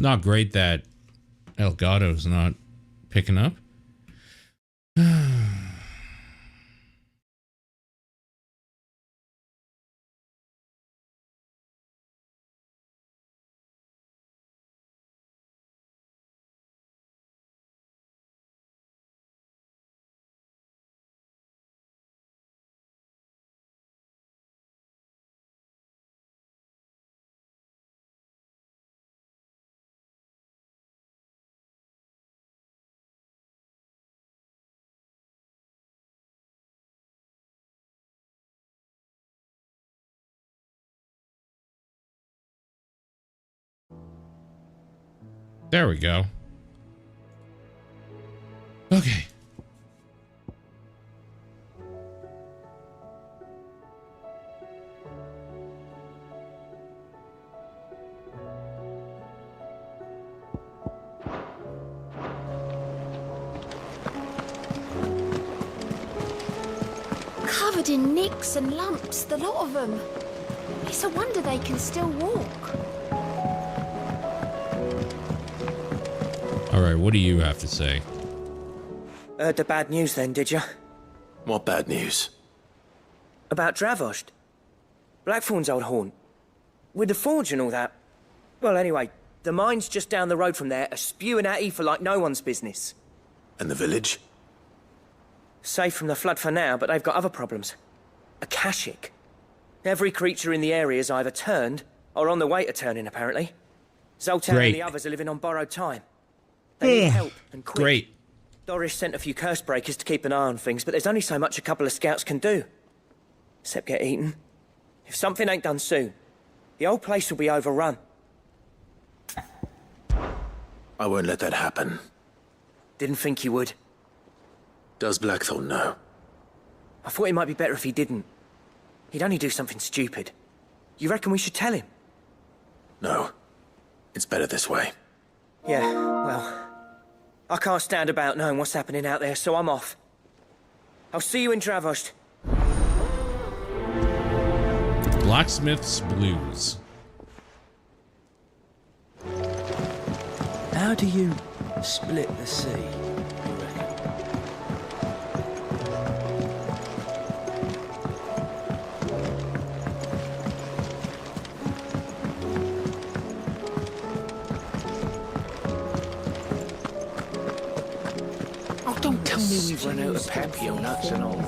Not great that Elgato's not picking up. There we go. Okay. Covered in nicks and lumps, the lot of them. It's a wonder they can still walk. All right, what do you have to say? Heard the bad news then, did you? What bad news? About Dravost. Blackthorn's old haunt. With the forge and all that. Well, anyway, the mines just down the road from there are spewing at ether like no one's business. And the village? Safe from the flood for now, but they've got other problems. Akashic. Every creature in the area is either turned or on the way to turning, apparently. Zoltan and the others are living on borrowed time. They need help, and quick. Great. Doris sent a few curse breakers to keep an eye on things, but there's only so much a couple of scouts can do. Except get eaten. If something ain't done soon, the old place will be overrun. I won't let that happen. Didn't think you would. Does Blackthorn know? I thought it might be better if he didn't. He'd only do something stupid. You reckon we should tell him? No. It's better this way. Yeah, well... I can't stand about knowing what's happening out there, so I'm off. I'll see you in Dravost. Blacksmith's Blues. How do you split the sea, you reckon? Oh, don't tell me we've run out of Papio nuts and all.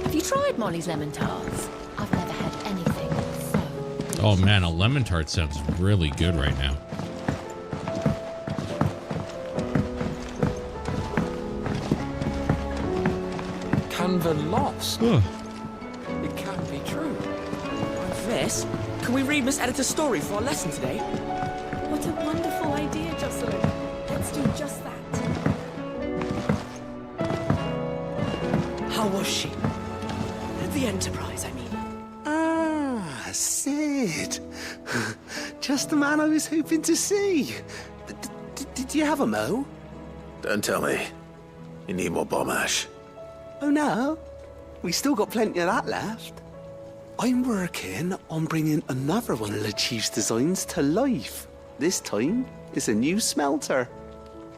Have you tried Molly's lemon tarts? I've never had anything so... Oh man, a lemon tart sounds really good right now. Canva lost. Ugh. It can't be true. This? Can we read Miss Editor's story for our lesson today? What a wonderful idea, Jocelyn. Let's do just that. How was she? The Enterprise, I mean. Ah, Sid. Just the man I was hoping to see. Did you have a mo? Don't tell me. You need more bomb ash. Oh no, we still got plenty of that left. I'm working on bringing another one of the Chief's designs to life. This time, it's a new smelter.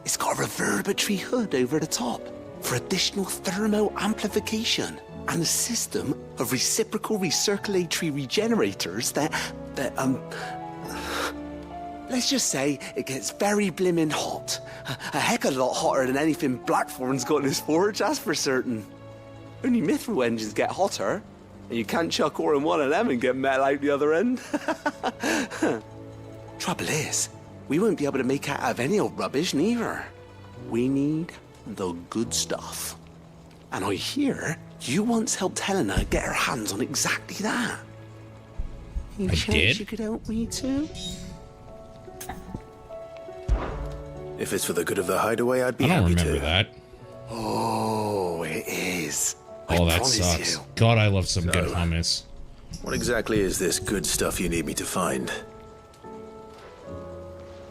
It's got a reverberatory hood over the top for additional thermal amplification and a system of reciprocal recirculatory regenerators that let's just say it gets very blimmin' hot. A heck of a lot hotter than anything Blackthorn's got in his forge, that's for certain. Only mithril engines get hotter, and you can't chuck ore in one of them and get metal out the other end. Trouble is, we won't be able to make out of any old rubbish neither. We need the good stuff. And I hear you once helped Helena get her hands on exactly that. Any I chance did? you could help me too? If it's for the good of the hideaway, I'd be I don't happy remember to. that. Oh, it is. I Oh, that promise sucks. you. God, I love some good So- hummus. What exactly is this good stuff you need me to find?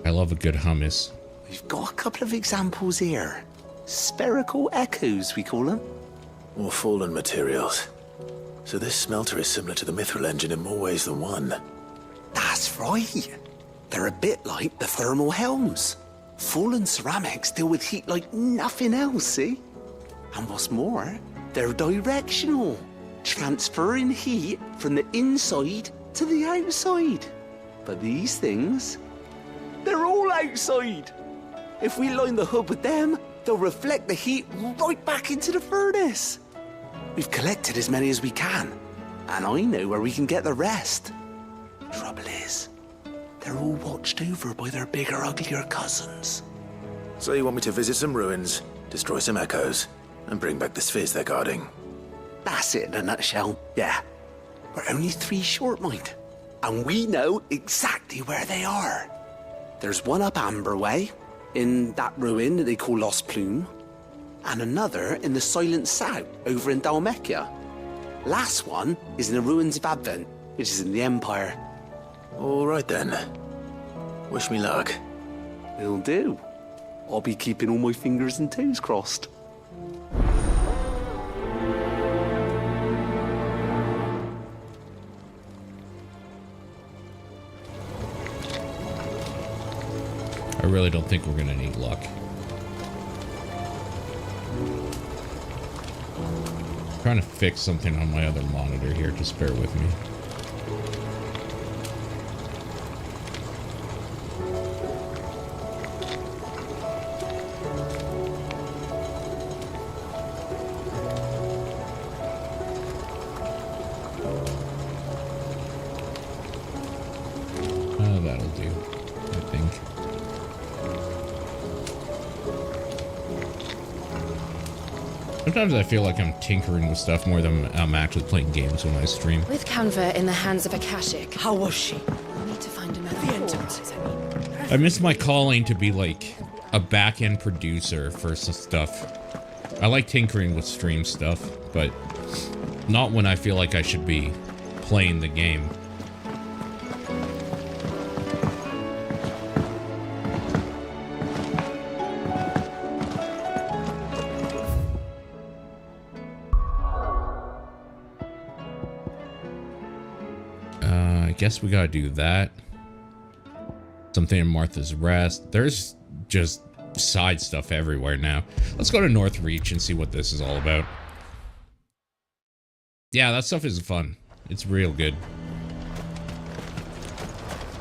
I love a good hummus. We've got a couple of examples here. Spherical echoes, we call them. More fallen materials. So this smelter is similar to the mithril engine in more ways than one. That's right. They're a bit like the thermal helms. Fallen ceramics deal with heat like nothing else, see? And what's more, they're directional, transferring heat from the inside to the outside. But these things, they're all outside. If we line the hub with them, they'll reflect the heat right back into the furnace. We've collected as many as we can, and I know where we can get the rest. Trouble is, they're all watched over by their bigger, uglier cousins. So you want me to visit some ruins, destroy some echoes, and bring back the spheres they're guarding? That's it in a nutshell, yeah. We're only 3 short, mind. And we know exactly where they are. There's one up Amber Way, in that ruin that they call Lost Plume, and another in the Silent South, over in Dalmekia. Last one is in the ruins of Advent, which is in the Empire. All right then. Wish me luck. Will do. I'll be keeping all my fingers and toes crossed. I really don't think we're gonna need luck. I'm trying to fix something on my other monitor here, just bear with me. That'll do, I think. Sometimes I feel like I'm tinkering with stuff more than I'm actually playing games when I stream. With Canva in the hands of Akashic, How was she? we need to find another The port. intimacies, I mean. I miss my calling to be like a back-end producer for some stuff. I like tinkering with stream stuff, but not when I feel like I should be playing the game. I guess we gotta do that. Something in Martha's Rest. There's just side stuff everywhere now. Let's go to North Reach and see what this is all about. Yeah, that stuff is fun. It's real good.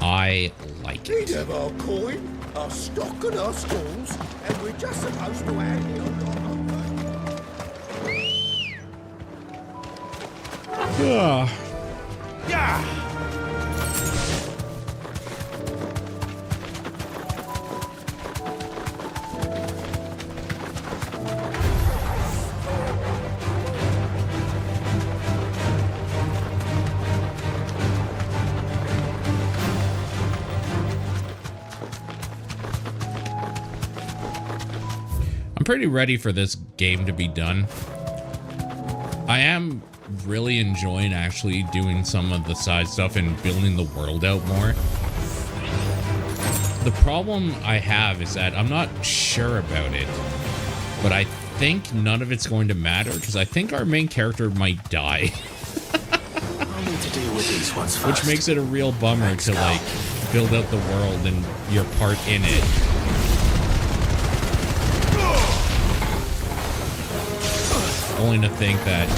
I like it. We have our coin, our stock and our stalls, and we're just supposed to hand it on. Yeah! I'm pretty ready for this game to be done. I am really enjoying actually doing some of the side stuff and building the world out more. The problem I have is that I'm not sure about it, but I think none of it's going to matter because I think our main character might die. I'll need to deal with these ones first. Which makes it a real bummer to like build out the world and your part in it. Only to think that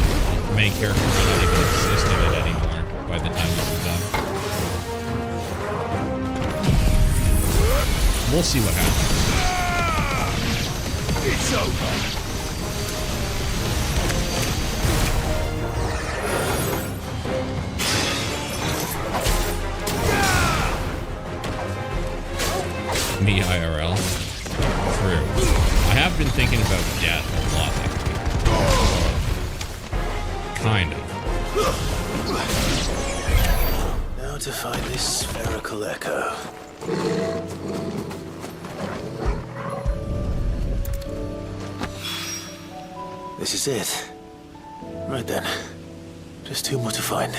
the main character might not even exist in it anymore by the time this is done. We'll see what happens. It's over. Me IRL. True. I have been thinking about death a lot lately. Kind of. Now to find this spherical echo. This is it. Right then. Just 2 more to find.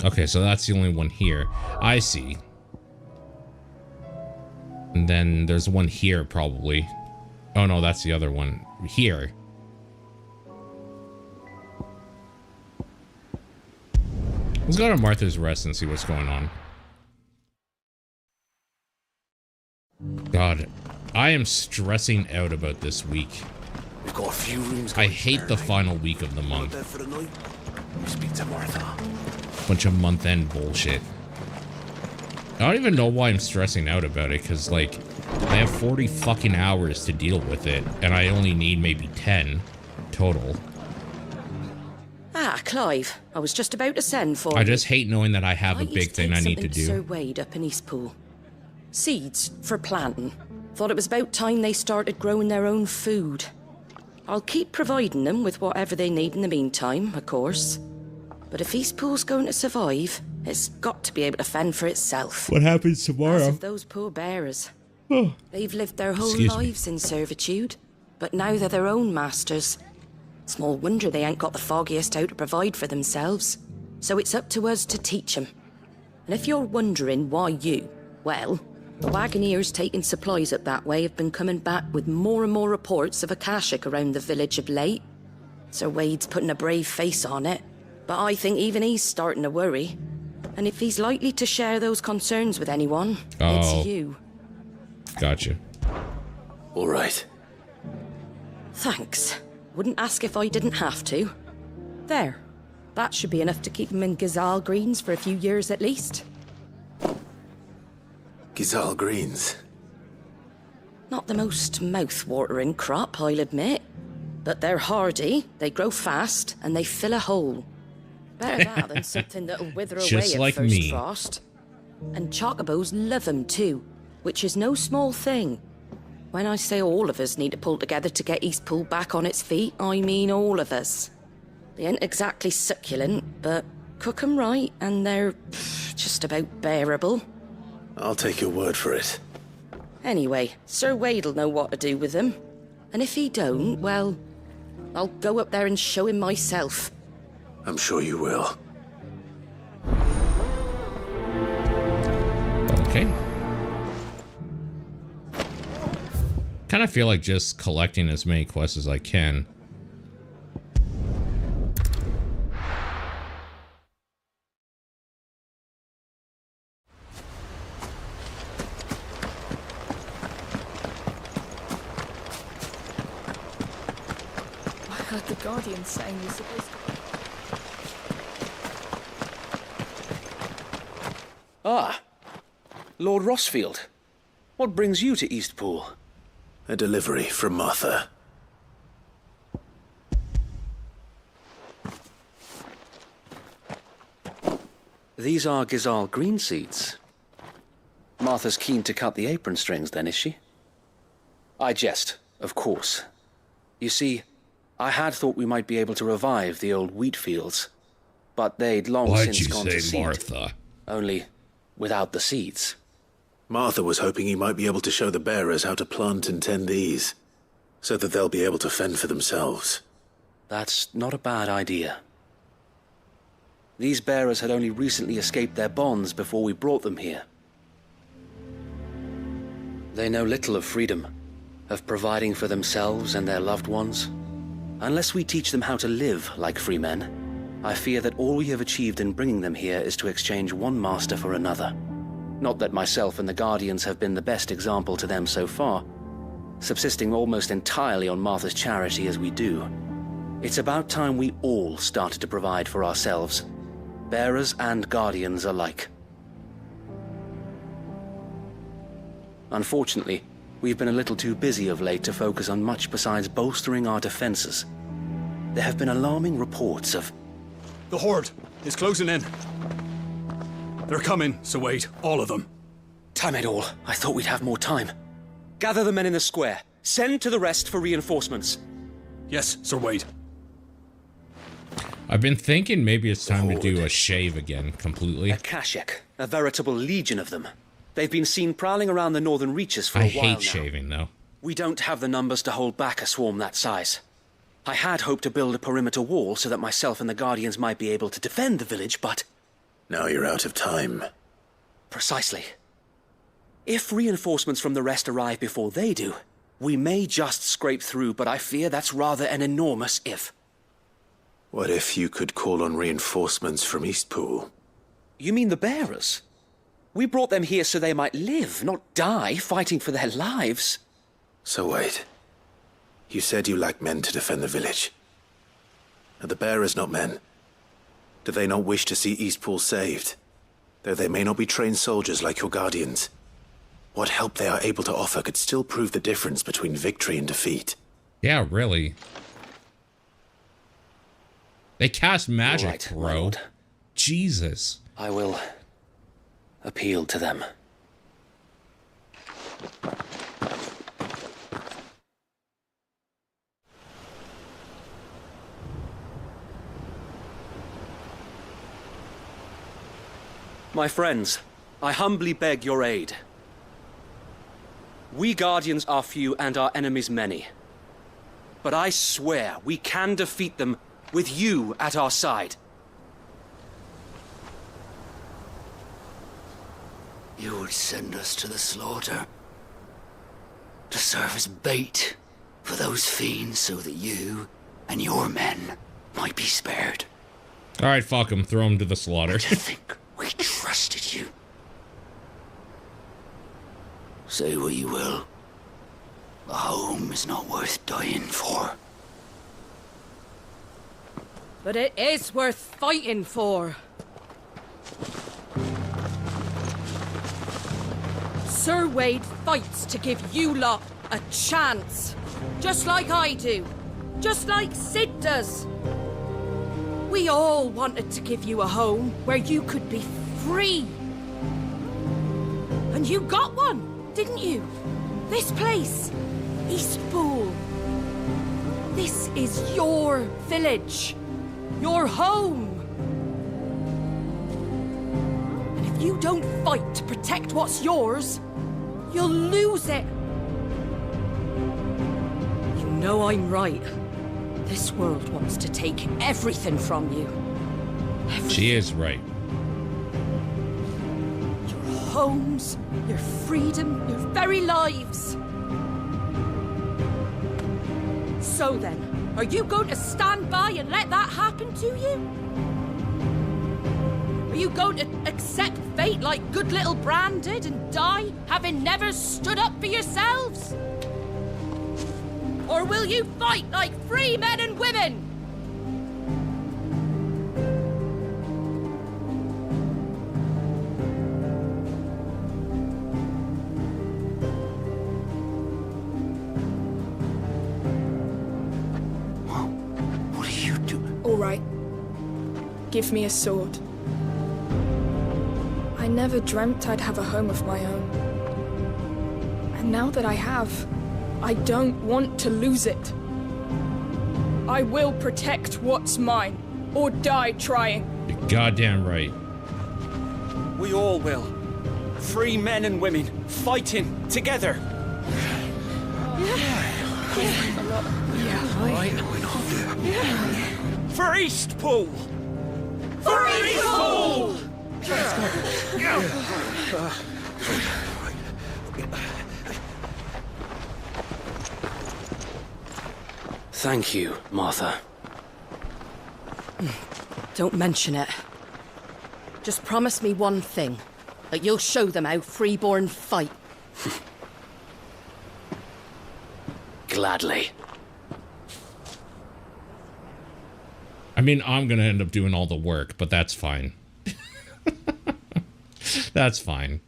Okay, so that's the only one here. I see. And then there's one here, probably. Oh, no, that's the other one. Here. Let's go to Martha's Rest and see what's going on. God, I am stressing out about this week. We've got a few rooms. I hate the final week of the month. There for the night. Speak to Martha. Bunch of month-end bullshit. I don't even know why I'm stressing out about it, because, like, I have 40 fucking hours to deal with it, and I only need maybe 10 total. Ah, Clive, I was just about to send for I you. just hate knowing that I have a big thing I need to do. Sir Wade up in Eastpool. Seeds for planting. Thought it was about time they started growing their own food. I'll keep providing them with whatever they need in the meantime, of course. But if Eastpool's going to survive, it's got to be able to fend for itself. What happens tomorrow? As of those poor bearers. They've lived their whole lives in servitude, but now they're their own masters. Small wonder they ain't got the foggiest how to provide for themselves. So it's up to us to teach them. And if you're wondering why you, well, the wagoneers taking supplies up that way have been coming back with more and more reports of Akashic around the village of late. Sir Wade's putting a brave face on it, but I think even he's starting to worry. And if he's likely to share those concerns with anyone, it's you. Gotcha. All right. Thanks. Wouldn't ask if I didn't have to. There. That should be enough to keep him in Gazal Greens for a few years at least. Gazal Greens. Not the most mouth-watering crop, I'll admit. But they're hardy, they grow fast, and they fill a hole. Better that than something that'll wither away Just at like first me. frost. And chocobos love them too, which is no small thing. When I say all of us need to pull together to get Eastpool back on its feet, I mean all of us. They ain't exactly succulent, but cook 'em right, and they're just about bearable. I'll take your word for it. Anyway, Sir Wade'll know what to do with them. And if he don't, well, I'll go up there and show him myself. I'm sure you will. Okay. Kind of feel like just collecting as many quests as I can. I heard the Guardian saying you're supposed to... Ah, Lord Rosfield. What brings you to Eastpool? A delivery from Martha. These are Gazal green seeds. Martha's keen to cut the apron strings, then, is she? I jest, of course. You see, I had thought we might be able to revive the old wheat fields, but they'd long Why'd since you gone to say seed. Martha? Only without the seeds. Martha was hoping he might be able to show the bearers how to plant and tend these, so that they'll be able to fend for themselves. That's not a bad idea. These bearers had only recently escaped their bonds before we brought them here. They know little of freedom, of providing for themselves and their loved ones. Unless we teach them how to live like free men, I fear that all we have achieved in bringing them here is to exchange one master for another. Not that myself and the Guardians have been the best example to them so far, subsisting almost entirely on Martha's charity as we do. It's about time we all started to provide for ourselves, bearers and Guardians alike. Unfortunately, we've been a little too busy of late to focus on much besides bolstering our defenses. There have been alarming reports of... The Horde is closing in. They're coming, Sir Wade, all of them. Damn it all, I thought we'd have more time. Gather the men in the square. Send to the rest for reinforcements. Yes, Sir Wade. I've been thinking maybe it's time to do a shave again, completely. Akashic, a veritable legion of them. They've been seen prowling around the northern reaches for a I while now. hate shaving, though. We don't have the numbers to hold back a swarm that size. I had hoped to build a perimeter wall so that myself and the Guardians might be able to defend the village, but... Now you're out of time. Precisely. If reinforcements from the rest arrive before they do, we may just scrape through, but I fear that's rather an enormous if. What if you could call on reinforcements from Eastpool? You mean the bearers? We brought them here so they might live, not die fighting for their lives. So wait. You said you lack men to defend the village. Are the bearers not men? Do they not wish to see Eastpool saved? Though they may not be trained soldiers like your guardians, what help they are able to offer could still prove the difference between victory and defeat. Yeah, really. They cast magic, Right, bro. my lord. Jesus. I will appeal to them. My friends, I humbly beg your aid. We Guardians are few and our enemies many. But I swear we can defeat them with you at our side. You would send us to the slaughter, to serve as bait for those fiends so that you and your men might be spared. All right, fuck him. Throw him to the slaughter. To think we trusted you. Say what you will. A home is not worth dying for. But it is worth fighting for. Sir Wade fights to give you lot a chance. Just like I do. Just like Sid does. We all wanted to give you a home where you could be free. And you got one, didn't you? This place, Eastpool. This is your village. Your home. And if you don't fight to protect what's yours, you'll lose it. You know I'm right. This world wants to take everything from you. Everything. She is right. Your homes, your freedom, your very lives. So then, are you going to stand by and let that happen to you? Are you going to accept fate like good little Bran did and die, having never stood up for yourselves? Or will you fight like free men and women? What are you doing? All right. Give me a sword. I never dreamt I'd have a home of my own. And now that I have, I don't want to lose it. I will protect what's mine, or die trying. You're goddamn right. We all will. Free men and women, fighting together. For Eastpool! For Eastpool! Thank you, Martha. Don't mention it. Just promise me one thing. That you'll show them how freeborn fight. Gladly. I mean, I'm gonna end up doing all the work, but that's fine. That's fine.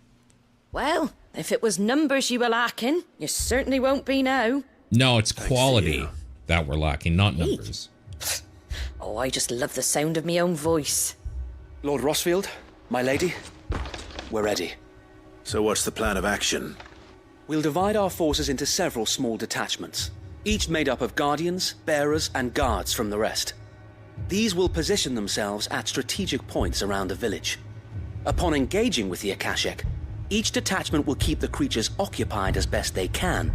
Well, if it was numbers you were lacking, you certainly won't be now. No, it's quality that we're lacking, not numbers. Oh, I just love the sound of my own voice. Lord Rosfield, my lady, we're ready. So what's the plan of action? We'll divide our forces into several small detachments, each made up of guardians, bearers, and guards from the rest. These will position themselves at strategic points around the village. Upon engaging with the Akashic, each detachment will keep the creatures occupied as best they can,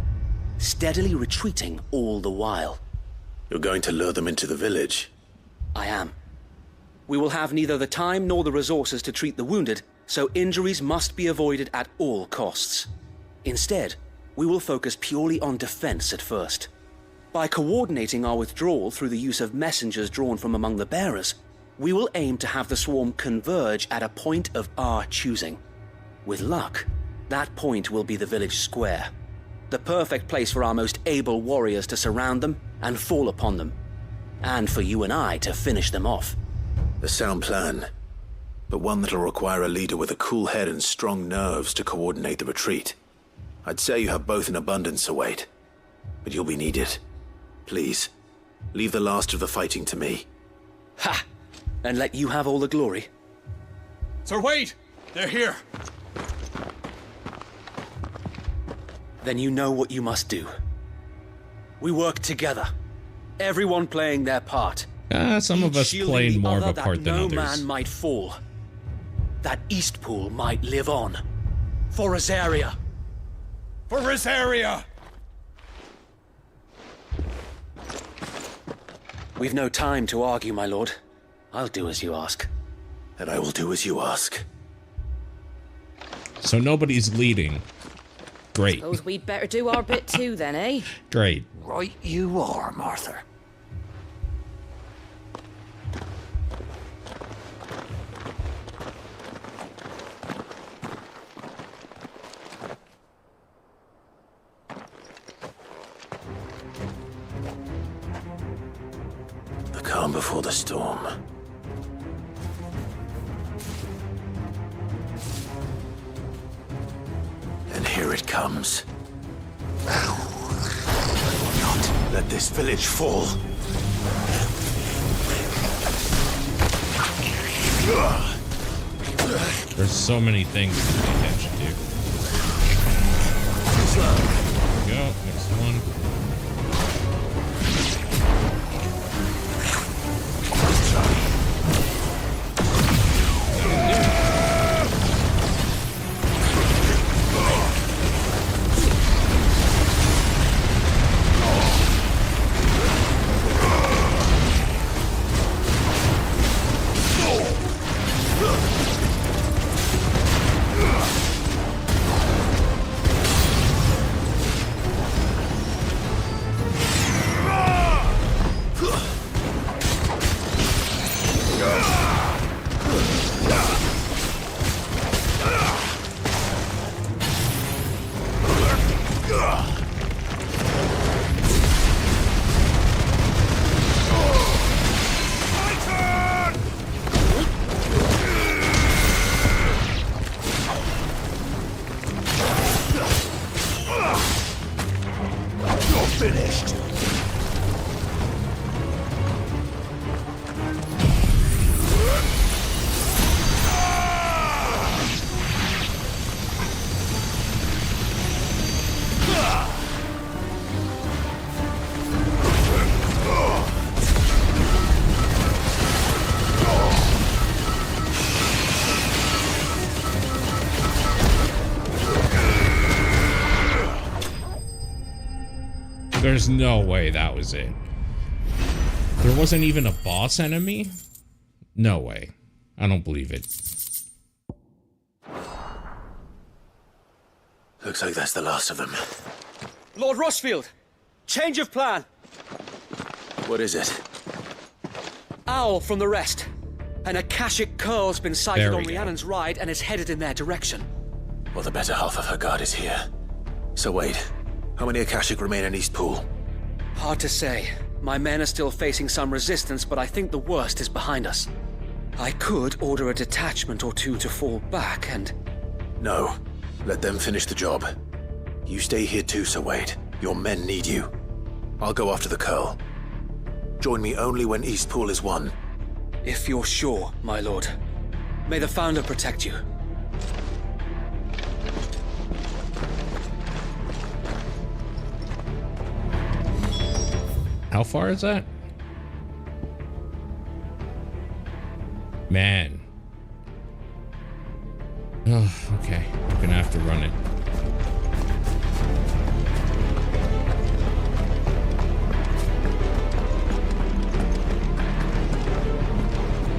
steadily retreating all the while. You're going to lure them into the village? I am. We will have neither the time nor the resources to treat the wounded, so injuries must be avoided at all costs. Instead, we will focus purely on defense at first. By coordinating our withdrawal through the use of messengers drawn from among the bearers, We will aim to have the swarm converge at a point of our choosing. With luck, that point will be the village square. The perfect place for our most able warriors to surround them and fall upon them. And for you and I to finish them off. A sound plan, but one that'll require a leader with a cool head and strong nerves to coordinate the retreat. I'd say you have both in abundance, Sir Wade, but you'll be needed. Please, leave the last of the fighting to me. Ha! And let you have all the glory. Sir Wade! They're here! Then you know what you must do. We work together, everyone playing their part. Some of us playing more of a part than others. No man might fall. That East Pool might live on. For Rosaria. For Rosaria! We've no time to argue, my lord. I'll do as you ask. And I will do as you ask. So nobody's leading. Great. Suppose we'd better do our bit too then, eh? Great. Right you are, Martha. The calm before the storm. And here it comes. I will not let this village fall. There's so many things to pay attention to. There we go. Next one. There's no way that was it. There wasn't even a boss enemy? No way. I don't believe it. Looks like that's the last of them. Lord Rosfield! Change of plan! What is it? Owl from the rest. An Akashic curl's been sighted on Rhiannon's right and is headed in their direction. Well, the better half of her guard is here. So wait, how many Akashic remain in East Pool? Hard to say. My men are still facing some resistance, but I think the worst is behind us. I could order a detachment or two to fall back and... No. Let them finish the job. You stay here too, Sir Wade. Your men need you. I'll go after the curl. Join me only when East Pool is won. If you're sure, my lord. May the Founder protect you. How far is that? Man. Oh, okay. I'm gonna have to run it.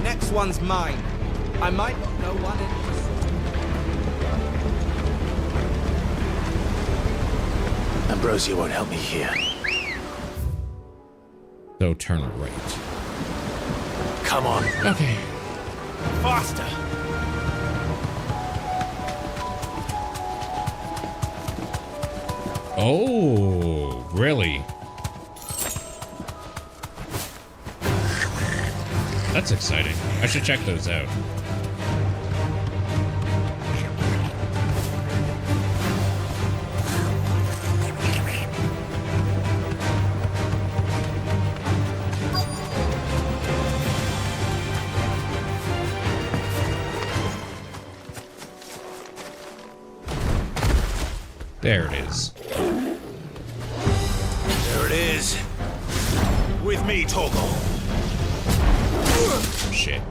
Next one's mine. I might not know one in... Ambrosia won't help me here. So turn right. Come on. Okay. Faster. Oh, really? That's exciting. I should check those out. There it is. There it is. With me, Toggle. Shit.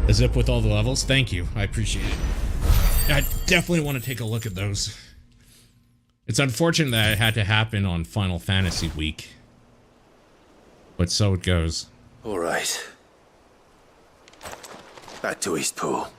A zip with all the levels? Thank you. I appreciate it. I definitely want to take a look at those. It's unfortunate that it had to happen on Final Fantasy week. But so it goes. All right. Back to Eastpool.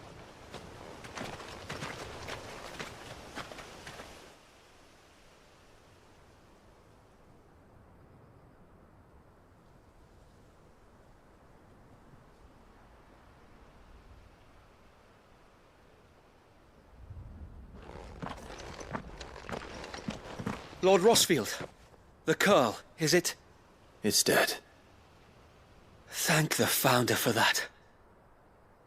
Lord Rosfield, the Curl, is it? It's dead. Thank the Founder for that.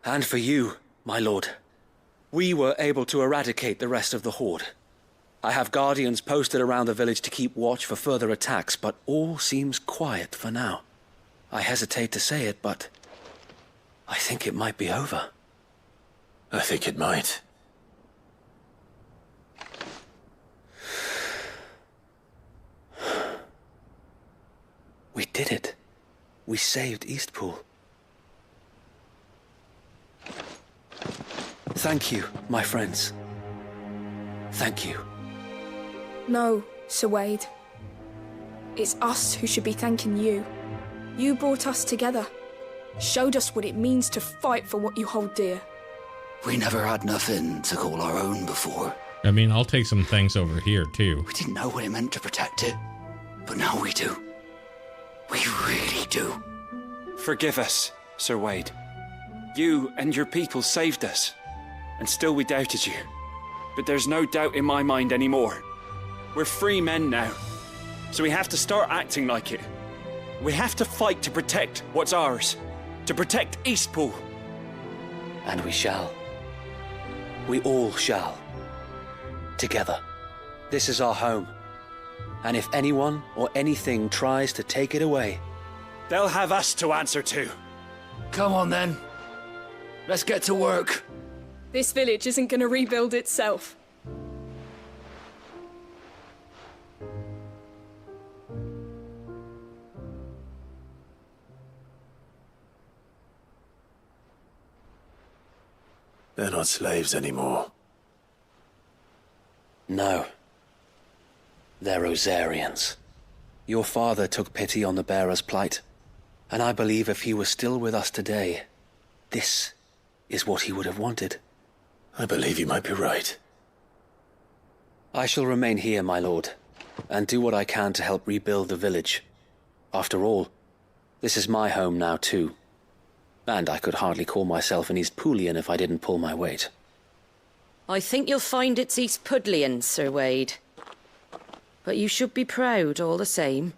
And for you, my lord. We were able to eradicate the rest of the Horde. I have guardians posted around the village to keep watch for further attacks, but all seems quiet for now. I hesitate to say it, but I think it might be over. I think it might. We did it. We saved Eastpool. Thank you, my friends. Thank you. No, Sir Wade. It's us who should be thanking you. You brought us together. Showed us what it means to fight for what you hold dear. We never had nothing to call our own before. I mean, I'll take some things over here, too. We didn't know what it meant to protect it, but now we do. We really do. Forgive us, Sir Wade. You and your people saved us, and still we doubted you. But there's no doubt in my mind anymore. We're free men now, so we have to start acting like it. We have to fight to protect what's ours, to protect Eastpool. And we shall. We all shall. Together. This is our home. And if anyone or anything tries to take it away, they'll have us to answer to. Come on then. Let's get to work. This village isn't going to rebuild itself. They're not slaves anymore. No. They're Rosarians. Your father took pity on the bearer's plight, and I believe if he was still with us today, this is what he would have wanted. I believe you might be right. I shall remain here, my lord, and do what I can to help rebuild the village. After all, this is my home now too. And I could hardly call myself an Eastpoolian if I didn't pull my weight. I think you'll find it's East Pudlian, Sir Wade. But you should be proud all the same.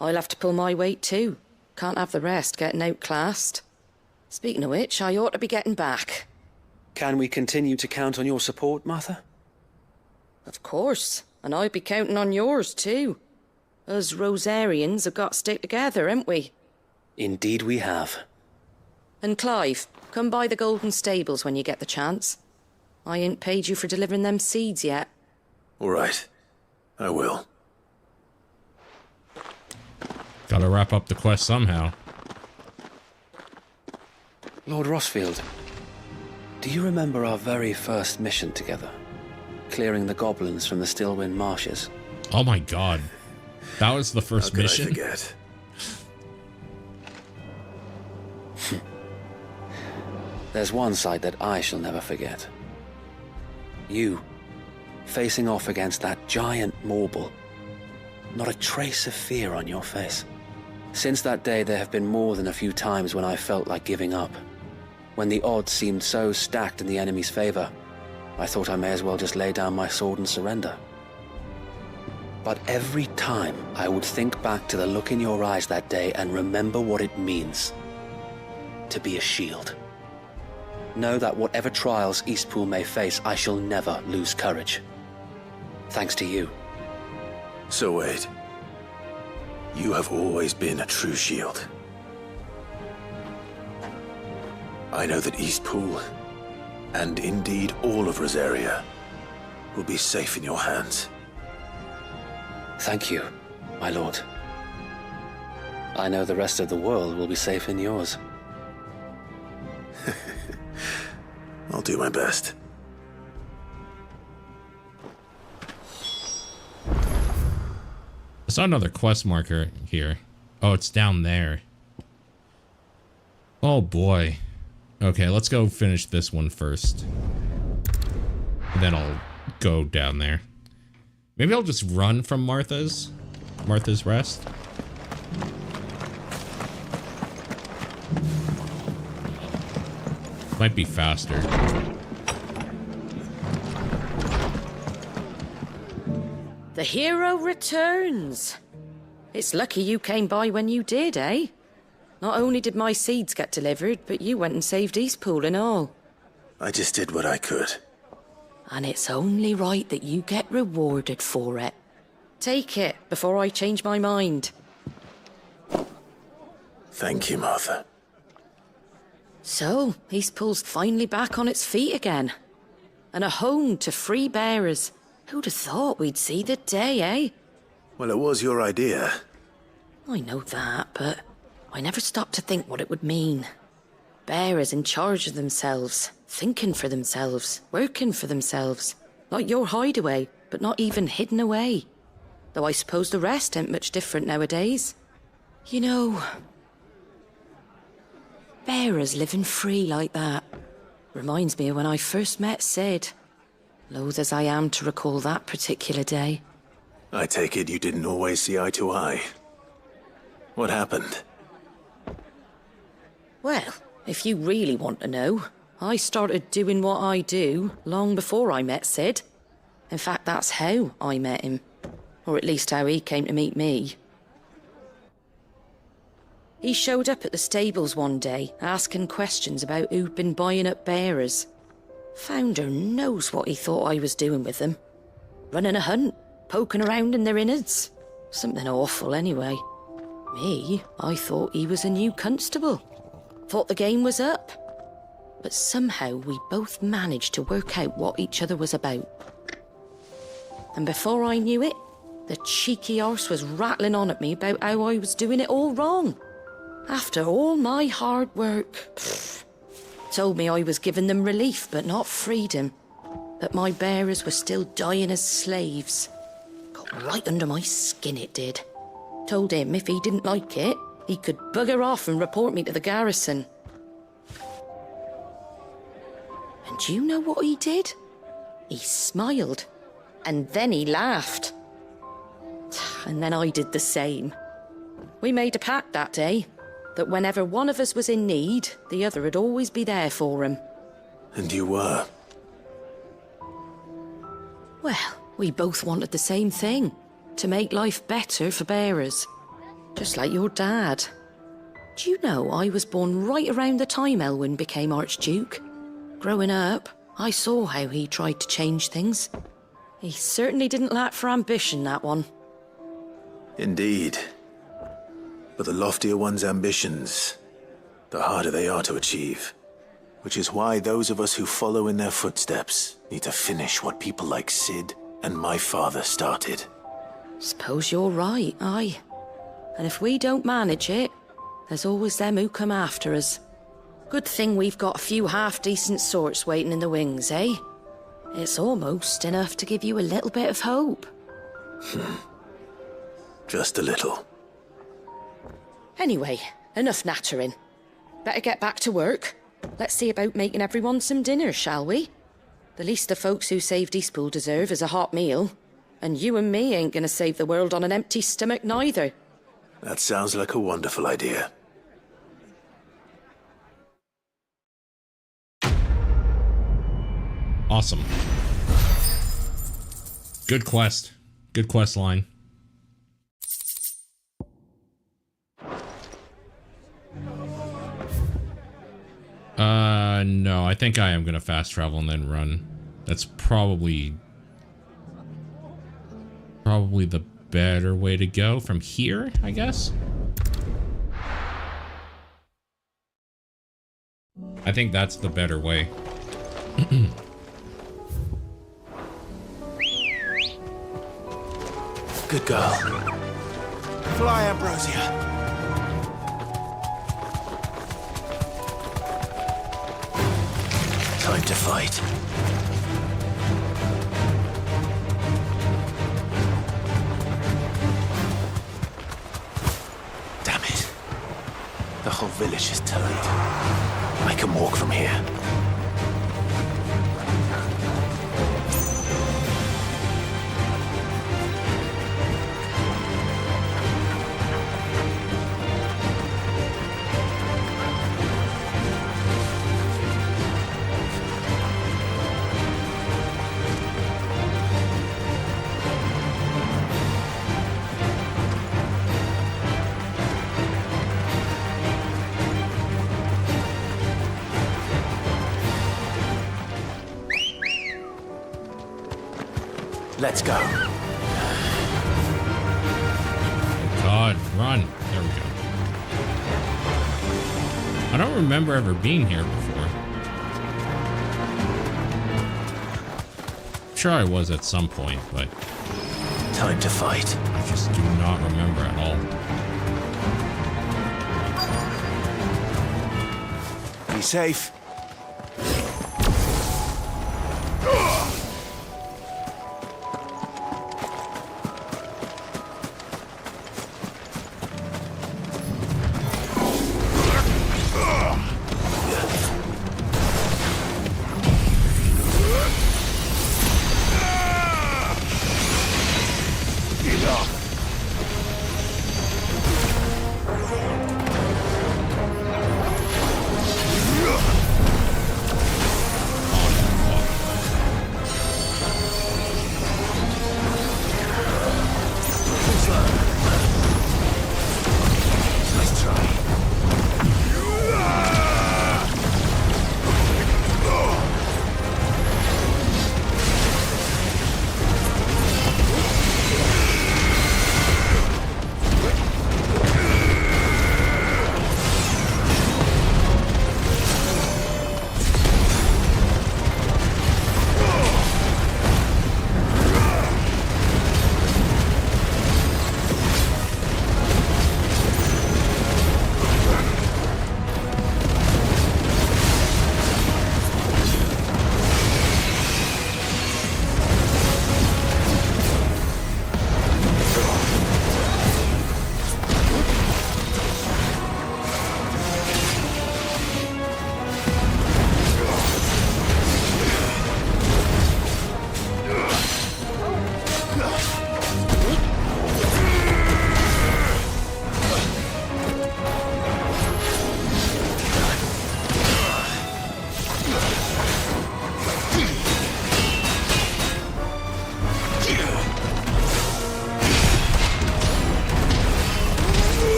I'll have to pull my weight too. Can't have the rest getting outclassed. Speaking of which, I ought to be getting back. Can we continue to count on your support, Martha? Of course, and I'll be counting on yours too. Us Rosarians have got to stick together, haven't we? Indeed we have. And Clive, come by the Golden Stables when you get the chance. I ain't paid you for delivering them seeds yet. All right. I will. Gotta wrap up the quest somehow. Lord Rosfield, do you remember our very first mission together? Clearing the goblins from the Stillwind Marshes? Oh my god. That was the first mission? I forget? There's one sight that I shall never forget. You, facing off against that giant Morble. Not a trace of fear on your face. Since that day, there have been more than a few times when I felt like giving up. When the odds seemed so stacked in the enemy's favor, I thought I may as well just lay down my sword and surrender. But every time I would think back to the look in your eyes that day and remember what it means to be a shield. Know that whatever trials Eastpool may face, I shall never lose courage. Thanks to you. So Wade, you have always been a true shield. I know that Eastpool, and indeed all of Rosaria, will be safe in your hands. Thank you, my lord. I know the rest of the world will be safe in yours. I'll do my best. I saw another quest marker here. Oh, it's down there. Oh boy. Okay, let's go finish this one first. And then I'll go down there. Maybe I'll just run from Martha's Rest. Might be faster. The hero returns. It's lucky you came by when you did, eh? Not only did my seeds get delivered, but you went and saved Eastpool and all. I just did what I could. And it's only right that you get rewarded for it. Take it before I change my mind. Thank you, Martha. So, Eastpool's finally back on its feet again. And a home to free bearers. Who'd have thought we'd see the day, eh? Well, it was your idea. I know that, but I never stopped to think what it would mean. Bearers in charge of themselves, thinking for themselves, working for themselves. Like your hideaway, but not even hidden away. Though I suppose the rest ain't much different nowadays. You know, bearers living free like that reminds me of when I first met Sid. Loath as I am to recall that particular day. I take it you didn't always see eye to eye. What happened? Well, if you really want to know, I started doing what I do long before I met Sid. In fact, that's how I met him. Or at least how he came to meet me. He showed up at the stables one day, asking questions about who'd been buying up bearers. Founder knows what he thought I was doing with them. Running a hunt, poking around in their innards. Something awful anyway. Me, I thought he was a new constable. Thought the game was up. But somehow we both managed to work out what each other was about. And before I knew it, the cheeky arse was rattling on at me about how I was doing it all wrong. After all my hard work. Told me I was giving them relief, but not freedom. That my bearers were still dying as slaves. Got right under my skin, it did. Told him if he didn't like it, he could bugger off and report me to the garrison. And do you know what he did? He smiled. And then he laughed. And then I did the same. We made a pact that day, that whenever one of us was in need, the other would always be there for him. And you were? Well, we both wanted the same thing. To make life better for bearers. Just like your dad. Do you know I was born right around the time Elwyn became Archduke? Growing up, I saw how he tried to change things. He certainly didn't lack for ambition, that one. Indeed. But the loftier one's ambitions, the harder they are to achieve. Which is why those of us who follow in their footsteps need to finish what people like Sid and my father started. Suppose you're right, aye. And if we don't manage it, there's always them who come after us. Good thing we've got a few half-decent sorts waiting in the wings, eh? It's almost enough to give you a little bit of hope. Just a little. Anyway, enough nattering. Better get back to work. Let's see about making everyone some dinner, shall we? The least the folks who saved Eastpool deserve is a hot meal. And you and me ain't gonna save the world on an empty stomach neither. That sounds like a wonderful idea. Awesome. Good quest. Good quest line. No, I think I am gonna fast travel and then run. That's probably the better way to go from here, I guess. I think that's the better way. Good girl. Fly, Ambrosia. Time to fight. Damn it. The whole village is turned. I can walk from here. Let's go. God, run. There we go. I don't remember ever being here before. I'm sure I was at some point, but... Time to fight. I just do not remember at all. Be safe.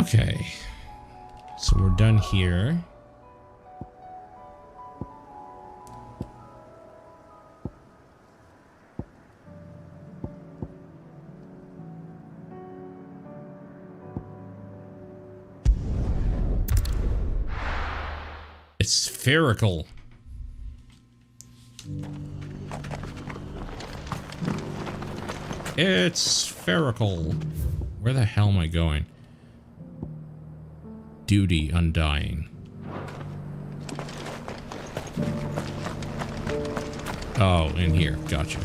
Okay. So we're done here. It's spherical. It's spherical. Where the hell am I going? Duty undying. Oh, in here. Gotcha.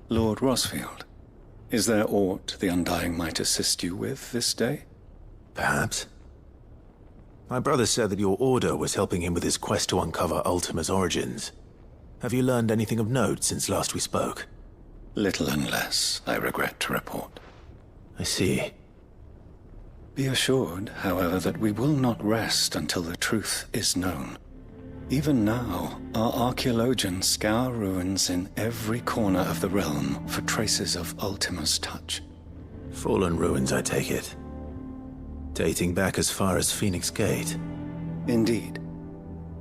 Lord Rosfield, is there aught the Undying might assist you with this day? Perhaps. My brother said that your order was helping him with his quest to uncover Ultima's origins. Have you learned anything of note since last we spoke? Little and less, I regret to report. I see. Be assured, however, that we will not rest until the truth is known. Even now, our archaeologians scour ruins in every corner of the realm for traces of Ultima's touch. Fallen ruins, I take it. Dating back as far as Phoenix Gate. Indeed.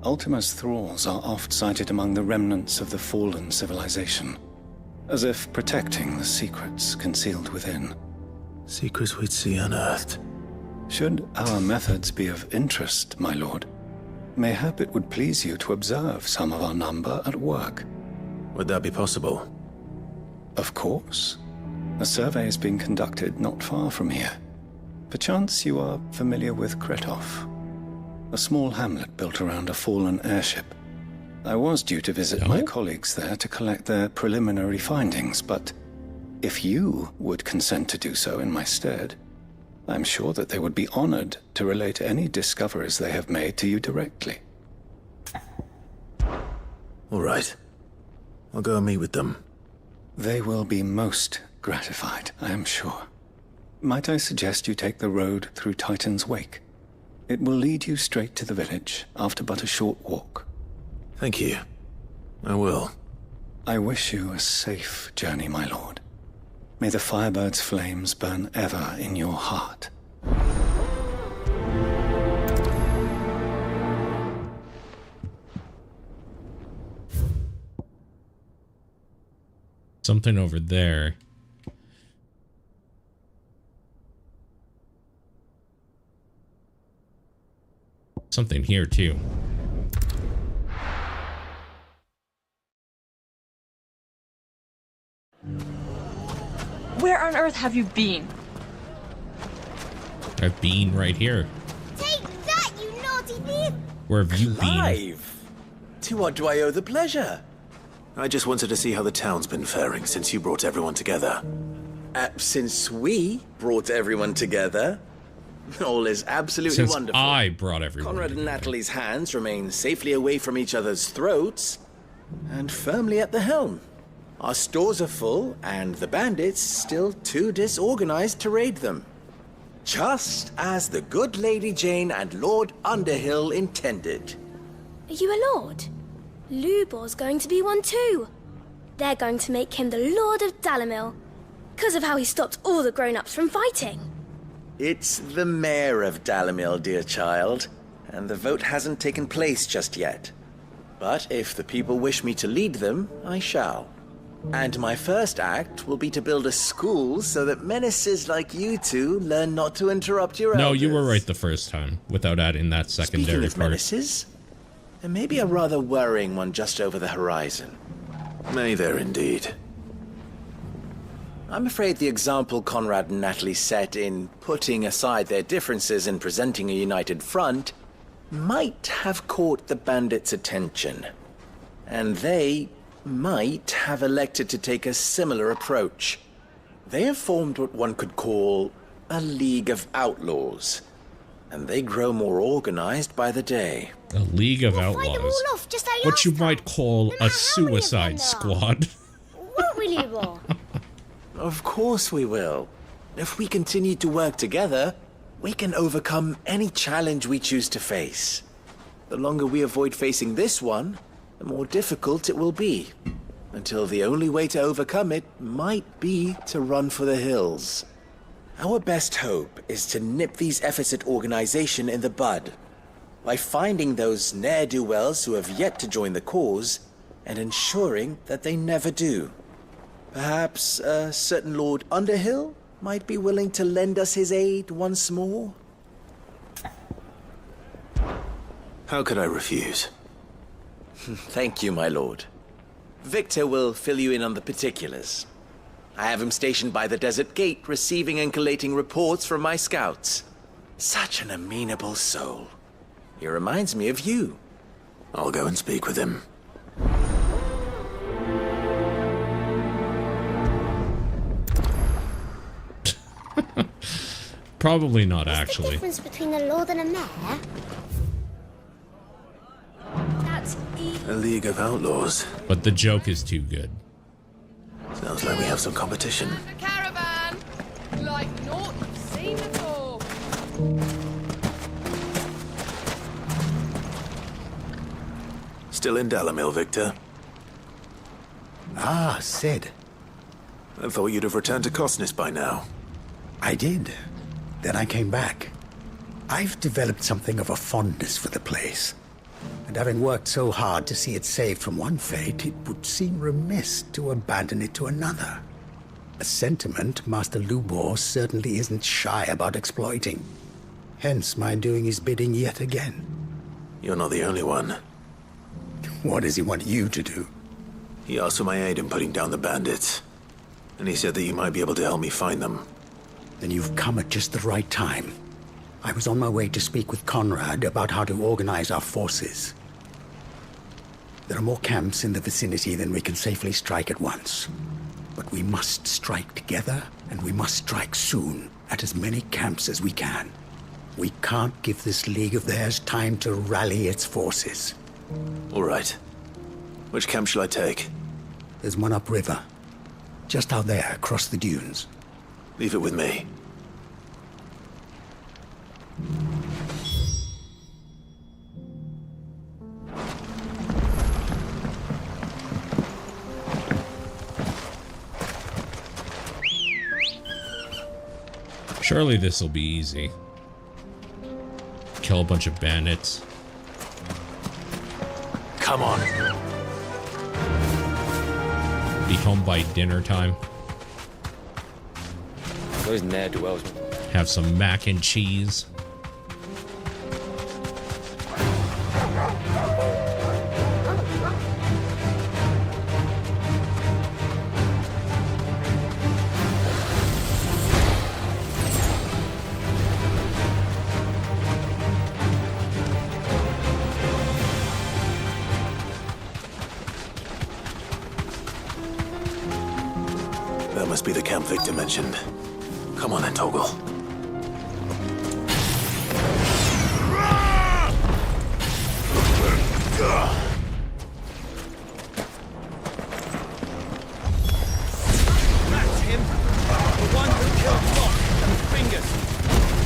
Ultima's thralls are oft sighted among the remnants of the fallen civilization, as if protecting the secrets concealed within. Secrets we'd see unearthed. Should our methods be of interest, my lord, mayhap it would please you to observe some of our number at work. Would that be possible? Of course. A survey is being conducted not far from here. Perchance you are familiar with Kretov, a small hamlet built around a fallen airship. I was due to visit my colleagues there to collect their preliminary findings, but if you would consent to do so in my stead, I'm sure that they would be honored to relate any discoveries they have made to you directly. All right. I'll go and meet with them. They will be most gratified, I am sure. Might I suggest you take the road through Titan's Wake? It will lead you straight to the village after but a short walk. Thank you. I will. I wish you a safe journey, my lord. May the Firebird's flames burn ever in your heart. Something over there. Something here too. Where on earth have you been? I've been right here. Take that, you naughty thief! Where have you been? Clive! To what do I owe the pleasure? I just wanted to see how the town's been faring since you brought everyone together. Since we brought everyone together, all is absolutely Since wonderful. I brought everyone Conrad and Natalie's hands remain safely away from each other's throats and firmly at the helm. Our stores are full, and the bandits still too disorganized to raid them. Just as the good Lady Jane and Lord Underhill intended. Are you a lord? Lubor's going to be one too. They're going to make him the Lord of Dalimil, because of how he stopped all the grown-ups from fighting. It's the mayor of Dalimil, dear child, and the vote hasn't taken place just yet. But if the people wish me to lead them, I shall. And my first act will be to build a school so that menaces like you two learn not to interrupt your No, elders. you were right the first time, without adding that secondary Speaking of part. menaces, there may be a rather worrying one just over the horizon. May there indeed. I'm afraid the example Conrad and Natalie set in putting aside their differences and presenting a united front might have caught the bandits' attention. And they might have elected to take a similar approach. They have formed what one could call a League of Outlaws, and they grow more organized by the day. A League of Outlaws. Off just like What you last might call a Suicide Squad. Won't we, Lubor? Of course we will. If we continue to work together, we can overcome any challenge we choose to face. The longer we avoid facing this one, the more difficult it will be. until the only way to overcome it might be to run for the hills. Our best hope is to nip these efforts at organization in the bud by finding those ne'er-do-wells who have yet to join the cause and ensuring that they never do. Perhaps a certain Lord Underhill might be willing to lend us his aid once more? How could I refuse? Thank you, my lord. Victor will fill you in on the particulars. I have him stationed by the desert gate, receiving and collating reports from my scouts. Such an amenable soul. He reminds me of you. I'll go and speak with him. Probably not, What's actually. the difference between a lord and a mayor? That's A League of Outlaws. But the joke is too good. Sounds like we have some competition. Caravan! Like naught you've seen before. Still in Dalamil, Victor? Ah, Sid. I thought you'd have returned to Cosnis by now. I did. Then I came back. I've developed something of a fondness for the place. And having worked so hard to see it saved from one fate, it would seem remiss to abandon it to another. A sentiment Master Lubor certainly isn't shy about exploiting. Hence my doing his bidding yet again. You're not the only one. What does he want you to do? He asked for my aid in putting down the bandits. And he said that you might be able to help me find them. Then you've come at just the right time. I was on my way to speak with Conrad about how to organize our forces. There are more camps in the vicinity than we can safely strike at once. But we must strike together, and we must strike soon, at as many camps as we can. We can't give this league of theirs time to rally its forces. All right. Which camp shall I take? There's one upriver. Just out there, across the dunes. Leave it with me. Surely this will be easy. Kill a bunch of bandits. Come on. Be home by dinner time. Those ne'er-do-wells. Have some mac and cheese. That must be the camp Victor mentioned. Come on then, Toggle. That's him. The one who killed Fox and Fingers.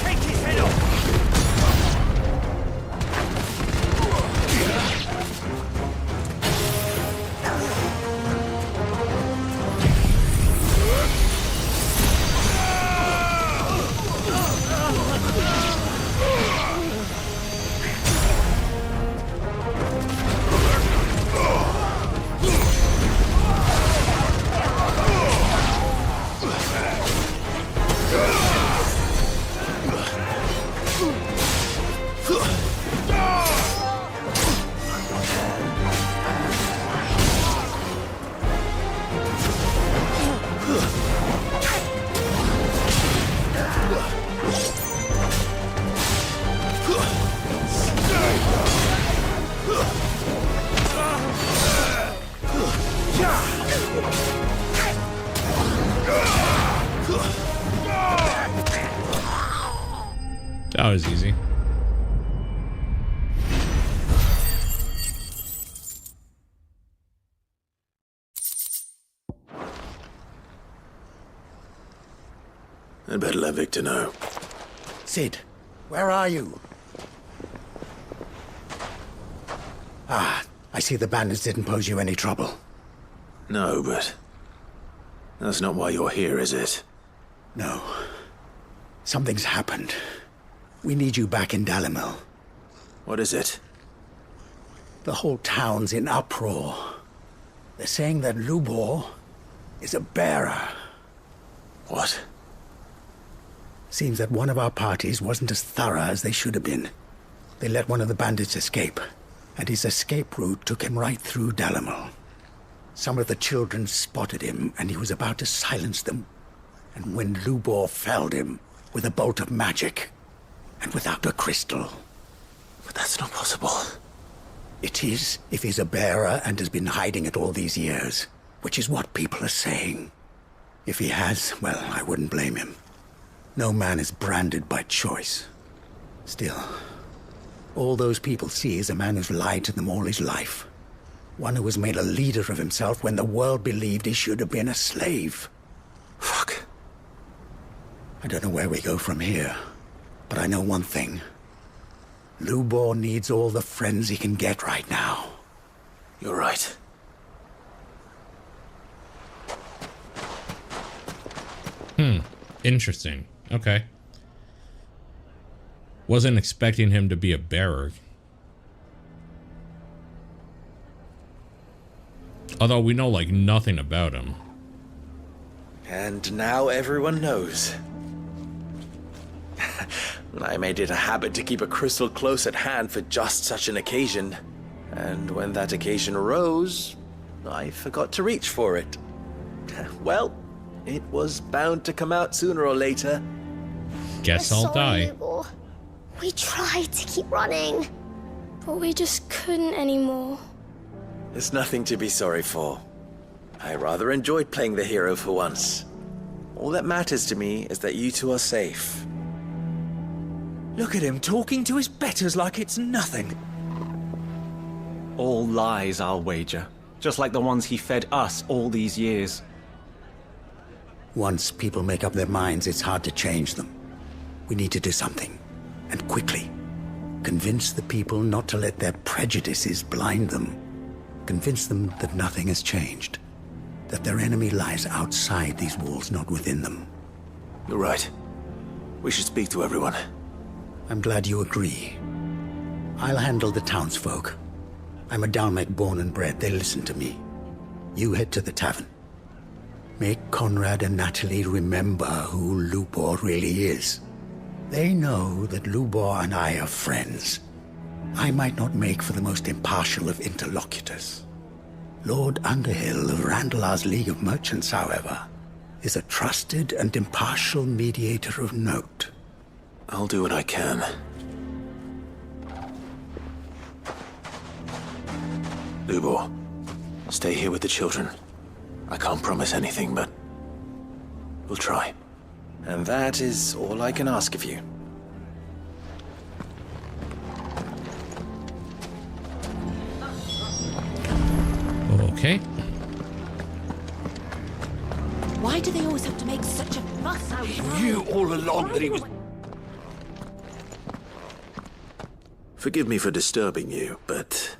Take his head off. That was easy. I'd better let Victor know. Sid, where are you? Ah, I see the bandits didn't pose you any trouble. No, but that's not why you're here, is it? No. Something's happened. We need you back in Dalimil. What is it? The whole town's in uproar. They're saying that Lubor is a bearer. What? Seems that one of our parties wasn't as thorough as they should have been. They let one of the bandits escape, and his escape route took him right through Dalimil. Some of the children spotted him, and he was about to silence them. And when Lubor felled him with a bolt of magic, and without a crystal. But that's not possible. It is, if he's a bearer and has been hiding it all these years, which is what people are saying. If he has, well, I wouldn't blame him. No man is branded by choice. Still, all those people see is a man who's lied to them all his life. One who was made a leader of himself when the world believed he should have been a slave. Fuck. I don't know where we go from here, but I know one thing. Lubor needs all the friends he can get right now. You're right. Interesting. Okay. Wasn't expecting him to be a bearer. Although we know, like, nothing about him. And now everyone knows. I made it a habit to keep a crystal close at hand for just such an occasion. And when that occasion arose, I forgot to reach for it. Well, it was bound to come out sooner or later. Guess I'll die. Lubor. We tried to keep running, but we just couldn't anymore. There's nothing to be sorry for. I rather enjoyed playing the hero for once. All that matters to me is that you two are safe. Look at him talking to his betters like it's nothing. All lies, I'll wager. Just like the ones he fed us all these years. Once people make up their minds, it's hard to change them. We need to do something, and quickly. Convince the people not to let their prejudices blind them. Convince them that nothing has changed. That their enemy lies outside these walls, not within them. You're right. We should speak to everyone. I'm glad you agree. I'll handle the townsfolk. I'm a Dalmek born and bred. They listen to me. You head to the tavern. Make Conrad and Natalie remember who Lubor really is. They know that Lubor and I are friends. I might not make for the most impartial of interlocutors. Lord Underhill of Randalar's League of Merchants, however, is a trusted and impartial mediator of note. I'll do what I can. Lubor, stay here with the children. I can't promise anything, but we'll try. And that is all I can ask of you. Okay. Why do they always have to make such a fuss out He loud? knew all along that he was... Forgive me for disturbing you, but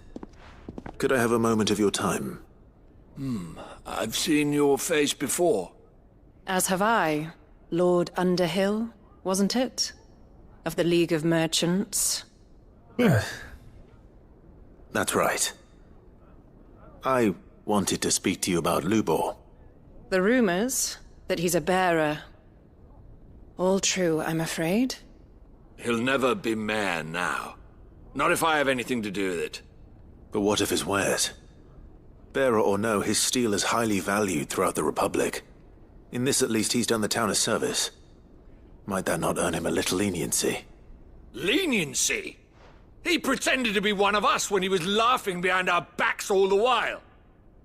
could I have a moment of your time? I've seen your face before. As have I. Lord Underhill, wasn't it? Of the League of Merchants. That's right. I wanted to speak to you about Lubor. The rumors that he's a bearer. All true, I'm afraid. He'll never be mayor now. Not if I have anything to do with it. But what of his wares? Bearer or no, his steel is highly valued throughout the Republic. In this at least he's done the town a service. Might that not earn him a little leniency? Leniency? He pretended to be one of us when he was laughing behind our backs all the while.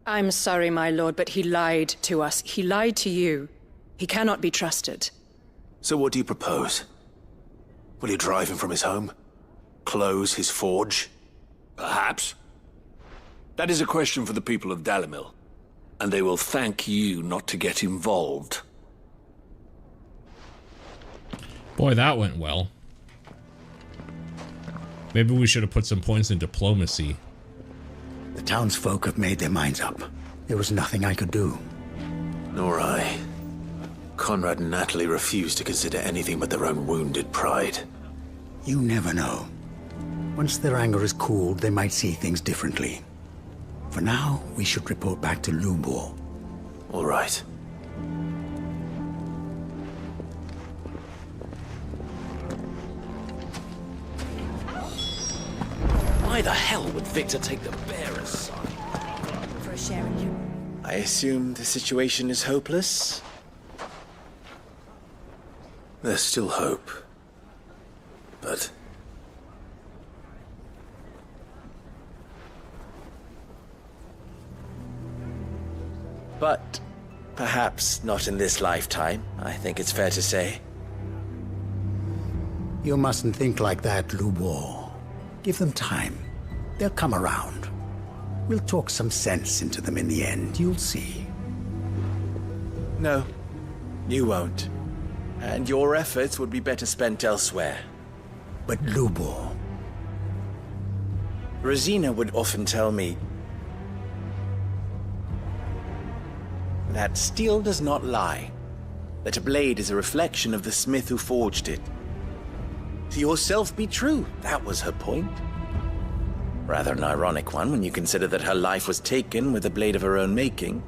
I'm sorry, my lord, but he lied to us. He lied to you. He cannot be trusted. So what do you propose? Will you drive him from his home? Close his forge? Perhaps. That is a question for the people of Dalimil, and they will thank you not to get involved. Boy, that went well. Maybe we should have put some points in diplomacy. The townsfolk have made their minds up. There was nothing I could do. Nor I. Conrad and Natalie refused to consider anything but their own wounded pride. You never know. Once their anger is cooled, they might see things differently. For now, we should report back to Lubor. All right. Why the hell would Victor take the bearer's side? For a share in you. I assume the situation is hopeless? There's still hope. But... But perhaps not in this lifetime, I think it's fair to say. You mustn't think like that, Lubor. Give them time. They'll come around. We'll talk some sense into them in the end, you'll see. No, you won't. And your efforts would be better spent elsewhere. But Lubor... Rosina would often tell me that steel does not lie, that a blade is a reflection of the smith who forged it. To yourself be true, that was her point. Rather an ironic one when you consider that her life was taken with a blade of her own making.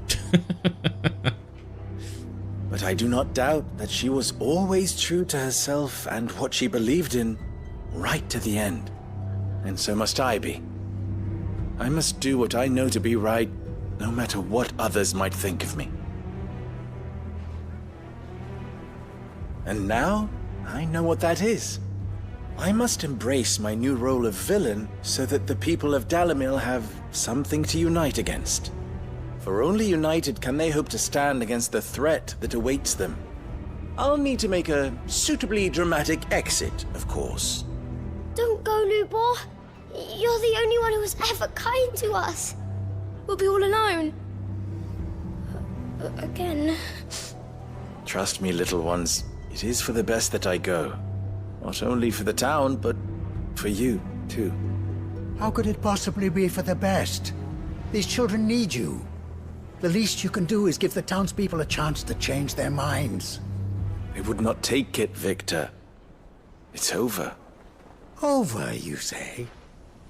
But I do not doubt that she was always true to herself and what she believed in, right to the end. And so must I be. I must do what I know to be right, no matter what others might think of me. And now, I know what that is. I must embrace my new role of villain so that the people of Dalimil have something to unite against. For only united can they hope to stand against the threat that awaits them. I'll need to make a suitably dramatic exit, of course. Don't go, Lubor. You're the only one who was ever kind to us. We'll be all alone. Again. Trust me, little ones. It is for the best that I go. Not only for the town, but for you, too. How could it possibly be for the best? These children need you. The least you can do is give the townspeople a chance to change their minds. I would not take it, Victor. It's over. Over, you say?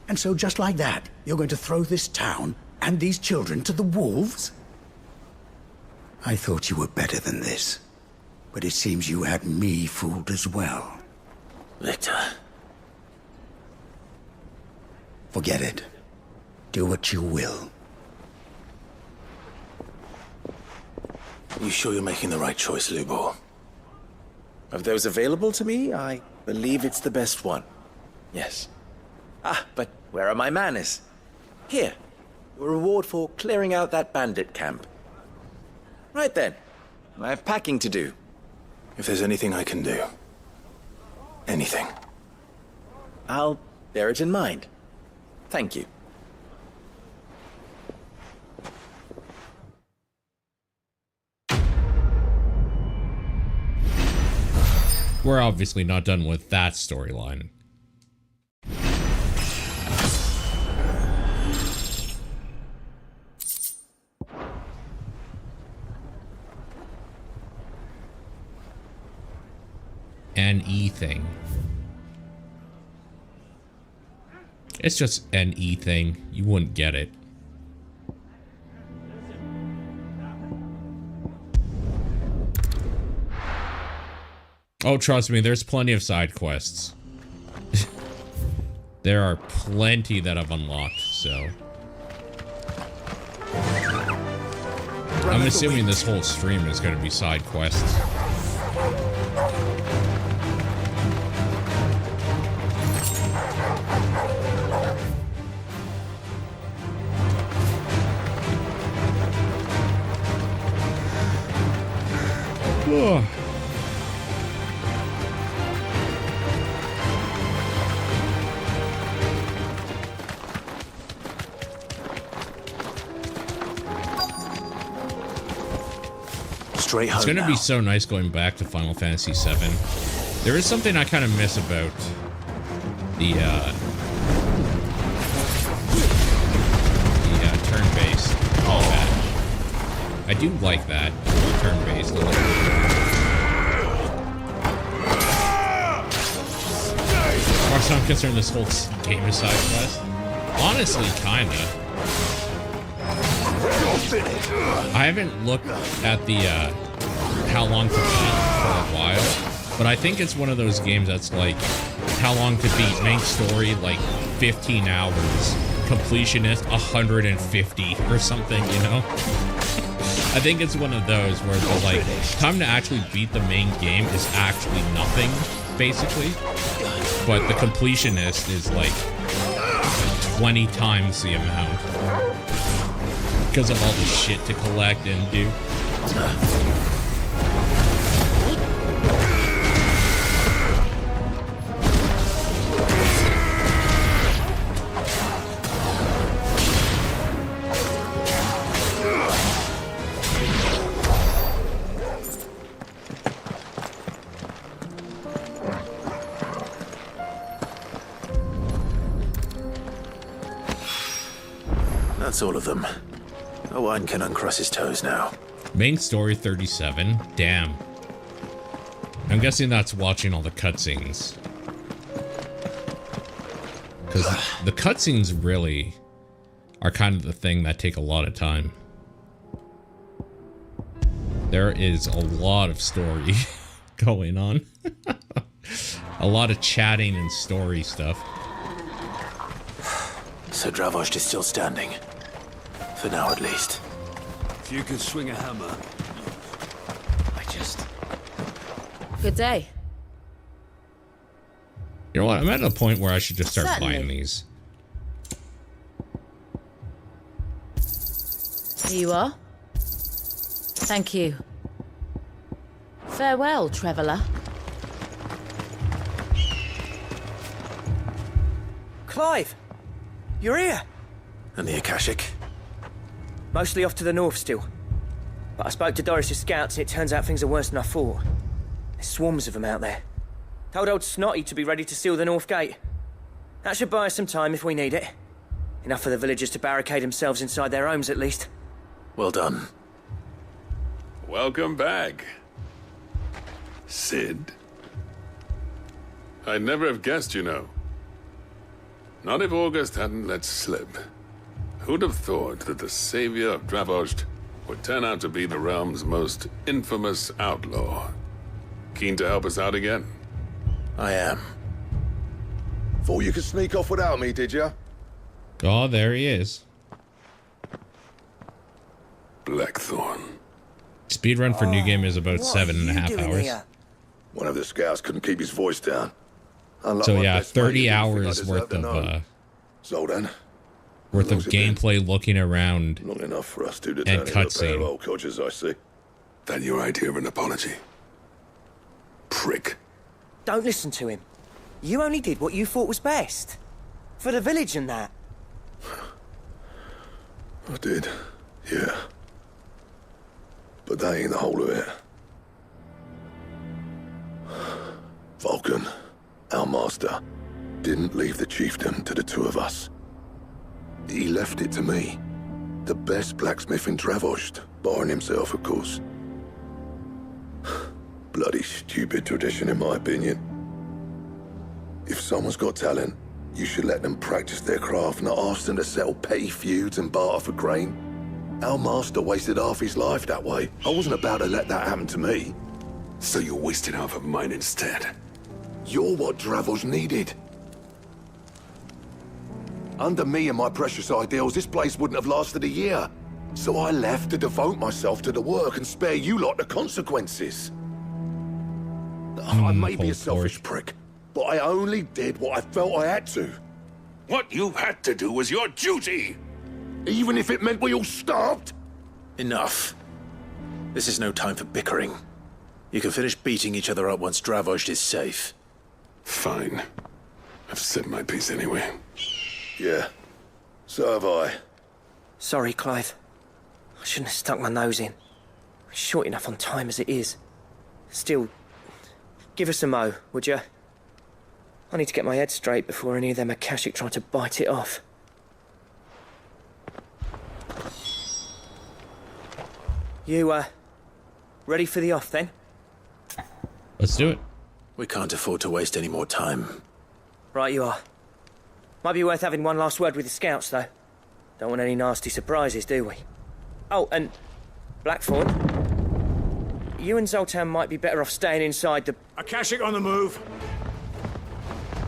And so just like that, you're going to throw this town and these children to the wolves? I thought you were better than this. But it seems you had me fooled as well. Victor. Forget it. Do what you will. You sure you're making the right choice, Lubor? Of those available to me, I believe it's the best one. Yes. Ah, but where are my manners? Here. Your reward for clearing out that bandit camp. Right then. I have packing to do. If there's anything I can do. Anything. I'll bear it in mind. Thank you. We're obviously not done with that storyline. An E thing. It's just an E thing. You wouldn't get it. Oh, trust me, there's plenty of side quests. There are plenty that I've unlocked, so... I'm assuming this whole stream is going to be side quests. Ugh. Straight home. It's gonna be so nice going back to Final Fantasy VII. There is something I kind of miss about the turn-based combat. I do like that. Turn-based. As far as I'm concerned, this whole game is side quest. Honestly, kinda. I haven't looked at the how long to beat for a while, but I think it's one of those games that's like how long to beat, main story like 15 hours, completionist 150 or something, you know? I think it's one of those where the like time to actually beat the main game is actually nothing, basically. But the completionist is like 20 times the amount because of all the shit to collect and do. That's all of them. Owain can uncross his toes now. Main story 37. Damn. I'm guessing that's watching all the cutscenes. Because the cutscenes really are kind of the thing that take a lot of time. There is a lot of story going on. A lot of chatting and story stuff. So Dravost is still standing. For now, at least. If you could swing a hammer. Good day. You know what? I'm at a point where I should just start Certainly. buying these. Here you are. Thank you. Farewell, traveller. Clive! You're here! And the Akashic? Mostly off to the north still. But I spoke to Doris's scouts and it turns out things are worse than I thought. There's swarms of them out there. Told old Snotty to be ready to seal the north gate. That should buy us some time if we need it. Enough for the villagers to barricade themselves inside their homes at least. Well done. Welcome back, Sid. I'd never have guessed, you know. Not if August hadn't let slip. Who'd have thought that the savior of Dravost would turn out to be the realm's most infamous outlaw? Keen to help us out again? I am. Thought you could sneak off without me, did ya? Oh, there he is. Blackthorn. Speedrun for new game is about 7.5 hours. One of the scouts couldn't keep his voice down. Unlike So my yeah, best mate, 30 you didn't think I hours deserved worth to of know. So then, worth of long's it been? gameplay looking around Long enough for us two to and turn into a pair of cutscene. old codgers, I see. Then your idea of an apology. Prick. Don't listen to him. You only did what you thought was best. For the village and that. I did, yeah. But that ain't the whole of it. Vulcan, our master, didn't leave the chiefdom to the two of us. He left it to me, the best blacksmith in Dravost, barring himself, of course. Bloody stupid tradition, in my opinion. If someone's got talent, you should let them practice their craft, not ask them to settle petty feuds and barter for grain. Our master wasted half his life that way. I wasn't about to let that happen to me. So you wasted half of mine instead. You're what Dravost needed. Under me and my precious ideals, this place wouldn't have lasted a year. So I left to devote myself to the work and spare you lot the consequences. I may be a selfish prick, but I only did what I felt I had to. What you had to do was your duty! Even if it meant we all starved? Enough. This is no time for bickering. You can finish beating each other up once Dravost is safe. Fine. I've said my piece anyway. Yeah. So have I. Sorry, Clive. I shouldn't have stuck my nose in. We're short enough on time as it is. Still, give us a mo, would you? I need to get my head straight before any of them Akashic try to bite it off. You, ready for the off, then? Let's do it. We can't afford to waste any more time. Right you are. Might be worth having one last word with the scouts, though. Don't want any nasty surprises, do we? Oh, and Blackthorn, you and Zoltan might be better off staying inside the... Akashic on the move.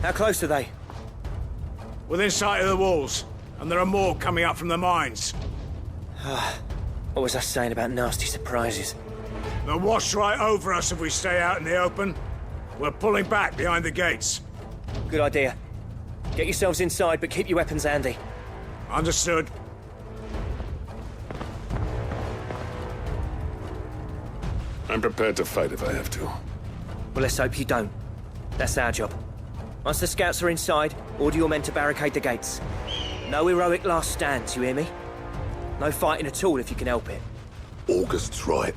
How close are they? Within sight of the walls, and there are more coming up from the mines. What was I saying about nasty surprises? They'll wash right over us if we stay out in the open. We're pulling back behind the gates. Good idea. Get yourselves inside, but keep your weapons handy. Understood. I'm prepared to fight if I have to. Well, let's hope you don't. That's our job. Once the scouts are inside, order your men to barricade the gates. No heroic last stands, you hear me? No fighting at all if you can help it. August's right.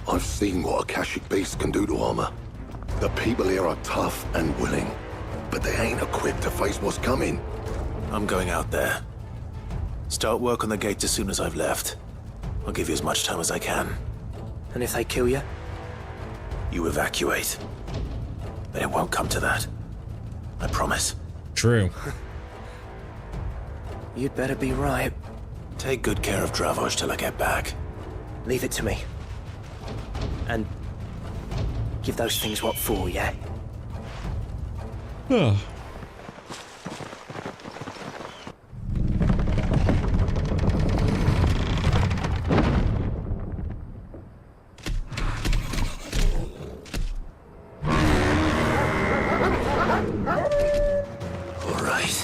I've seen what Akashic beasts can do to armor. The people here are tough and willing, but they ain't equipped to face what's coming. I'm going out there. Start work on the gates as soon as I've left. I'll give you as much time as I can. And if they kill you? You evacuate. But it won't come to that. I promise. True. You'd better be right. Take good care of Dravoj till I get back. Leave it to me. And give those things what for, yeah? All right.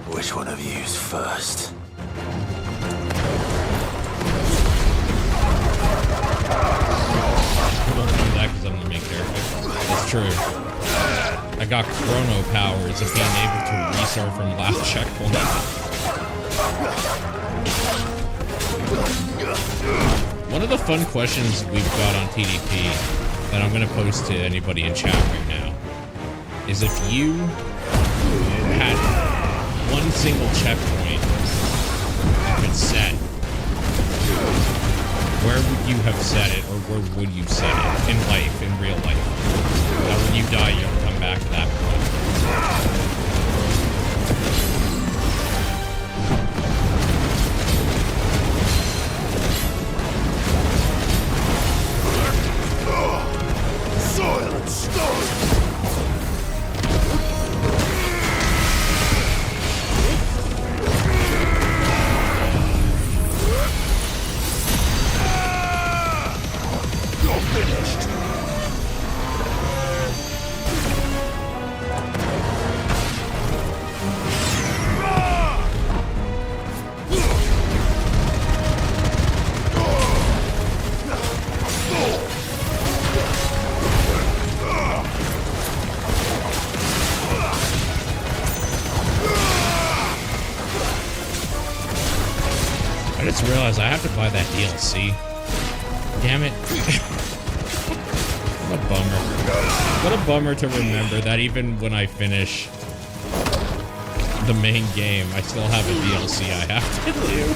Which one of you's first? Because I'm the main character. That's true. I got chrono powers of being able to restart from last checkpoint. One of the fun questions we've got on TDP that I'm going to post to anybody in chat right now is if you had one single checkpoint you could set, where would you have set it, or where would you set it in life, in real life? That when you die, you don't come back to that point. Soil and stone! I just realized I have to buy that DLC. Damn it. What a bummer. What a bummer to remember that even when I finish the main game, I still have a DLC I have to do.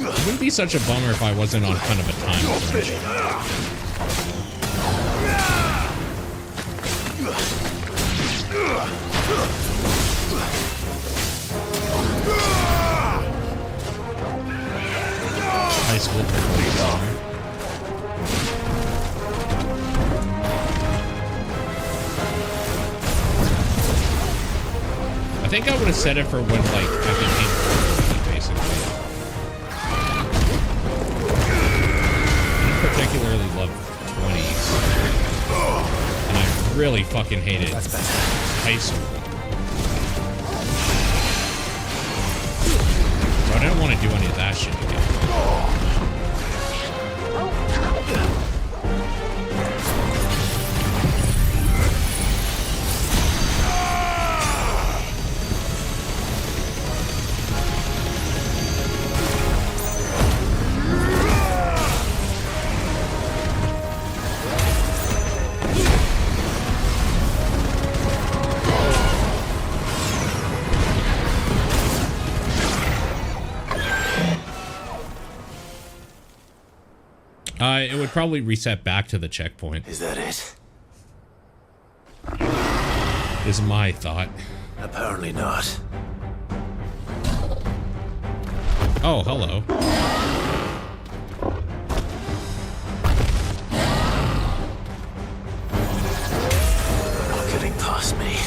It wouldn't be such a bummer if I wasn't on kind of a time crunch. High school performance. I think I would have set it for when, like, I became 40, basically. I particularly love 20s. And I really fucking hated high school. So I didn't want to do any of that shit again. It would probably reset back to the checkpoint. Is that it? Is my thought. Apparently not. Oh, hello. Not getting past me.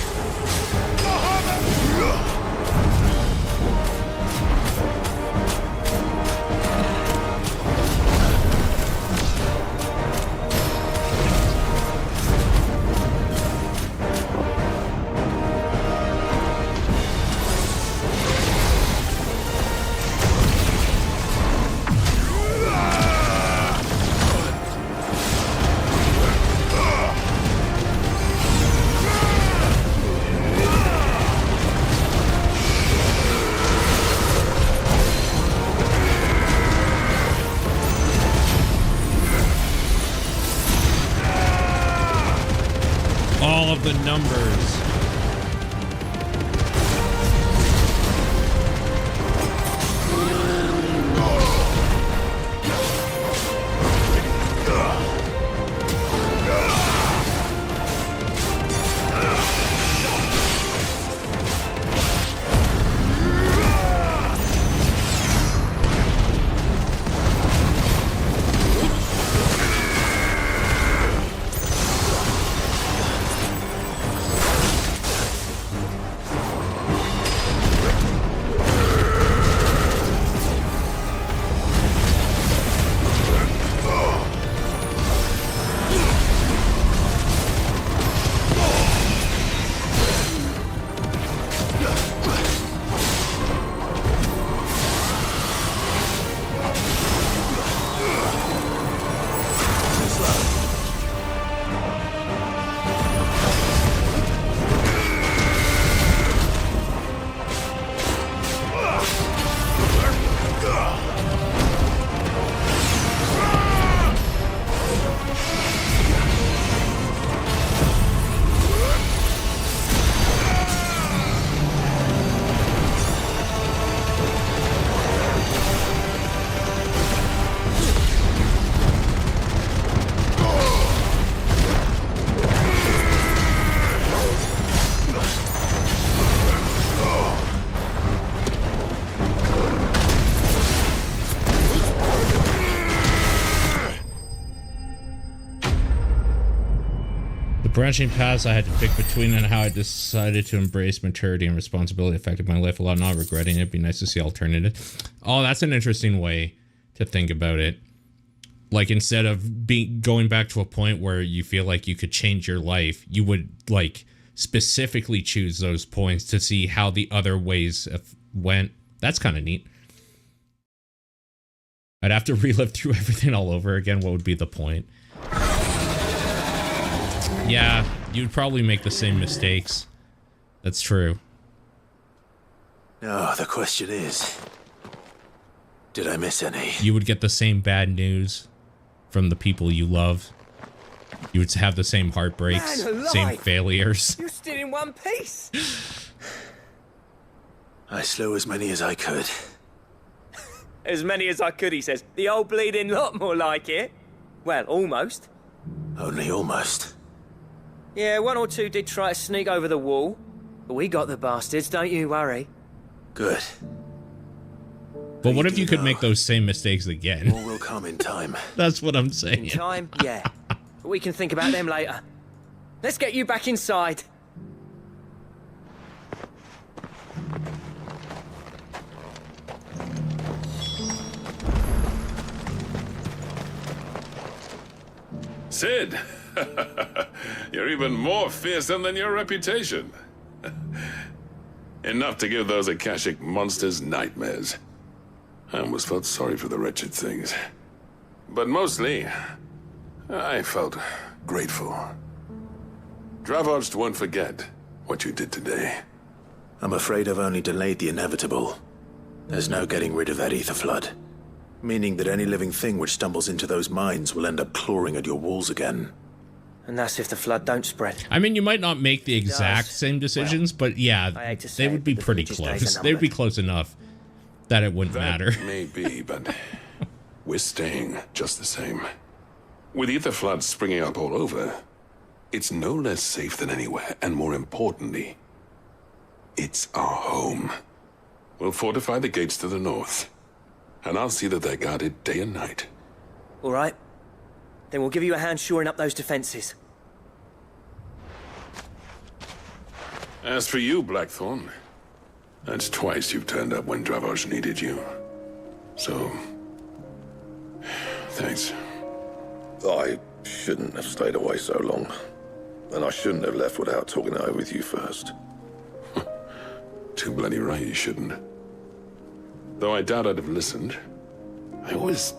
All of the numbers. Branching paths I had to pick between and how I decided to embrace maturity and responsibility affected my life a lot, not regretting it. It'd be nice to see alternative. Oh, that's an interesting way to think about it. Like, instead of going back to a point where you feel like you could change your life, you would, like, specifically choose those points to see how the other ways went. That's kind of neat. I'd have to relive through everything all over again. What would be the point? Yeah, you'd probably make the same mistakes. That's true. No, the question is, did I miss any? You would get the same bad news from the people you love. You would have the same heartbreaks, same failures. You're still in one piece. I slew as many as I could. As many as I could, he says. The old bleeding lot, more like it. Well, almost. Only almost. Yeah, one or two did try to sneak over the wall. But we got the bastards, don't you worry. Good. But what if you could make those same mistakes again? All will come in time. That's what I'm saying. In time, yeah. But we can think about them later. Let's get you back inside. Sid! You're even more fearsome than your reputation. Enough to give those Akashic monsters nightmares. I almost felt sorry for the wretched things. But mostly, I felt grateful. Dravoged won't forget what you did today. I'm afraid I've only delayed the inevitable. There's no getting rid of that ether flood. Meaning that any living thing which stumbles into those mines will end up clawing at your walls again. And that's if the flood don't spread. I mean, you might not make the exact same decisions, but yeah, they would be pretty close. They would be close enough that it wouldn't matter. Maybe, but we're staying just the same. With ether floods springing up all over, it's no less safe than anywhere, and more importantly, it's our home. We'll fortify the gates to the north, and I'll see that they're guarded day and night. All right. Then we'll give you a hand shoring up those defenses. As for you, Blackthorn, that's twice you've turned up when Dravos needed you. So, thanks. I shouldn't have stayed away so long. And I shouldn't have left without talking it over with you first. Too bloody right you shouldn't. Though I doubt I'd have listened. I always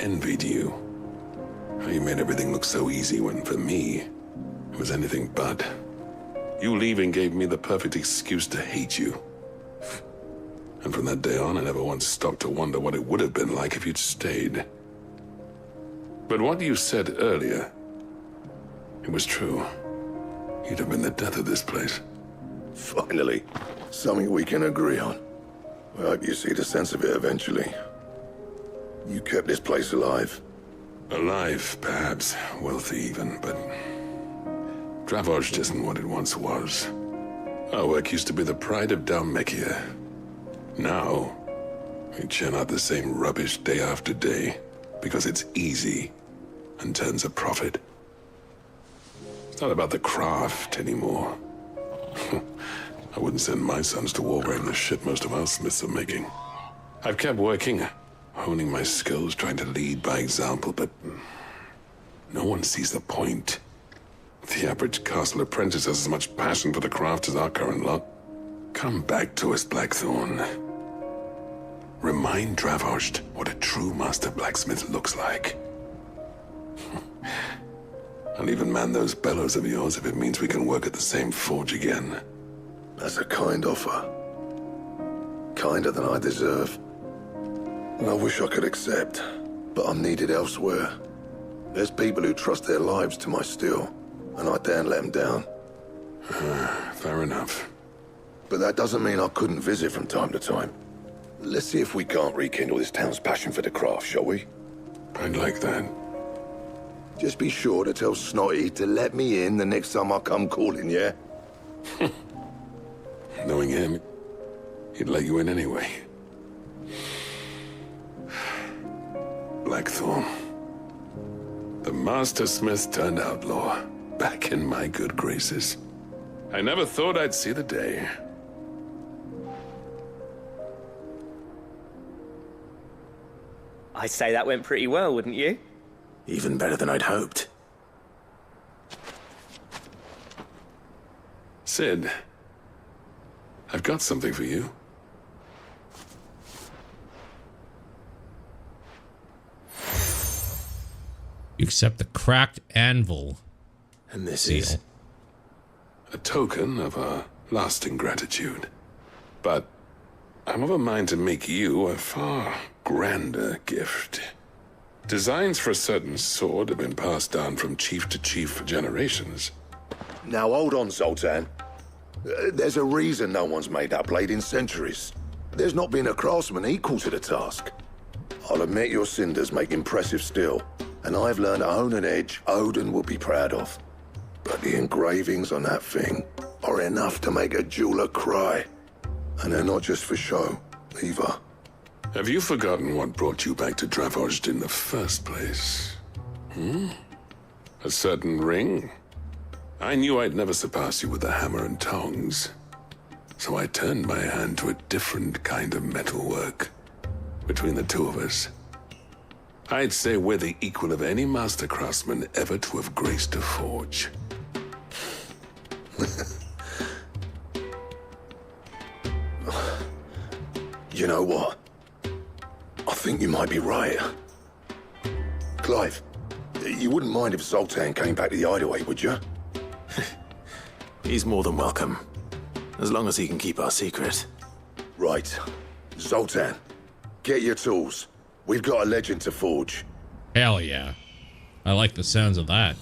envied you. How you made everything look so easy when, for me, it was anything but. You leaving gave me the perfect excuse to hate you. And from that day on, I never once stopped to wonder what it would have been like if you'd stayed. But what you said earlier, it was true. You'd have been the death of this place. Finally, something we can agree on. I hope you see the sense of it eventually. You kept this place alive. Alive, perhaps. Wealthy even, but Dravos isn't what it once was. Our work used to be the pride of Dalmekia. Now, we churn out the same rubbish day after day because it's easy and turns a profit. It's not about the craft anymore. I wouldn't send my sons to war wearing the shit most of our smiths are making. I've kept working, honing my skills, trying to lead by example, but no one sees the point. The average castle apprentice has as much passion for the craft as our current lot. Come back to us, Blackthorn. Remind Dravos what a true master blacksmith looks like. I'll even man those bellows of yours if it means we can work at the same forge again. That's a kind offer. Kinder than I deserve. And I wish I could accept, but I'm needed elsewhere. There's people who trust their lives to my steel, and I daren't let them down. Fair enough. But that doesn't mean I couldn't visit from time to time. Let's see if we can't rekindle this town's passion for the craft, shall we? I'd like that. Just be sure to tell Snotty to let me in the next time I come calling, yeah? Knowing him, he'd let you in anyway. Blackthorn. The Master Smith turned outlaw, back in my good graces. I never thought I'd see the day. I'd say that went pretty well, wouldn't you? Even better than I'd hoped. Sid, I've got something for you. You accept the cracked anvil. And this seal. is a token of our lasting gratitude. But I'm of a mind to make you a far grander gift. Designs for a certain sword have been passed down from chief to chief for generations. Now hold on, Zoltan. There's a reason no one's made that blade in centuries. There's not been a craftsman equal to the task. I'll admit your cinders make impressive steel, and I've learned to hone an edge Odin will be proud of. But the engravings on that thing are enough to make a jeweler cry. And they're not just for show, either. Have you forgotten what brought you back to Dravos in the first place? A certain ring? I knew I'd never surpass you with the hammer and tongs. So I turned my hand to a different kind of metalwork. Between the two of us, I'd say we're the equal of any master craftsman ever to have graced a forge. You know what? I think you might be right. Clive, you wouldn't mind if Zoltan came back to the Hideaway, would you? He's more than welcome. As long as he can keep our secret. Right. Zoltan, get your tools. We've got a legend to forge. Hell yeah. I like the sounds of that.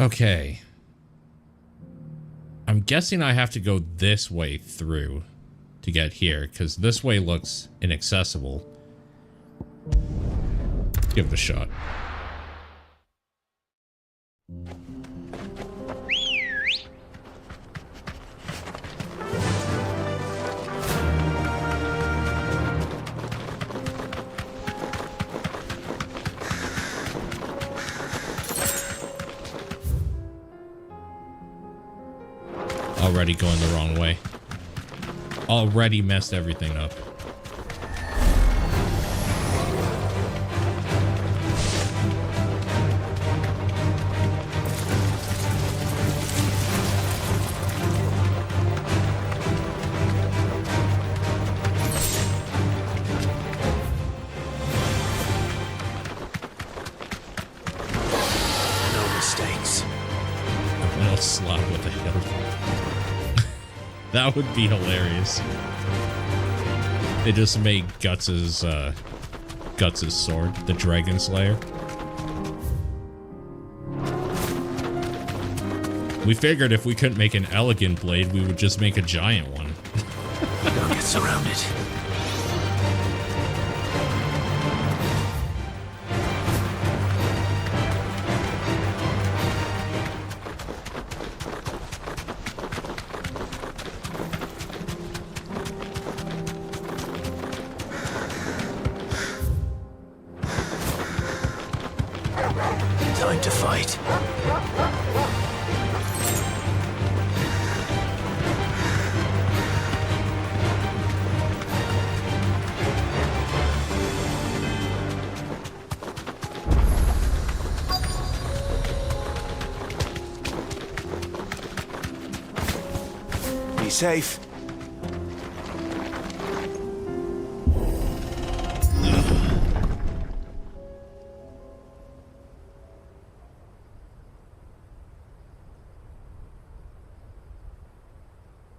Okay. I'm guessing I have to go this way through. to get here, because this way looks inaccessible. Give it a shot. Already going the wrong way. Already messed everything up. No mistakes. A little slap with a hilt. That would be hilarious. They just made Guts's sword, the Dragon Slayer. We figured if we couldn't make an elegant blade, we would just make a giant one. Don't get surrounded. Time to fight. Be safe.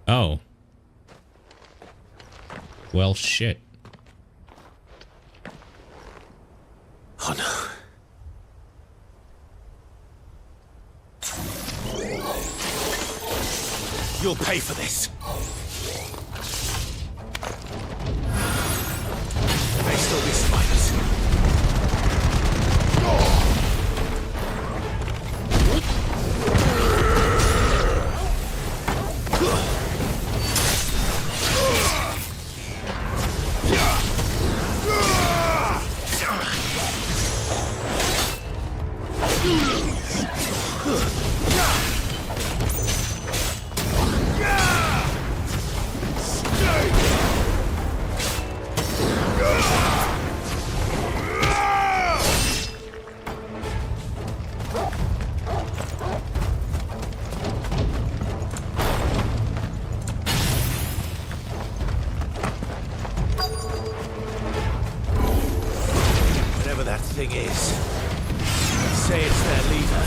Oh. Well, shit. Oh no. You'll pay for this. There may still be spiders. Whatever that thing is, say it's their leader.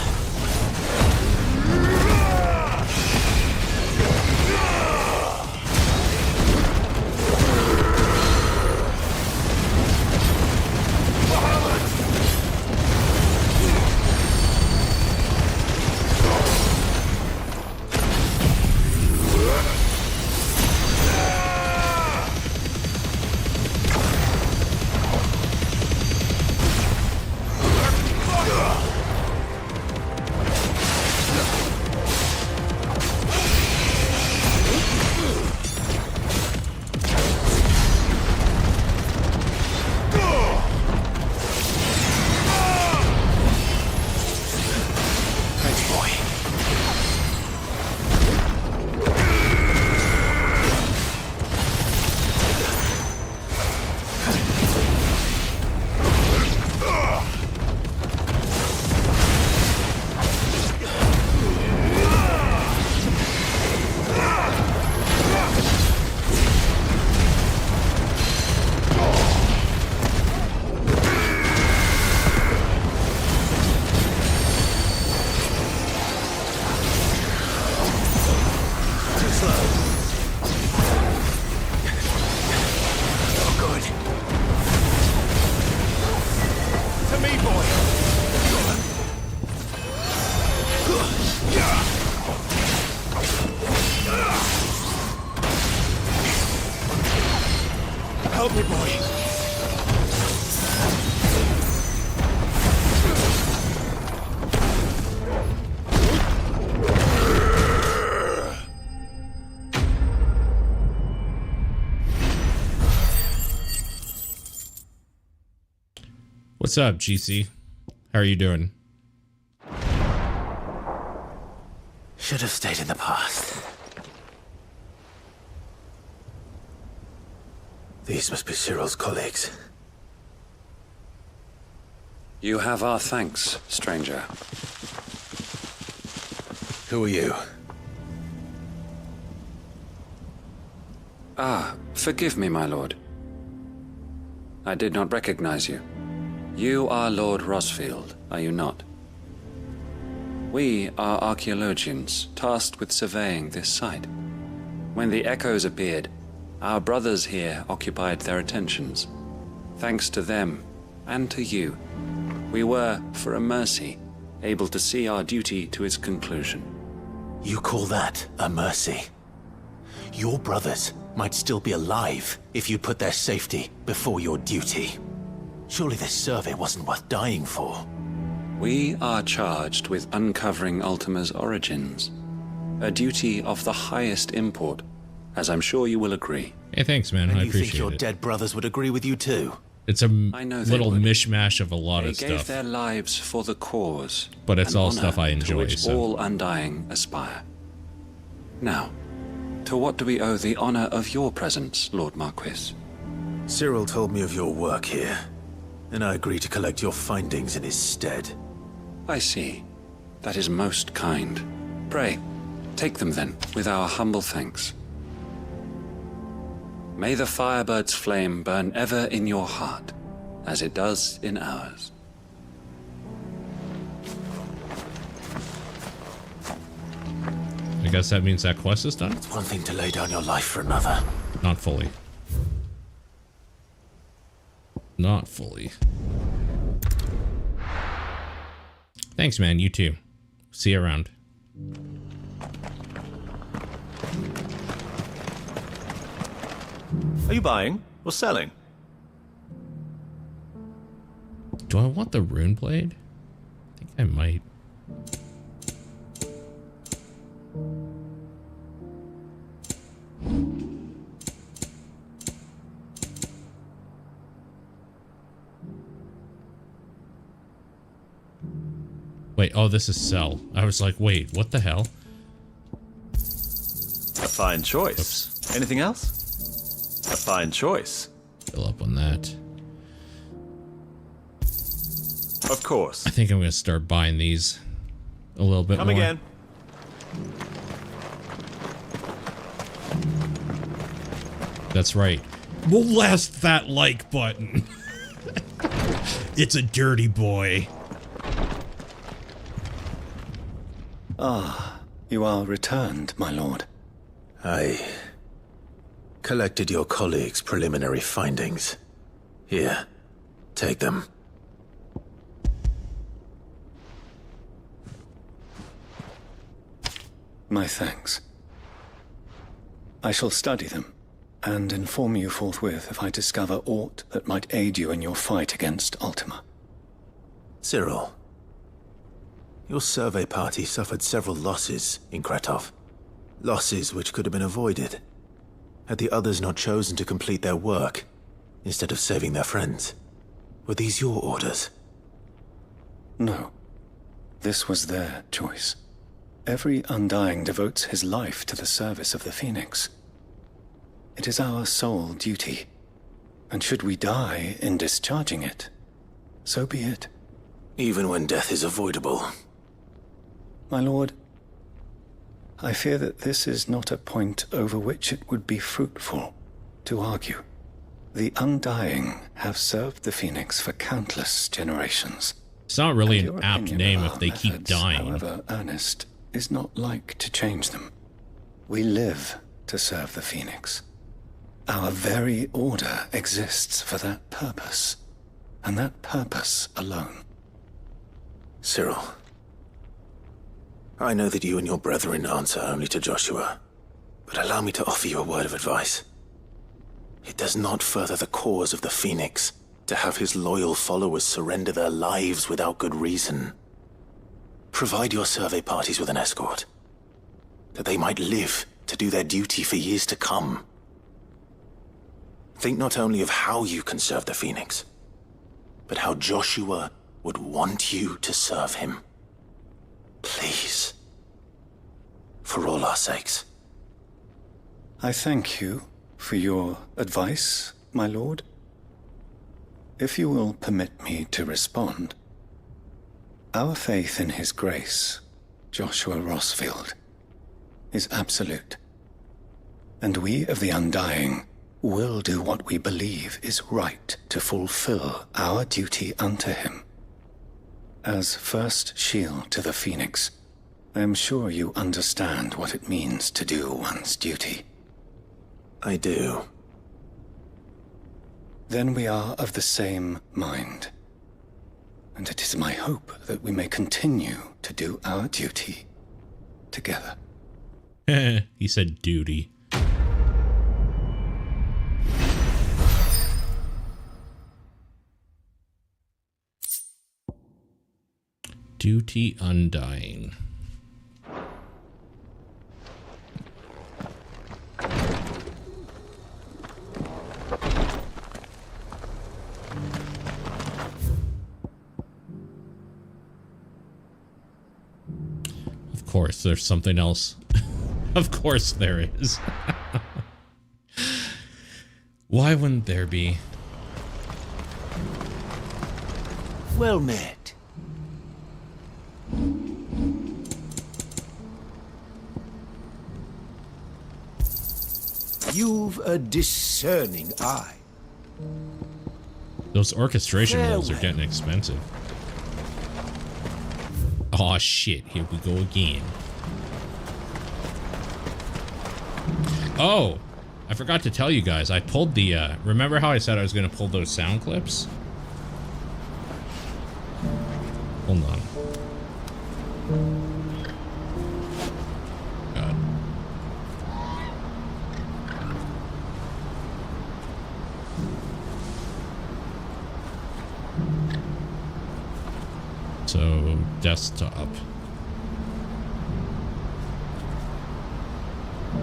Help me, boy. What's up, GC? How are you doing? Should have stayed in the past. These must be Cyril's colleagues. You have our thanks, stranger. Who are you? Ah, forgive me, my lord. I did not recognize you. You are Lord Rosfield, are you not? We are archaeologians, tasked with surveying this site. When the echoes appeared, our brothers here occupied their attentions. Thanks to them, and to you, we were, for a mercy, able to see our duty to its conclusion. You call that a mercy? Your brothers might still be alive if you put their safety before your duty. Surely this survey wasn't worth dying for. We are charged with uncovering Ultima's origins. A duty of the highest import, as I'm sure you will agree. Hey, thanks, man. And I you appreciate think your it. dead brothers would agree with you too? It's a know they little would. mishmash of a lot They of gave stuff. their lives for the cause. But it's an all honor stuff I to enjoy, which so. all undying aspire. Now, to what do we owe the honor of your presence, Lord Marquis? Cyril told me of your work here, and I agreed to collect your findings in his stead. I see. That is most kind. Pray, take them then, with our humble thanks. May the Firebird's flame burn ever in your heart, as it does in ours. I guess that means that quest is done? It's one thing to lay down your life for another. Not fully. Not fully. Thanks, man. You too. See you around. Are you buying or selling? Do I want the rune blade? I think I might. Wait, oh, this is sell. I was like, wait, what the hell? A fine choice. Oops. Anything else? A fine choice. Fill up on that. Of course. I think I'm going to start buying these a little bit more. Come again. That's right. Molest that like button. It's a dirty boy. Ah, you are returned, my lord. I collected your colleagues' preliminary findings. Here, take them. My thanks. I shall study them, and inform you forthwith if I discover aught that might aid you in your fight against Ultima. Cyril, your survey party suffered several losses in Kretov. Losses which could have been avoided, had the others not chosen to complete their work, instead of saving their friends. Were these your orders? No. This was their choice. Every Undying devotes his life to the service of the Phoenix. It is our sole duty, and should we die in discharging it, so be it. Even when death is avoidable. My lord, I fear that this is not a point over which it would be fruitful to argue. The Undying have served the Phoenix for countless generations. It's not really an apt name if they keep dying. However earnest, is not like to change them. We live to serve the Phoenix. Our very order exists for that purpose, and that purpose alone. Cyril, I know that you and your brethren answer only to Joshua, but allow me to offer you a word of advice. It does not further the cause of the Phoenix to have his loyal followers surrender their lives without good reason. Provide your survey parties with an escort, that they might live to do their duty for years to come. Think not only of how you can serve the Phoenix, but how Joshua would want you to serve him. Please. For all our sakes. I thank you for your advice, my lord. If you will permit me to respond, our faith in his grace, Joshua Rosfield, is absolute. And we of the Undying will do what we believe is right to fulfill our duty unto him. As first shield to the Phoenix, I am sure you understand what it means to do one's duty. I do. Then we are of the same mind. And it is my hope that we may continue to do our duty together. He said duty. Duty Undying. Of course, there's something else. Of course there is. Why wouldn't there be? Well met. You've a discerning eye. Those orchestration rolls are getting expensive. Aw, shit. Here we go again. Oh, I forgot to tell you guys. I pulled the, remember how I said I was going to pull those sound clips? Hold on. God. So, desktop.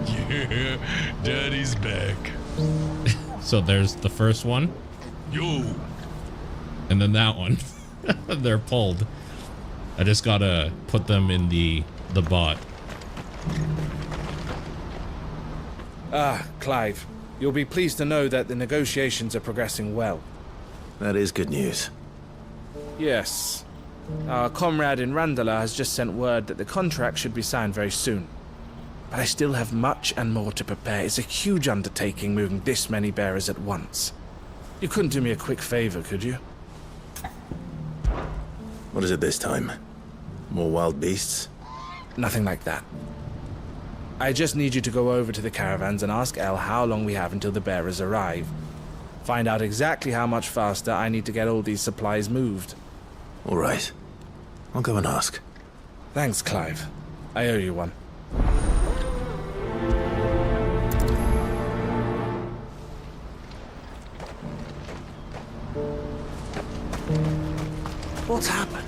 Yeah, Daddy's back. So there's the first one. Yo. And then that one. They're pulled. I just gotta put them in the bot. Ah, Clive. You'll be pleased to know that the negotiations are progressing well. That is good news. Yes. Our comrade in Randala has just sent word that the contract should be signed very soon. But I still have much and more to prepare. It's a huge undertaking moving this many bearers at once. You couldn't do me a quick favor, could you? What is it this time? More wild beasts? Nothing like that. I just need you to go over to the caravans and ask El how long we have until the bearers arrive. Find out exactly how much faster I need to get all these supplies moved. All right. I'll go and ask. Thanks, Clive. I owe you one. What's happened?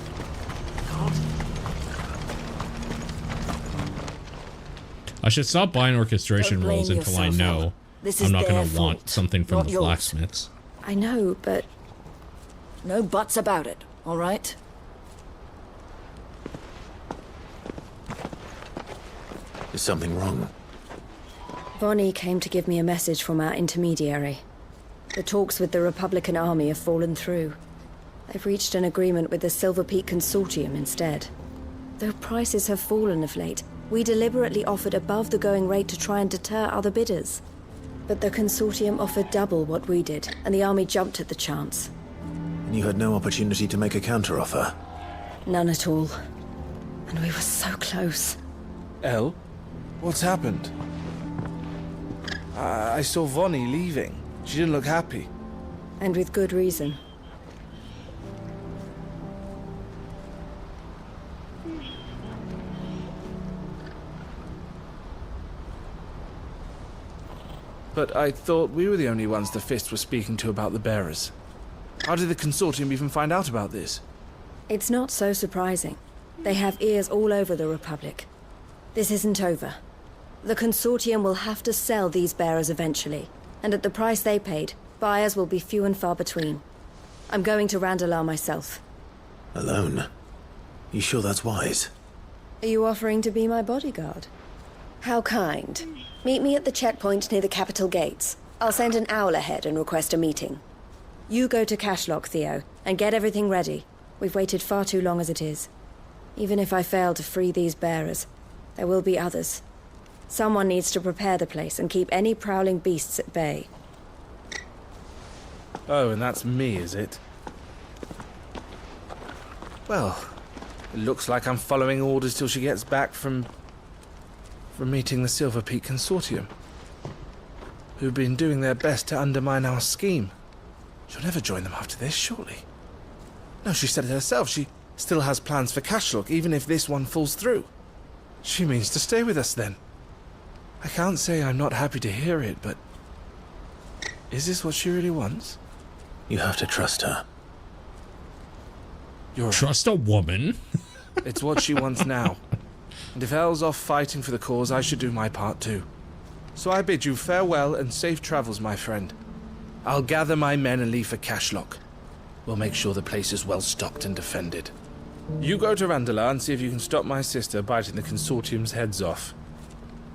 I should stop buying orchestration Don't rolls blame until I yourself, know Al. This I'm is not their going to want fault, something from not the yours. blacksmiths. I know, but... No buts about it, all right? Is something wrong? Vonnie came to give me a message from our intermediary. The talks with the Republican Army have fallen through. They've reached an agreement with the Silver Peak Consortium instead. Though prices have fallen of late, we deliberately offered above the going rate to try and deter other bidders. But the Consortium offered double what we did, and the Army jumped at the chance. And you had no opportunity to make a counteroffer? None at all. And we were so close. El? What's happened? I saw Vonnie leaving. She didn't look happy. And with good reason. But I thought we were the only ones the Fist was speaking to about the bearers. How did the Consortium even find out about this? It's not so surprising. They have ears all over the Republic. This isn't over. The Consortium will have to sell these bearers eventually, and at the price they paid, buyers will be few and far between. I'm going to Randalar myself. Alone? You sure that's wise? Are you offering to be my bodyguard? How kind. Meet me at the checkpoint near the capital gates. I'll send an owl ahead and request a meeting. You go to Cashlock, Theo, and get everything ready. We've waited far too long as it is. Even if I fail to free these bearers, there will be others. Someone needs to prepare the place and keep any prowling beasts at bay. Oh, and that's me, is it? Well, it looks like I'm following orders till she gets back from meeting the Silver Peak Consortium, who've been doing their best to undermine our scheme. She'll never join them after this, surely. No, she said it herself. She still has plans for Cashlock, even if this one falls through. She means to stay with us, then. I can't say I'm not happy to hear it, but... is this what she really wants? You have to trust her. You're trust a woman? It's what she wants now. And if Elle's off fighting for the cause, I should do my part too. So I bid you farewell and safe travels, my friend. I'll gather my men and leave for Cashlock. We'll make sure the place is well stocked and defended. You go to Randalar and see if you can stop my sister biting the Consortium's heads off.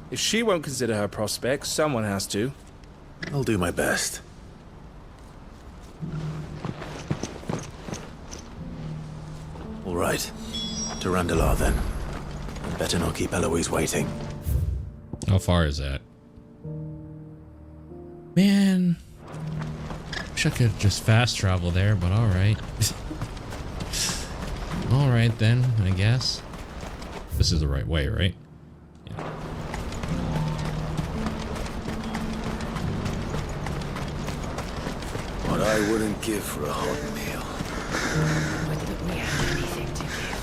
If she won't consider her prospects, someone has to. I'll do my best. All right. To Randalar, then. Better not keep Eloise waiting. How far is that? Man. Wish I could just fast travel there, but alright. Alright then, I guess. This is the right way, right? Yeah. What I wouldn't give for a hot meal. Wouldn't we have anything to give?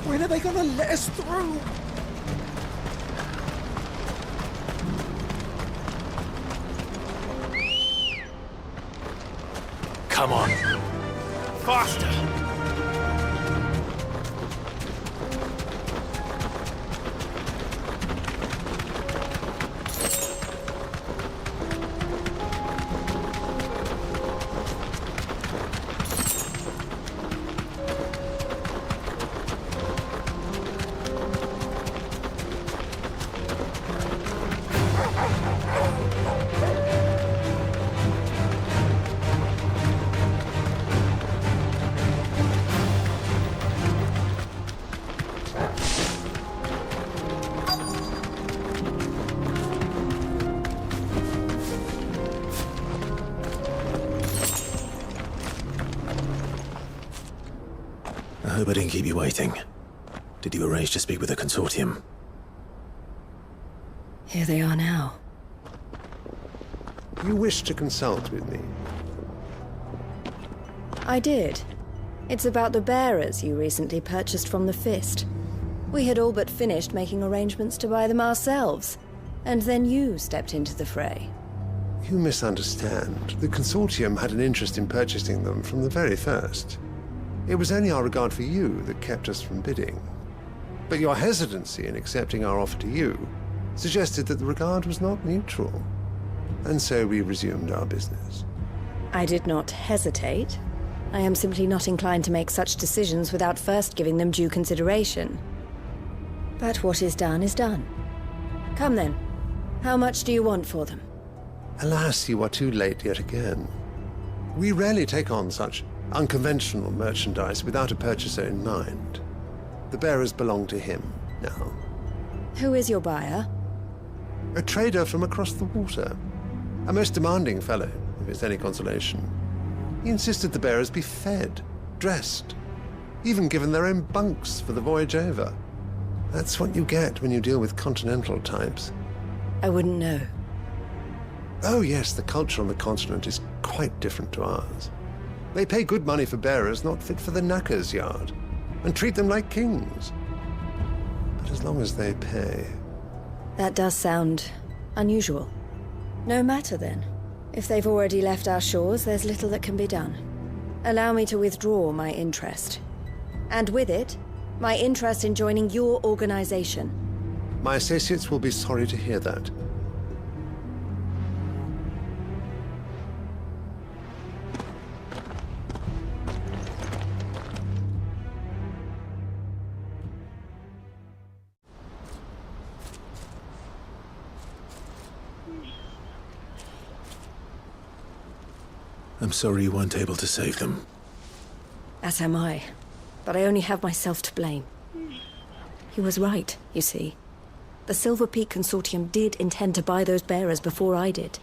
When are they gonna let us through? Come on. Faster! I hope I didn't keep you waiting. Did you arrange to speak with the Consortium? Here they are now. You wish to consult with me? I did. It's about the bearers you recently purchased from the Fist. We had all but finished making arrangements to buy them ourselves, and then you stepped into the fray. You misunderstand. The Consortium had an interest in purchasing them from the very first. It was only our regard for you that kept us from bidding. But your hesitancy in accepting our offer to you suggested that the regard was not mutual. And so we resumed our business. I did not hesitate. I am simply not inclined to make such decisions without first giving them due consideration. But what is done is done. Come then. How much do you want for them? Alas, you are too late yet again. We rarely take on such unconventional merchandise without a purchaser in mind. The bearers belong to him now. Who is your buyer? A trader from across the water. A most demanding fellow, if it's any consolation. He insisted the bearers be fed, dressed, even given their own bunks for the voyage over. That's what you get when you deal with continental types. I wouldn't know. Oh yes, the culture on the continent is quite different to ours. They pay good money for bearers not fit for the knacker's yard, and treat them like kings. But as long as they pay... That does sound unusual. No matter then. If they've already left our shores, there's little that can be done. Allow me to withdraw my interest. And with it, my interest in joining your organization. My associates will be sorry to hear that. I'm sorry you weren't able to save them. As am I. But I only have myself to blame. He was right, you see. The Silver Peak Consortium did intend to buy those bearers before I did.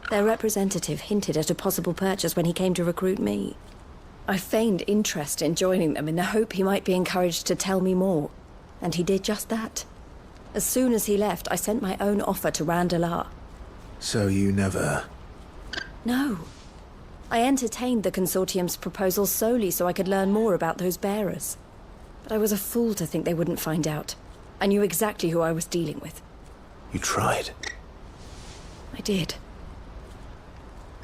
Their representative hinted at a possible purchase when he came to recruit me. I feigned interest in joining them in the hope he might be encouraged to tell me more. And he did just that. As soon as he left, I sent my own offer to Randalar. So you never... No. I entertained the Consortium's proposal solely so I could learn more about those bearers. But I was a fool to think they wouldn't find out. I knew exactly who I was dealing with. You tried. I did.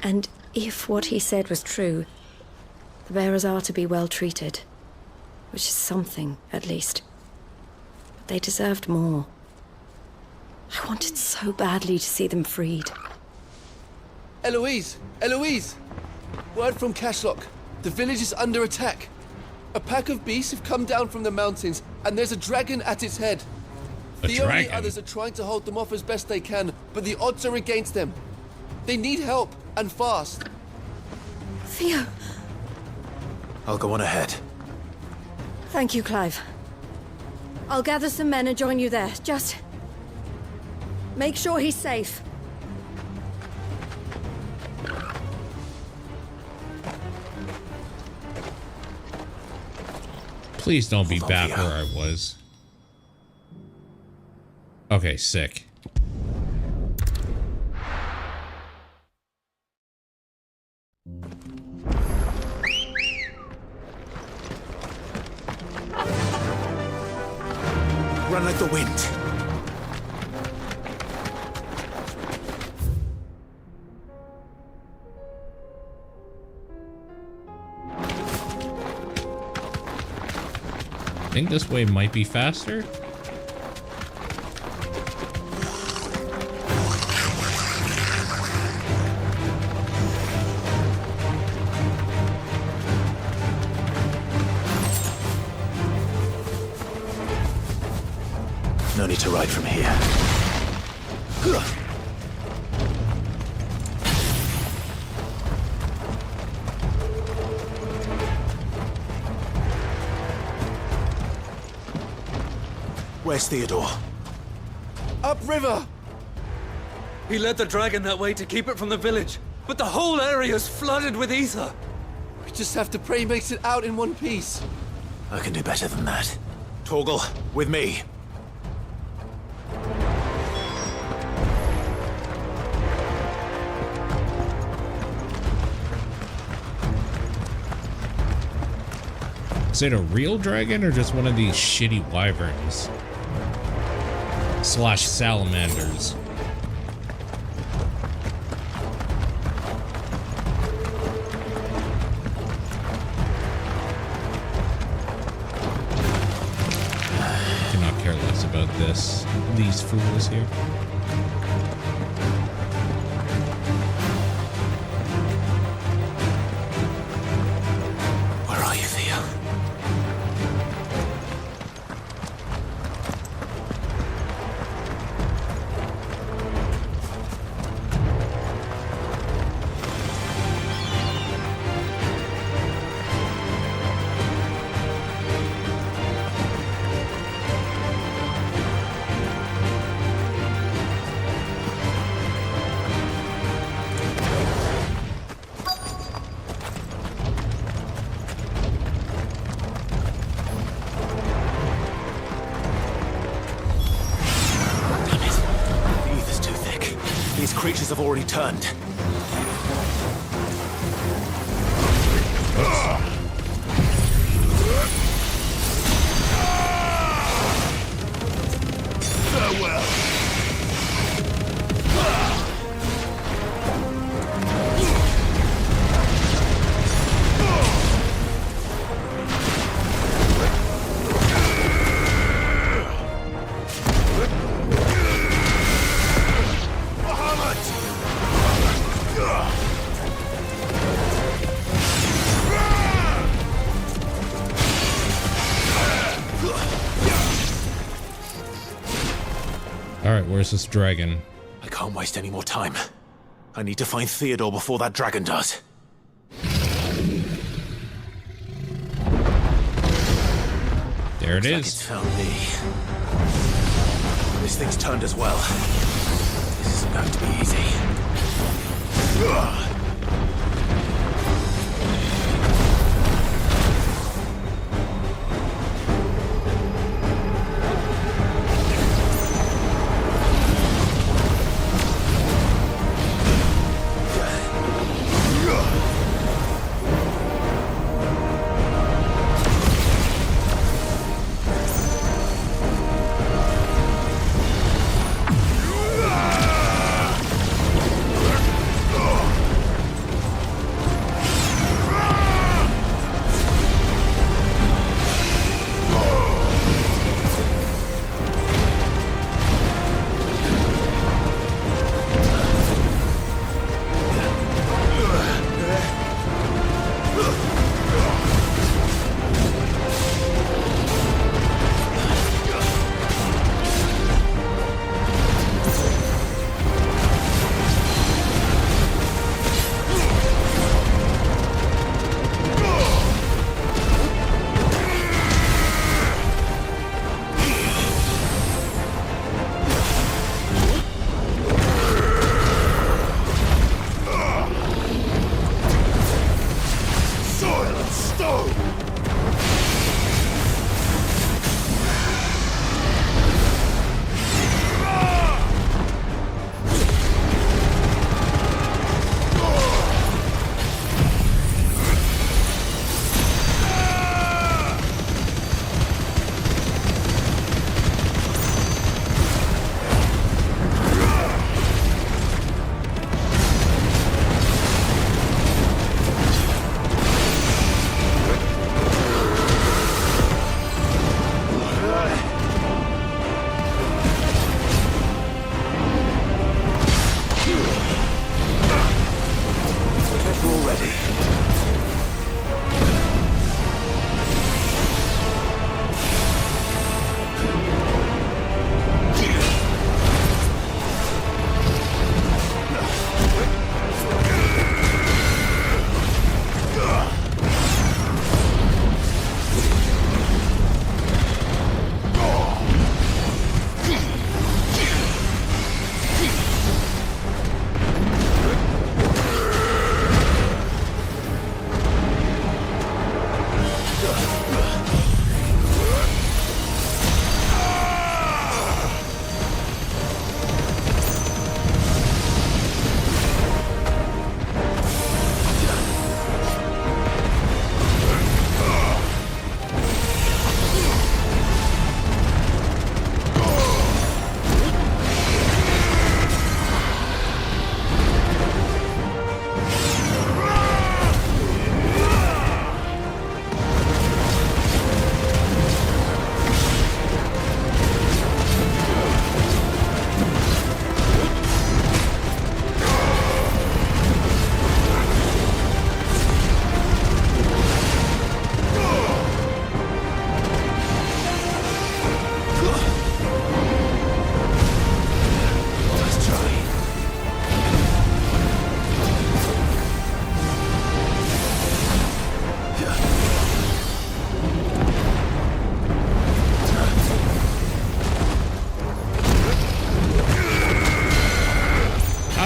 And if what he said was true, the bearers are to be well treated. Which is something, at least. But they deserved more. I wanted so badly to see them freed. Eloise! Eloise! Word from Cashlock. The village is under attack. A pack of beasts have come down from the mountains, and there's a dragon at its head. The only others are trying to hold them off as best they can, but the odds are against them. They need help, and fast. Theo! I'll go on ahead. Thank you, Clive. I'll gather some men and join you there. Just... make sure he's safe. Please don't be back where I was. Okay, sick. Run like the wind. I think this way might be faster. No need to ride from here. Where's Theodore? Upriver! He led the dragon that way to keep it from the village, but the whole area's flooded with ether. We just have to pray he makes it out in one piece. I can do better than that. Torgal, with me. Is it a real dragon or just one of these shitty wyverns? / salamanders. I cannot care less about this. These fools here. Where are you, Theo? Creatures have already turned. Farewell. Alright, where's this dragon? I can't waste any more time. I need to find Theodore before that dragon does. There it is. Like it's found me. This thing's turned as well. This isn't going to be easy.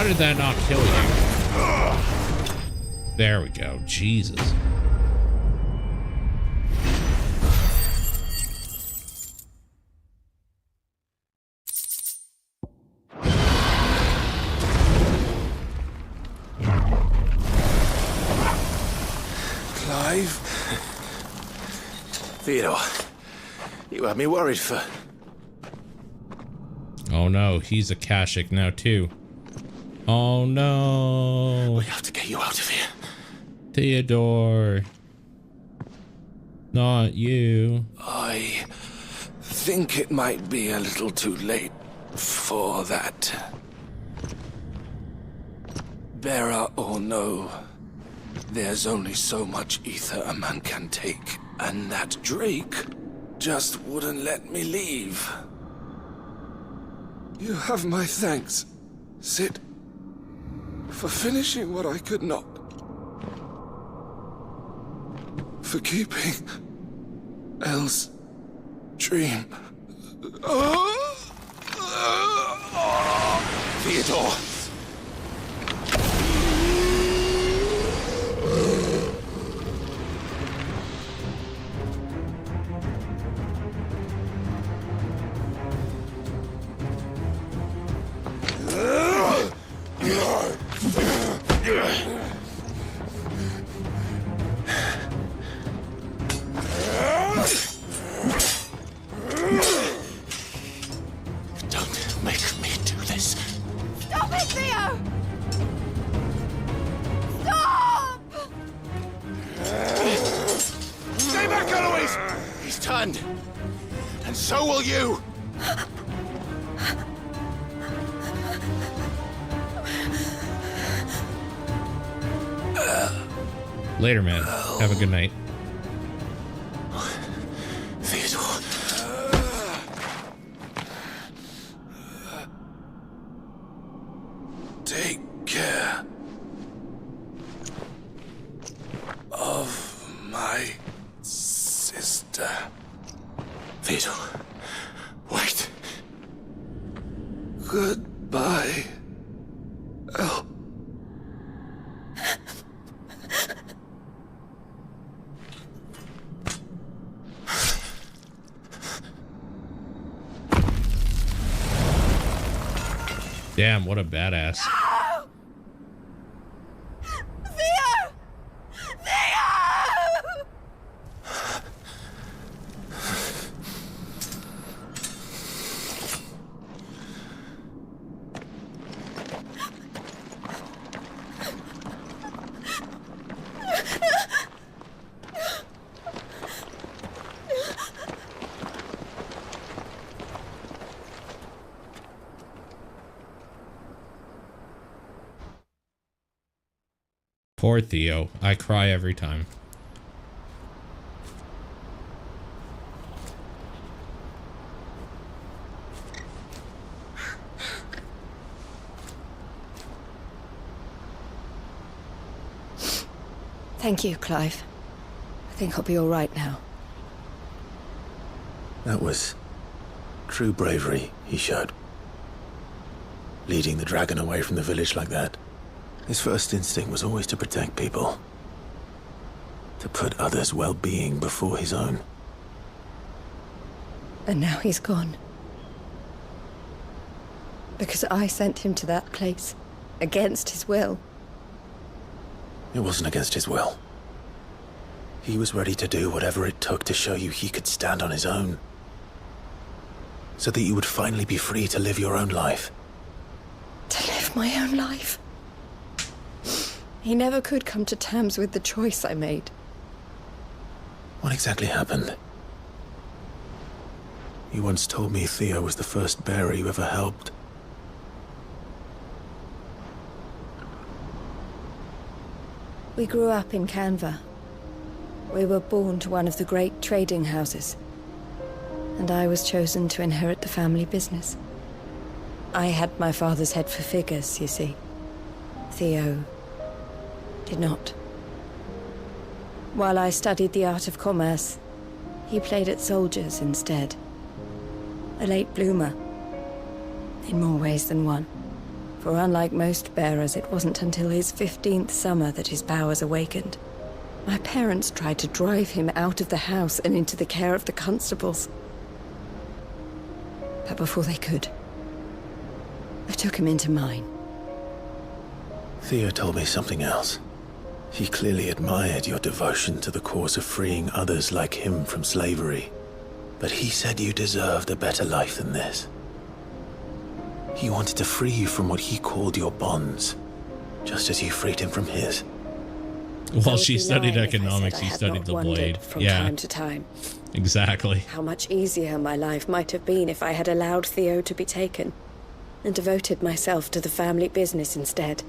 did that not kill you? There we go. Jesus. Clive? Theodore, you had me worried for... Oh no, he's a Kashyyyk now too. Oh no. We have to get you out of here. Theodore. Not you. I think it might be a little too late for that. Bearer or no, there's only so much ether a man can take, and that Drake just wouldn't let me leave. You have my thanks, Sid, for finishing what I could not. For keeping Elle's dream. Theodore! Don't make me do this. Stop it, Theo! Stop! Stay back, Eloise! He's turned. And so will you! Later, man. Have a good night. Theodore. Take care of my sister. Theodore, wait. Goodbye, Elle. Damn, what a badass. Theo! Theo! Poor Theo. I cry every time. Thank you, Clive. I think I'll be all right now. That was true bravery he showed. Leading the dragon away from the village like that. His first instinct was always to protect people. To put others' well-being before his own. And now he's gone. Because I sent him to that place. Against his will. It wasn't against his will. He was ready to do whatever it took to show you he could stand on his own. So that you would finally be free to live your own life. To live my own life? He never could come to terms with the choice I made. What exactly happened? You once told me Theo was the first bearer you ever helped. We grew up in Canva. We were born to one of the great trading houses. And I was chosen to inherit the family business. I had my father's head for figures, you see. Theo did not. While I studied the art of commerce, he played at soldiers instead. A late bloomer. In more ways than one. For unlike most bearers, it wasn't until his 15th summer that his powers awakened. My parents tried to drive him out of the house and into the care of the constables. But before they could, I took him into mine. Theo told me something else. He clearly admired your devotion to the cause of freeing others like him from slavery. But he said you deserved a better life than this. He wanted to free you from what he called your bonds, just as you freed him from his. Well, she studied economics, he studied the blade. From Yeah, time to time. exactly. How much easier my life might have been if I had allowed Theo to be taken, and devoted myself to the family business instead.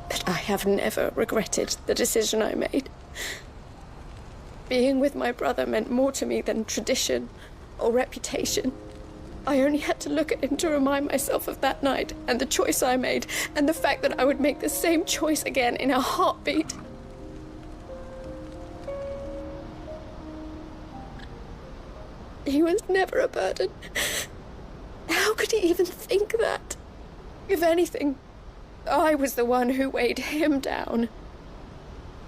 But I have never regretted the decision I made. Being with my brother meant more to me than tradition or reputation. I only had to look at him to remind myself of that night and the choice I made and the fact that I would make the same choice again in a heartbeat. He was never a burden. How could he even think that? If anything, I was the one who weighed him down.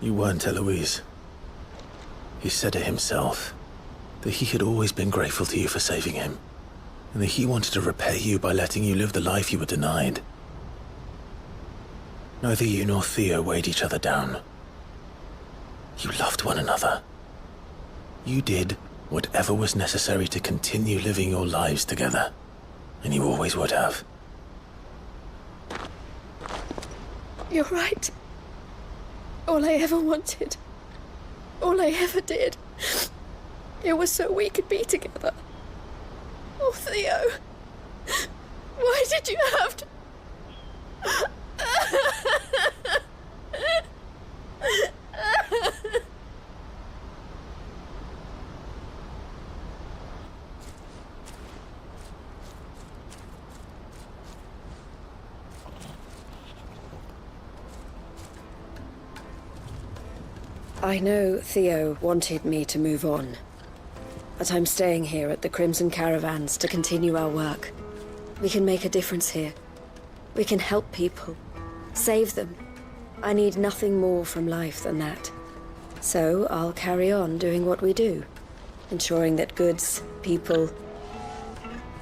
You weren't, Eloise. He said it himself, that he had always been grateful to you for saving him, and that he wanted to repay you by letting you live the life you were denied. Neither you nor Theo weighed each other down. You loved one another. You did whatever was necessary to continue living your lives together, and you always would have. You're right. All I ever wanted, all I ever did, it was so we could be together. Oh, Theo, why did you have to... I know Theo wanted me to move on, but I'm staying here at the Crimson Caravans to continue our work. We can make a difference here. We can help people, save them. I need nothing more from life than that. So I'll carry on doing what we do, ensuring that goods, people,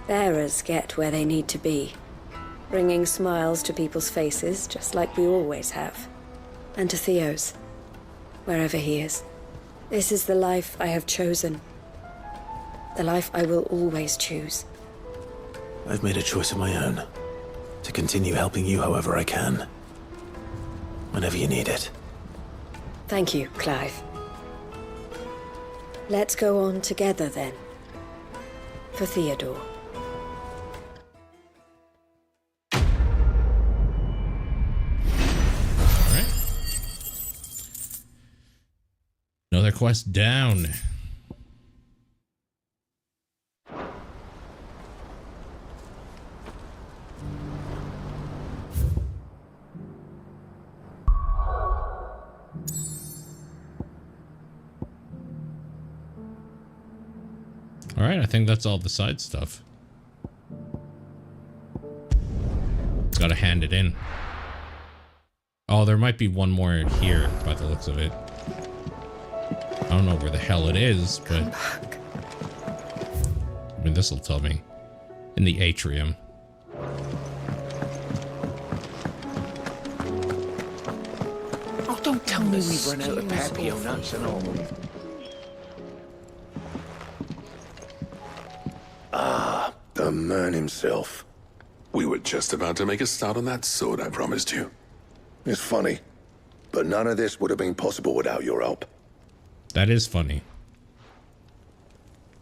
bearers get where they need to be, bringing smiles to people's faces just like we always have, and to Theo's. Wherever he is. This is the life I have chosen. The life I will always choose. I've made a choice of my own. To continue helping you however I can. Whenever you need it. Thank you, Clive. Let's go on together then. For Theodore. Another quest down. All right, I think that's all the side stuff. It's got to hand it in. Oh, there might be one more here by the looks of it. I don't know where the hell it is, but I mean, this will tell me. In the atrium. Oh, don't tell me we've run out of Papio nuts and all. Ah, the man himself. We were just about to make a start on that sword I promised you. It's funny, but none of this would have been possible without your help. That is funny.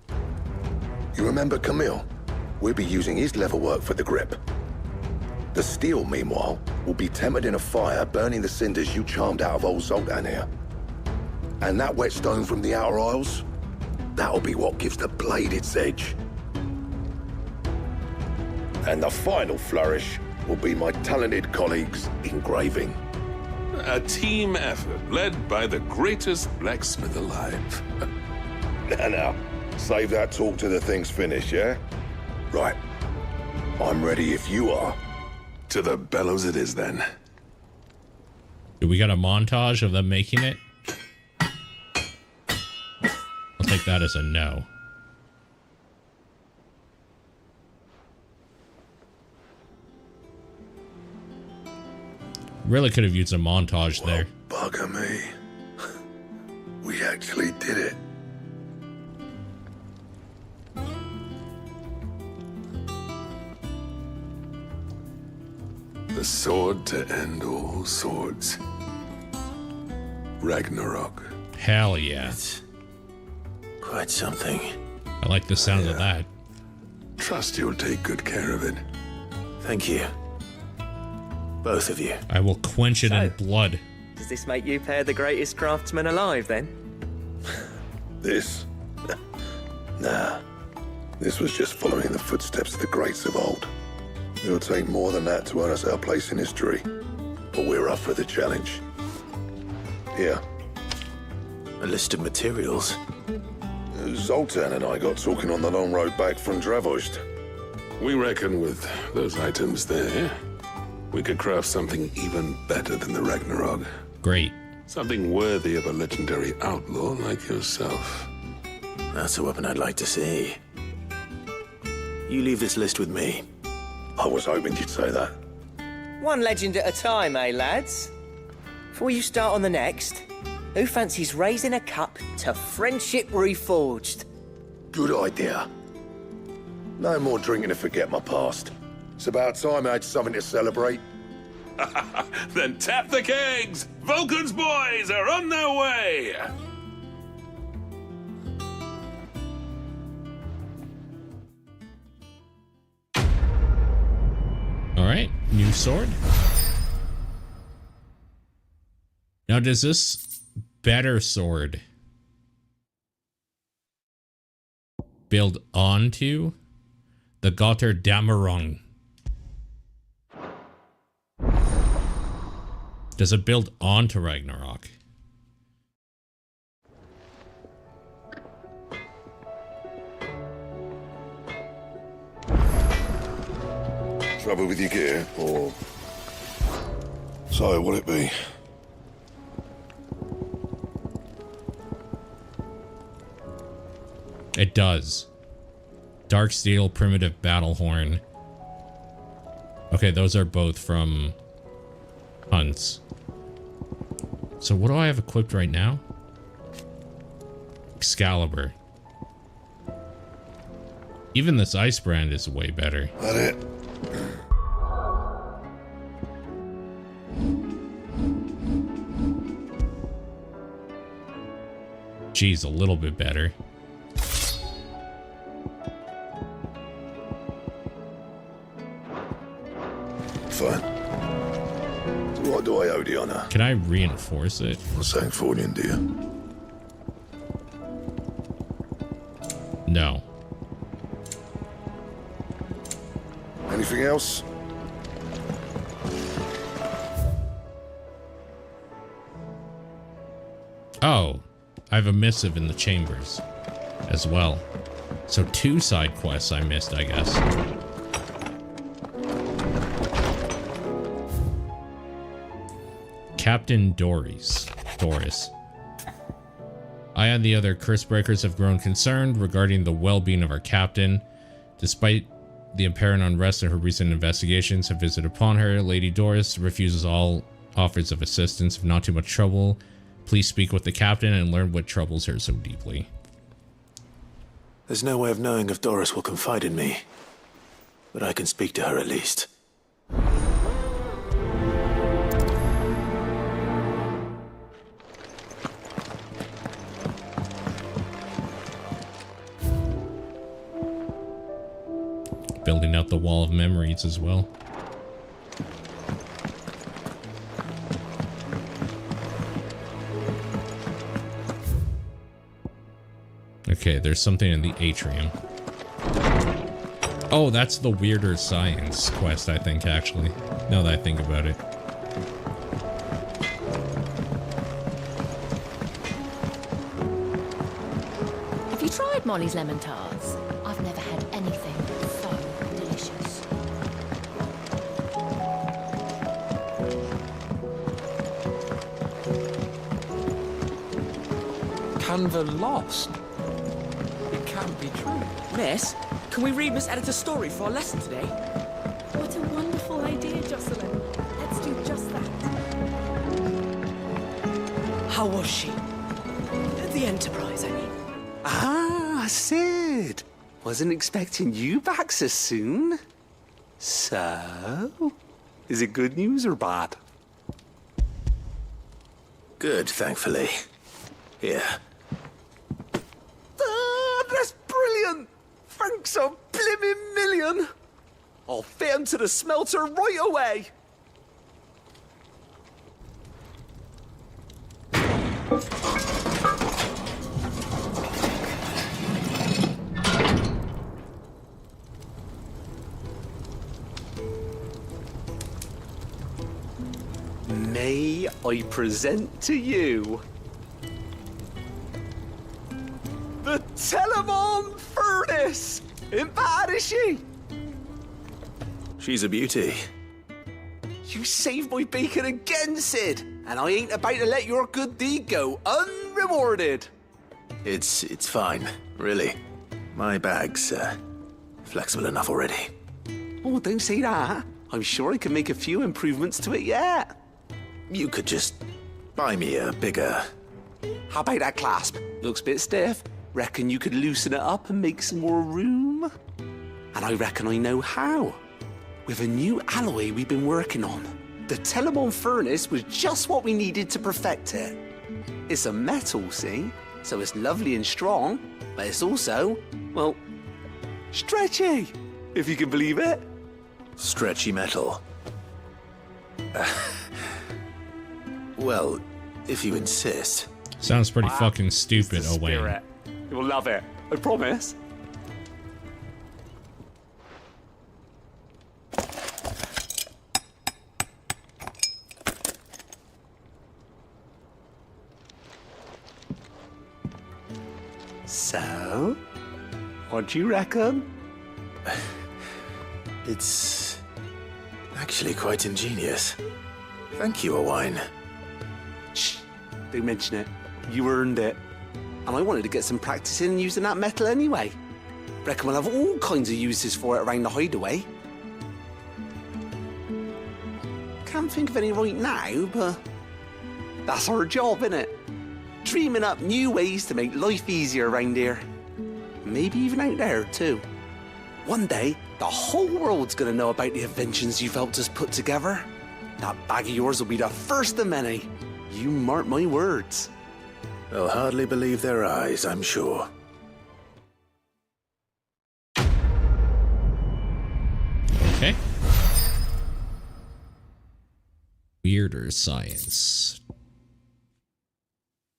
You remember Camille? We'll be using his leather work for the grip. The steel, meanwhile, will be tempered in a fire, burning the cinders you charmed out of old Zoltan here. And that whetstone from the Outer Isles, that'll be what gives the blade its edge. And the final flourish will be my talented colleagues' engraving. A team effort led by the greatest blacksmith alive. Now, save that talk till the thing's finished, yeah? Right. I'm ready if you are. To the bellows it is, then. Do we got a montage of them making it? I'll take that as a no. Really could have used a montage there. Bugger me. We actually did it. The sword to end all swords. Ragnarok. Hell yeah. Quite something. I like the sound of that. Trust you'll take good care of it. Thank you. Both of you. I will quench it in blood. Does this make you pair the greatest craftsman alive, then? This? Nah. This was just following the footsteps of the greats of old. It'll take more than that to earn us our place in history. But we're up for the challenge. Here. A list of materials. Zoltan and I got talking on the long road back from Dravost. We reckon with those items there, we could craft something even better than the Ragnarok. Great. Something worthy of a legendary outlaw like yourself. That's a weapon I'd like to see. You leave this list with me. I was hoping you'd say that. One legend at a time, eh, lads? Before you start on the next, who fancies raising a cup to friendship reforged? Good idea. No more drinking to forget my past. It's about time I had something to celebrate. Then tap the kegs! Vulcan's boys are on their way! Alright, new sword. Now, does this better sword build onto the Gotter Damerung? Does it build onto Ragnarok? Trouble with your gear, or... So, what'll it be? It does. Dark Steel, Primitive Battle Horn. Okay, those are both from Hunts. So what do I have equipped right now? Excalibur. Even this ice brand is way better. That it? Geez, a little bit better. Fine. So what do I owe the honor? Can I reinforce it? What's saying for you, dear? No. Anything else? Oh, I have a missive in the chambers as well. So 2 side quests I missed, I guess. Captain Doris. I and the other Cursebreakers have grown concerned regarding the well-being of our captain. Despite the apparent unrest in her recent investigations have visited upon her, Lady Doris refuses all offers of assistance. If not too much trouble, please speak with the captain and learn what troubles her so deeply. There's no way of knowing if Doris will confide in me, but I can speak to her at least. Building out the wall of memories as well. Okay, there's something in the atrium. Oh, that's the weirder science quest, I think, actually. Now that I think about it. Have you tried Molly's lemon tarts? I've never had anything so delicious. Canva lost. It can't be true. Miss, can we read Miss Editor's story for our lesson today? What a wonderful idea, Jocelyn. Let's do just that. How was she? The Enterprise, I mean. Ah, Sid. Wasn't expecting you back so soon. So, is it good news or bad? Good, thankfully. Here. Ah, that's brilliant! Thanks a blimmin' million! I'll fit 'em to the smelter right away! May I present to you the Telemon Furnace? Ain't bad, is she? She's a beauty. You saved my bacon again, Sid, and I ain't about to let your good deed go unrewarded. It's fine, really. My bag's flexible enough already. Oh, don't say that. I'm sure I can make a few improvements to it yet. You could just buy me a bigger... How about that clasp? Looks a bit stiff. Reckon you could loosen it up and make some more room? And I reckon I know how. With a new alloy we've been working on. The Telemon Furnace was just what we needed to perfect it. It's a metal, see? So it's lovely and strong, but it's also, well, stretchy, if you can believe it. Stretchy metal. Well, if you insist. Sounds pretty fucking stupid, Owain. You'll love it, I promise. So, what do you reckon? It's actually quite ingenious. Thank you, Owain. Shh, don't mention it. You earned it. And I wanted to get some practice in using that metal anyway. Reckon we'll have all kinds of uses for it around the hideaway. Can't think of any right now, but that's our job, innit? Dreaming up new ways to make life easier around here. Maybe even out there, too. One day, the whole world's gonna know about the inventions you've helped us put together. That bag of yours will be the first of many. You mark my words. They'll hardly believe their eyes, I'm sure. Okay. Weirder science.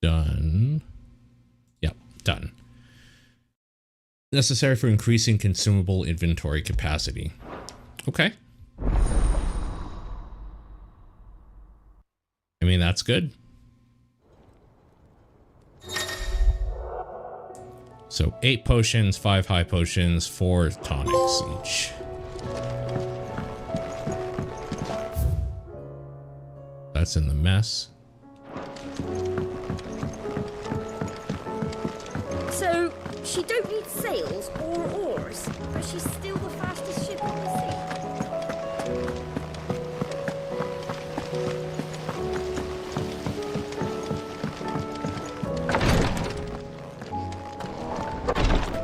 Done. Yep, done. Necessary for increasing consumable inventory capacity. Okay. I mean, that's good. So 8 potions, 5 high potions, 4 tonics each. That's in the mess. So, she don't need sails or oars, but she's still the fastest ship on the sea.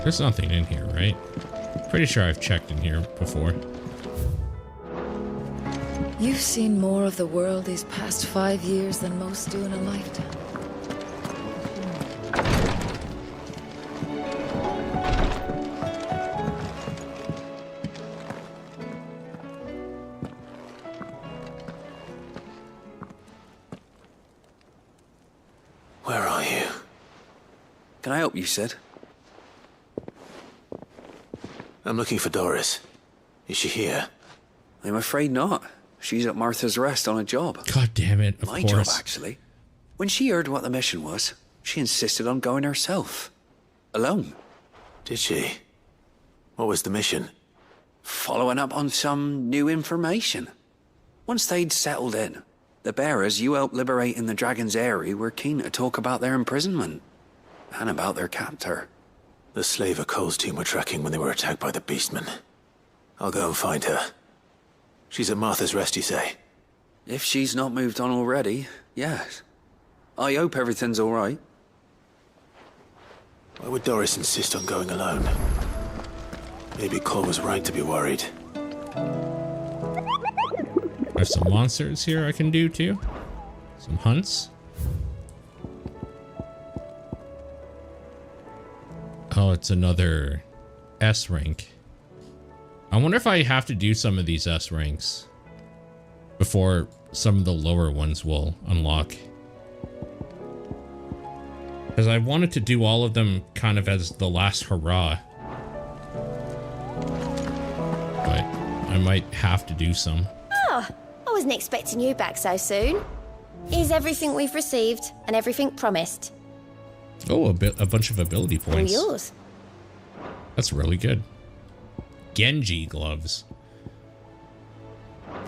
There's nothing in here, right? Pretty sure I've checked in here before. You've seen more of the world these past 5 years than most do in a lifetime. Where are you? Can I help you, Sid? I'm looking for Doris. Is she here? I'm afraid not. She's at Martha's Rest on a job. God damn it, of My course. job, actually. When she heard what the mission was, she insisted on going herself. Alone. Did she? What was the mission? Following up on some new information. Once they'd settled in, the bearers you helped liberate in the Dragon's Eyrie were keen to talk about their imprisonment. And about their captor. The slaver Cole's team were tracking when they were attacked by the Beastmen. I'll go and find her. She's at Martha's Rest, you say? If she's not moved on already, yes. I hope everything's all right. Why would Doris insist on going alone? Maybe Cole was right to be worried. I have some monsters here I can do too. Some hunts. Oh, it's another S rank. I wonder if I have to do some of these S ranks before some of the lower ones will unlock. Because I wanted to do all of them kind of as the last hurrah. But I might have to do some. Ah, wasn't expecting you back so soon. Here's everything we've received and everything promised. Oh, a bunch of ability points. All yours. That's really good. Genji gloves.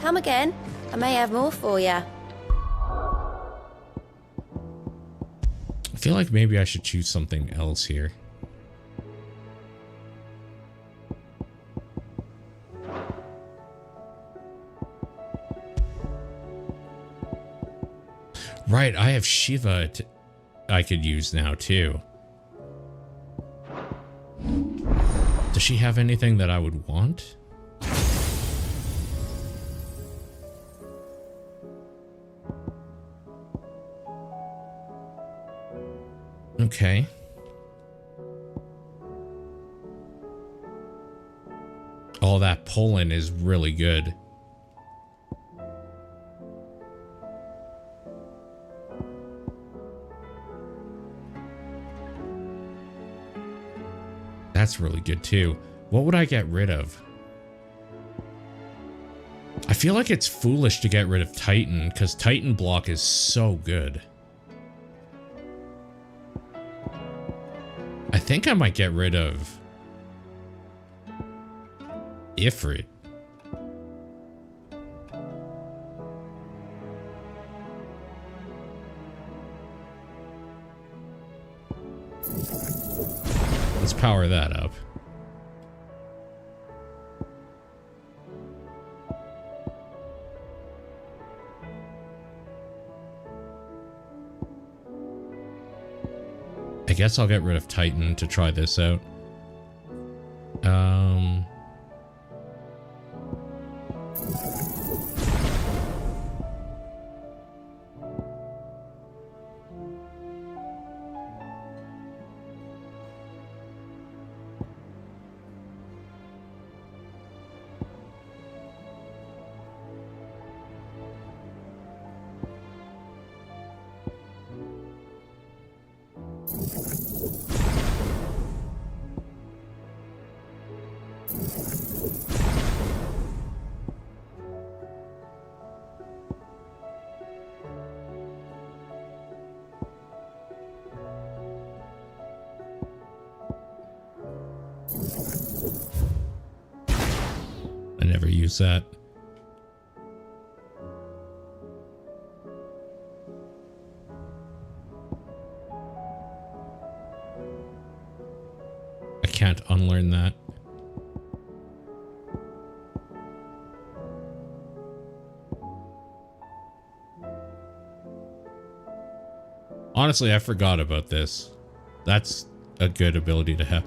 Come again. I may have more for you. I feel like maybe I should choose something else here. Right, I have Shiva I could use now too. Does she have anything that I would want? Okay. All that pulling is really good. That's really good too. What would I get rid of? I feel like it's foolish to get rid of Titan, because Titan block is so good. I think I might get rid of Ifrit. Let's power that up. I guess I'll get rid of Titan to try this out. I never use that. I can't unlearn that. Honestly, I forgot about this. That's a good ability to have.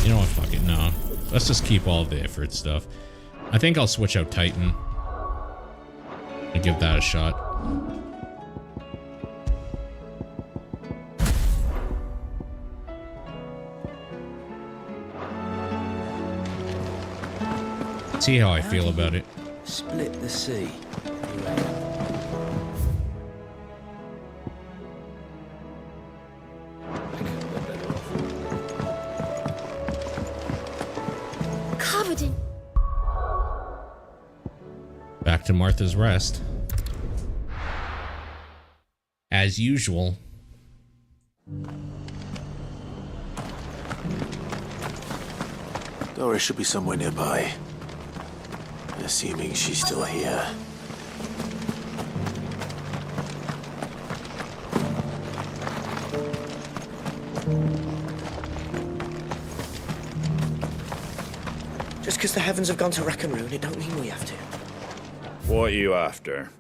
You know what? Fuck it. No. Let's just keep all the effort stuff. I think I'll switch out Titan and give that a shot. See how I feel about it. Split the sea. Covered in. Back to Martha's Rest. As usual. Doris should be somewhere nearby. Assuming she's still here. Just because the heavens have gone to rack and ruin, it don't mean we have to. What are you after?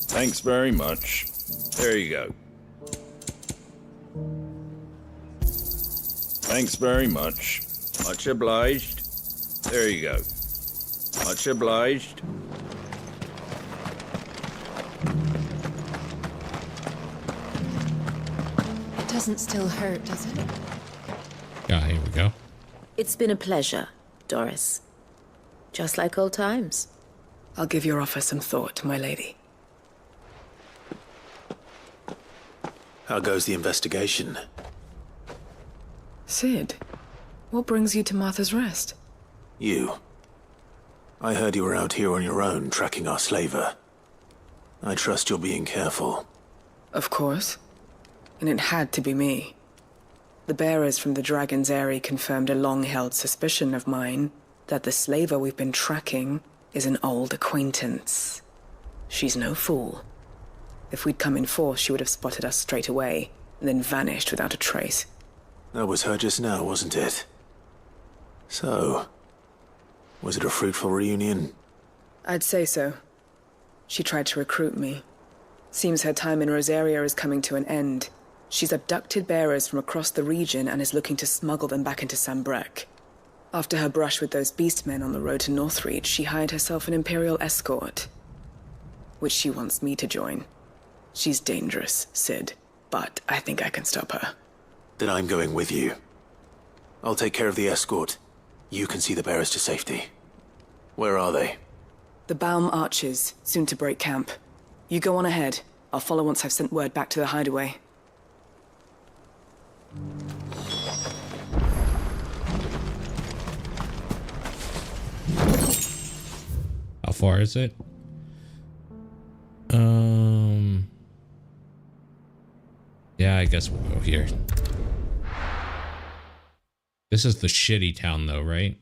Thanks very much. There you go. Thanks very much. Much obliged. There you go. Much obliged. It doesn't still hurt, does it? Yeah, here we go. It's been a pleasure, Doris. Just like old times. I'll give your offer some thought, my lady. How goes the investigation? Sid, what brings you to Martha's Rest? You. I heard you were out here on your own, tracking our slaver. I trust you're being careful. Of course. And it had to be me. The bearers from the Dragon's Eyrie confirmed a long-held suspicion of mine that the slaver we've been tracking is an old acquaintance. She's no fool. If we'd come in force, she would have spotted us straight away, and then vanished without a trace. That was her just now, wasn't it? So, was it a fruitful reunion? I'd say so. She tried to recruit me. Seems her time in Rosaria is coming to an end. She's abducted bearers from across the region and is looking to smuggle them back into Sambrec. After her brush with those beastmen on the road to Northreach, she hired herself an Imperial escort, which she wants me to join. She's dangerous, Sid, but I think I can stop her. Then I'm going with you. I'll take care of the escort. You can see the bearers to safety. Where are they? The Baum Archers, soon to break camp. You go on ahead. I'll follow once I've sent word back to the hideaway. How far is it? Yeah, I guess we'll go here. This is the shitty town though, right?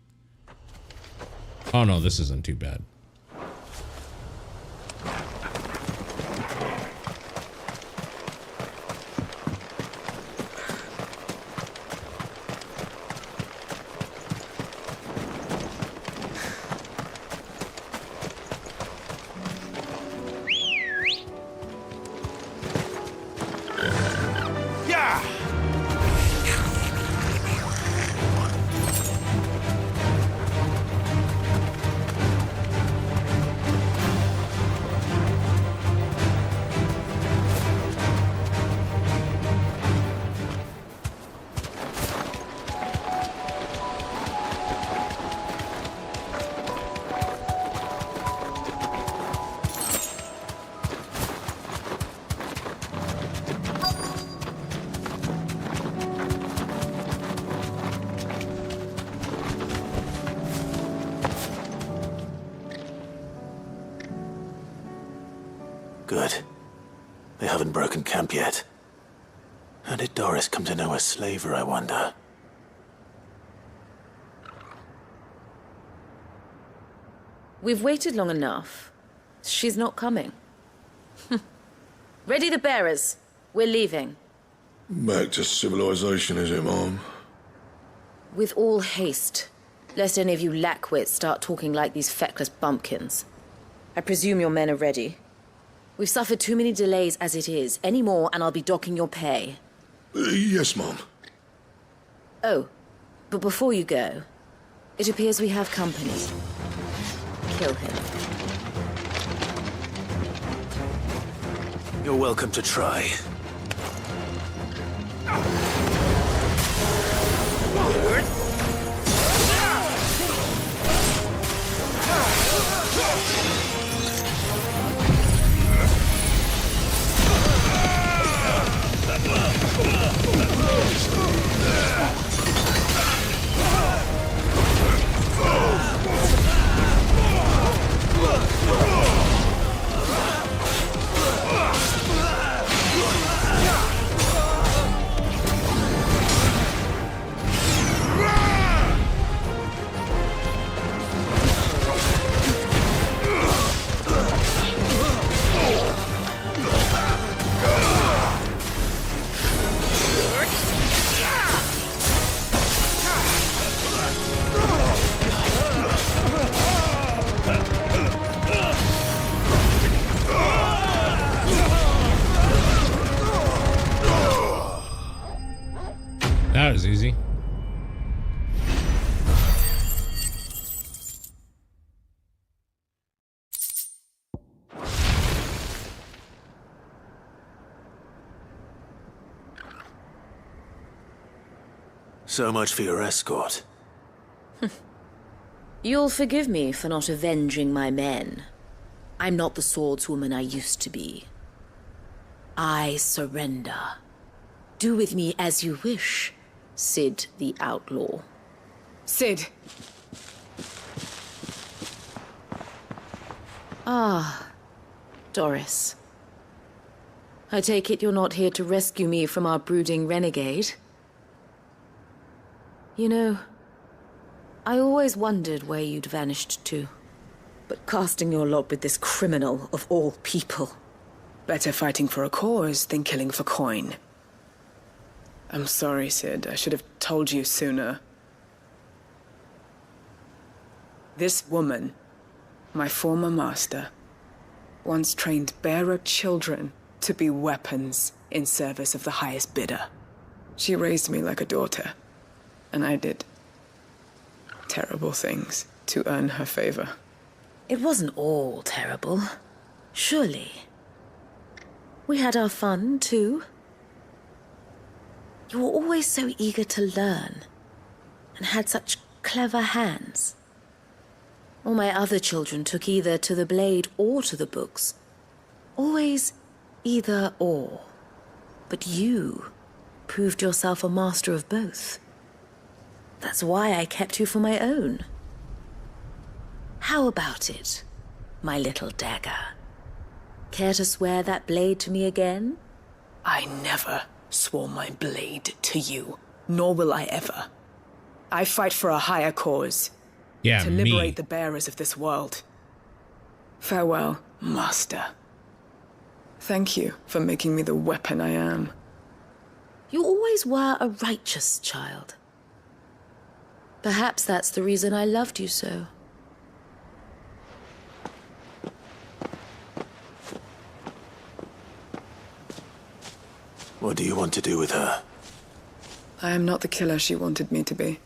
Oh no, this isn't too bad. Good. They haven't broken camp yet. How did Doris come to know a slaver, I wonder? We've waited long enough. She's not coming. Ready the bearers. We're leaving. Back to civilization, is it, Mom? With all haste, lest any of you lackwits start talking like these feckless bumpkins. I presume your men are ready. We've suffered too many delays as it is. Any more and I'll be docking your pay. Yes, Mom. Oh, but before you go, it appears we have company. Kill him. You're welcome to try. That was easy. So much for your escort. You'll forgive me for not avenging my men. I'm not the swordswoman I used to be. I surrender. Do with me as you wish. Sid the Outlaw. Sid! Ah, Doris. I take it you're not here to rescue me from our brooding renegade? You know, I always wondered where you'd vanished to. But casting your lot with this criminal of all people. Better fighting for a cause than killing for coin. I'm sorry, Sid. I should have told you sooner. This woman, my former master, once trained bearer children to be weapons in service of the highest bidder. She raised me like a daughter, and I did terrible things to earn her favor. It wasn't all terrible, surely. We had our fun, too. You were always so eager to learn, and had such clever hands. All my other children took either to the blade or to the books. Always either or. But you proved yourself a master of both. That's why I kept you for my own. How about it, my little dagger? Care to swear that blade to me again? I never swore my blade to you, nor will I ever. I fight for a higher cause. Yeah, to liberate the bearers of this world. Farewell, Master. Thank you for making me the weapon I am. You always were a righteous child. Perhaps that's the reason I loved you so. What do you want to do with her? I am not the killer she wanted me to be.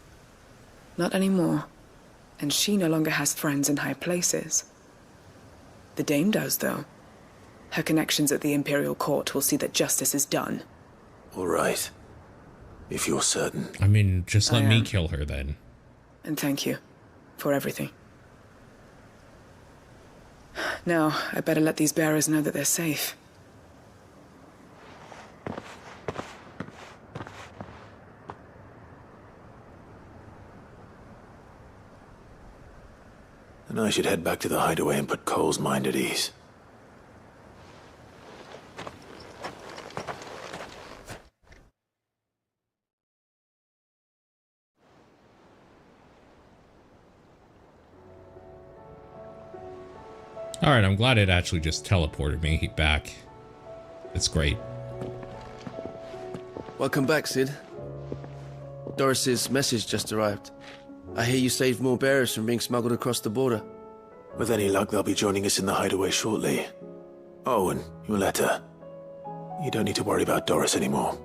Not anymore. And she no longer has friends in high places. The Dame does, though. Her connections at the Imperial Court will see that justice is done. All right. If you're certain. I mean, just let me kill her then. And thank you for everything. Now, I better let these bearers know that they're safe. And I should head back to the hideaway and put Cole's mind at ease. Alright, I'm glad it actually just teleported me back. It's great. Welcome back, Sid. Doris's message just arrived. I hear you saved more bearers from being smuggled across the border. With any luck, they'll be joining us in the hideaway shortly. Oh, and your letter. You don't need to worry about Doris anymore.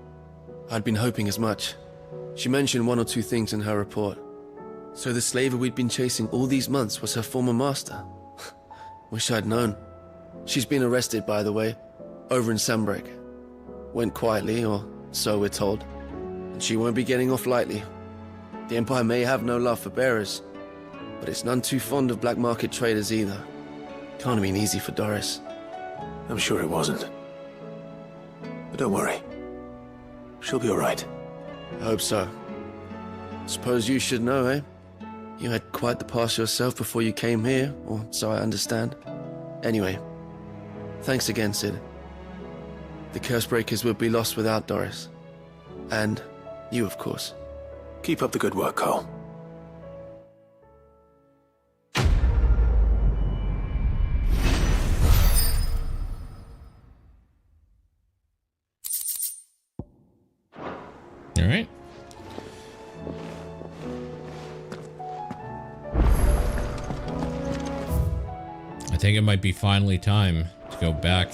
I'd been hoping as much. She mentioned one or two things in her report. So the slaver we'd been chasing all these months was her former master. Wish I'd known. She's been arrested, by the way, over in Sunbreak. Went quietly, or so we're told. And she won't be getting off lightly. The Empire may have no love for bearers, but it's none too fond of black market traders either. Can't have been easy for Doris. I'm sure it wasn't. But don't worry. She'll be all right. I hope so. Suppose you should know, eh? You had quite the past yourself before you came here, or so I understand. Anyway, thanks again, Sid. The Cursebreakers would be lost without Doris. And you, of course. Keep up the good work, Cole. All right. I think it might be finally time to go back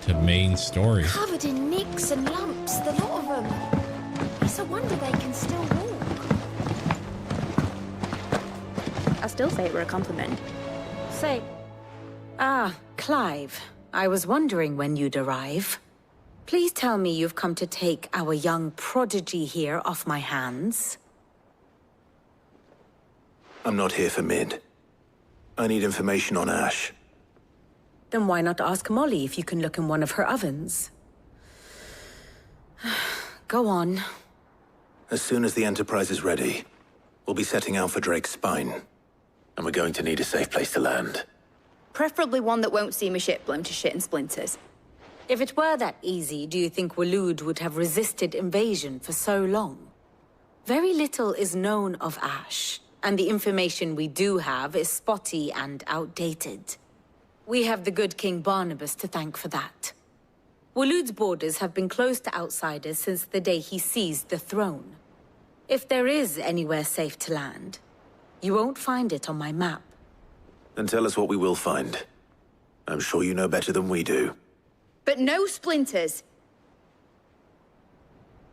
to main story. Covered in nicks and lumps, the lot of them. It's a wonder they can still walk. I still say it were a compliment. Say. Ah, Clive. I was wondering when you'd arrive. Please tell me you've come to take our young prodigy here off my hands. I'm not here for Mid. I need information on Ash. Then why not ask Molly if you can look in one of her ovens? Go on. As soon as the Enterprise is ready, we'll be setting out for Drake's Spine. And we're going to need a safe place to land. Preferably one that won't see my ship blown to shit and splinters. If it were that easy, do you think Waloed would have resisted invasion for so long? Very little is known of Ash, and the information we do have is spotty and outdated. We have the good King Barnabas to thank for that. Waloed's borders have been closed to outsiders since the day he seized the throne. If there is anywhere safe to land, you won't find it on my map. Then tell us what we will find. I'm sure you know better than we do. But no splinters.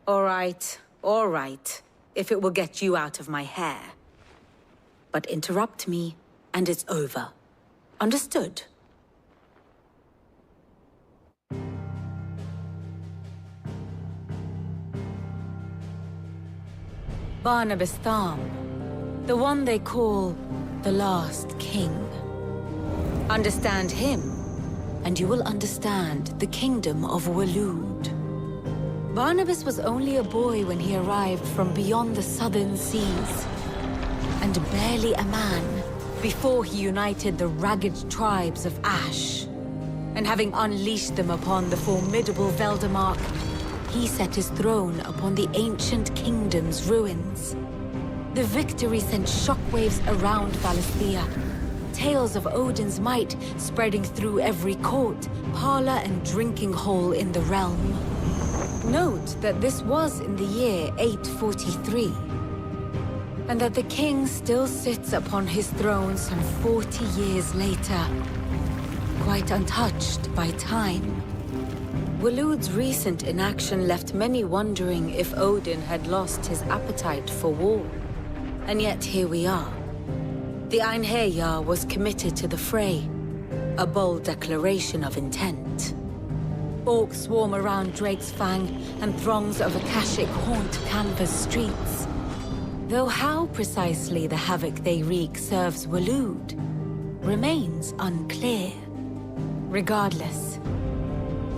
All right, if it will get you out of my hair. But interrupt me, and it's over. Understood? Barnabas Tham, the one they call the Last King. Understand him, and you will understand the kingdom of Waloed. Barnabas was only a boy when he arrived from beyond the southern seas, and barely a man before he united the ragged tribes of Ash. And having unleashed them upon the formidable Veldamark, he set his throne upon the ancient kingdom's ruins. The victory sent shockwaves around Valisthea, tales of Odin's might spreading through every court, parlor, and drinking hole in the realm. Note that this was in the year 843, and that the king still sits upon his throne some 40 years later, quite untouched by time. Waloed's recent inaction left many wondering if Odin had lost his appetite for war. And yet here we are. The Einherjar was committed to the fray, a bold declaration of intent. Orcs swarm around Drake's Fang, and throngs of Akashic haunt Canva's streets. Though how precisely the havoc they wreak serves Waloed remains unclear. Regardless,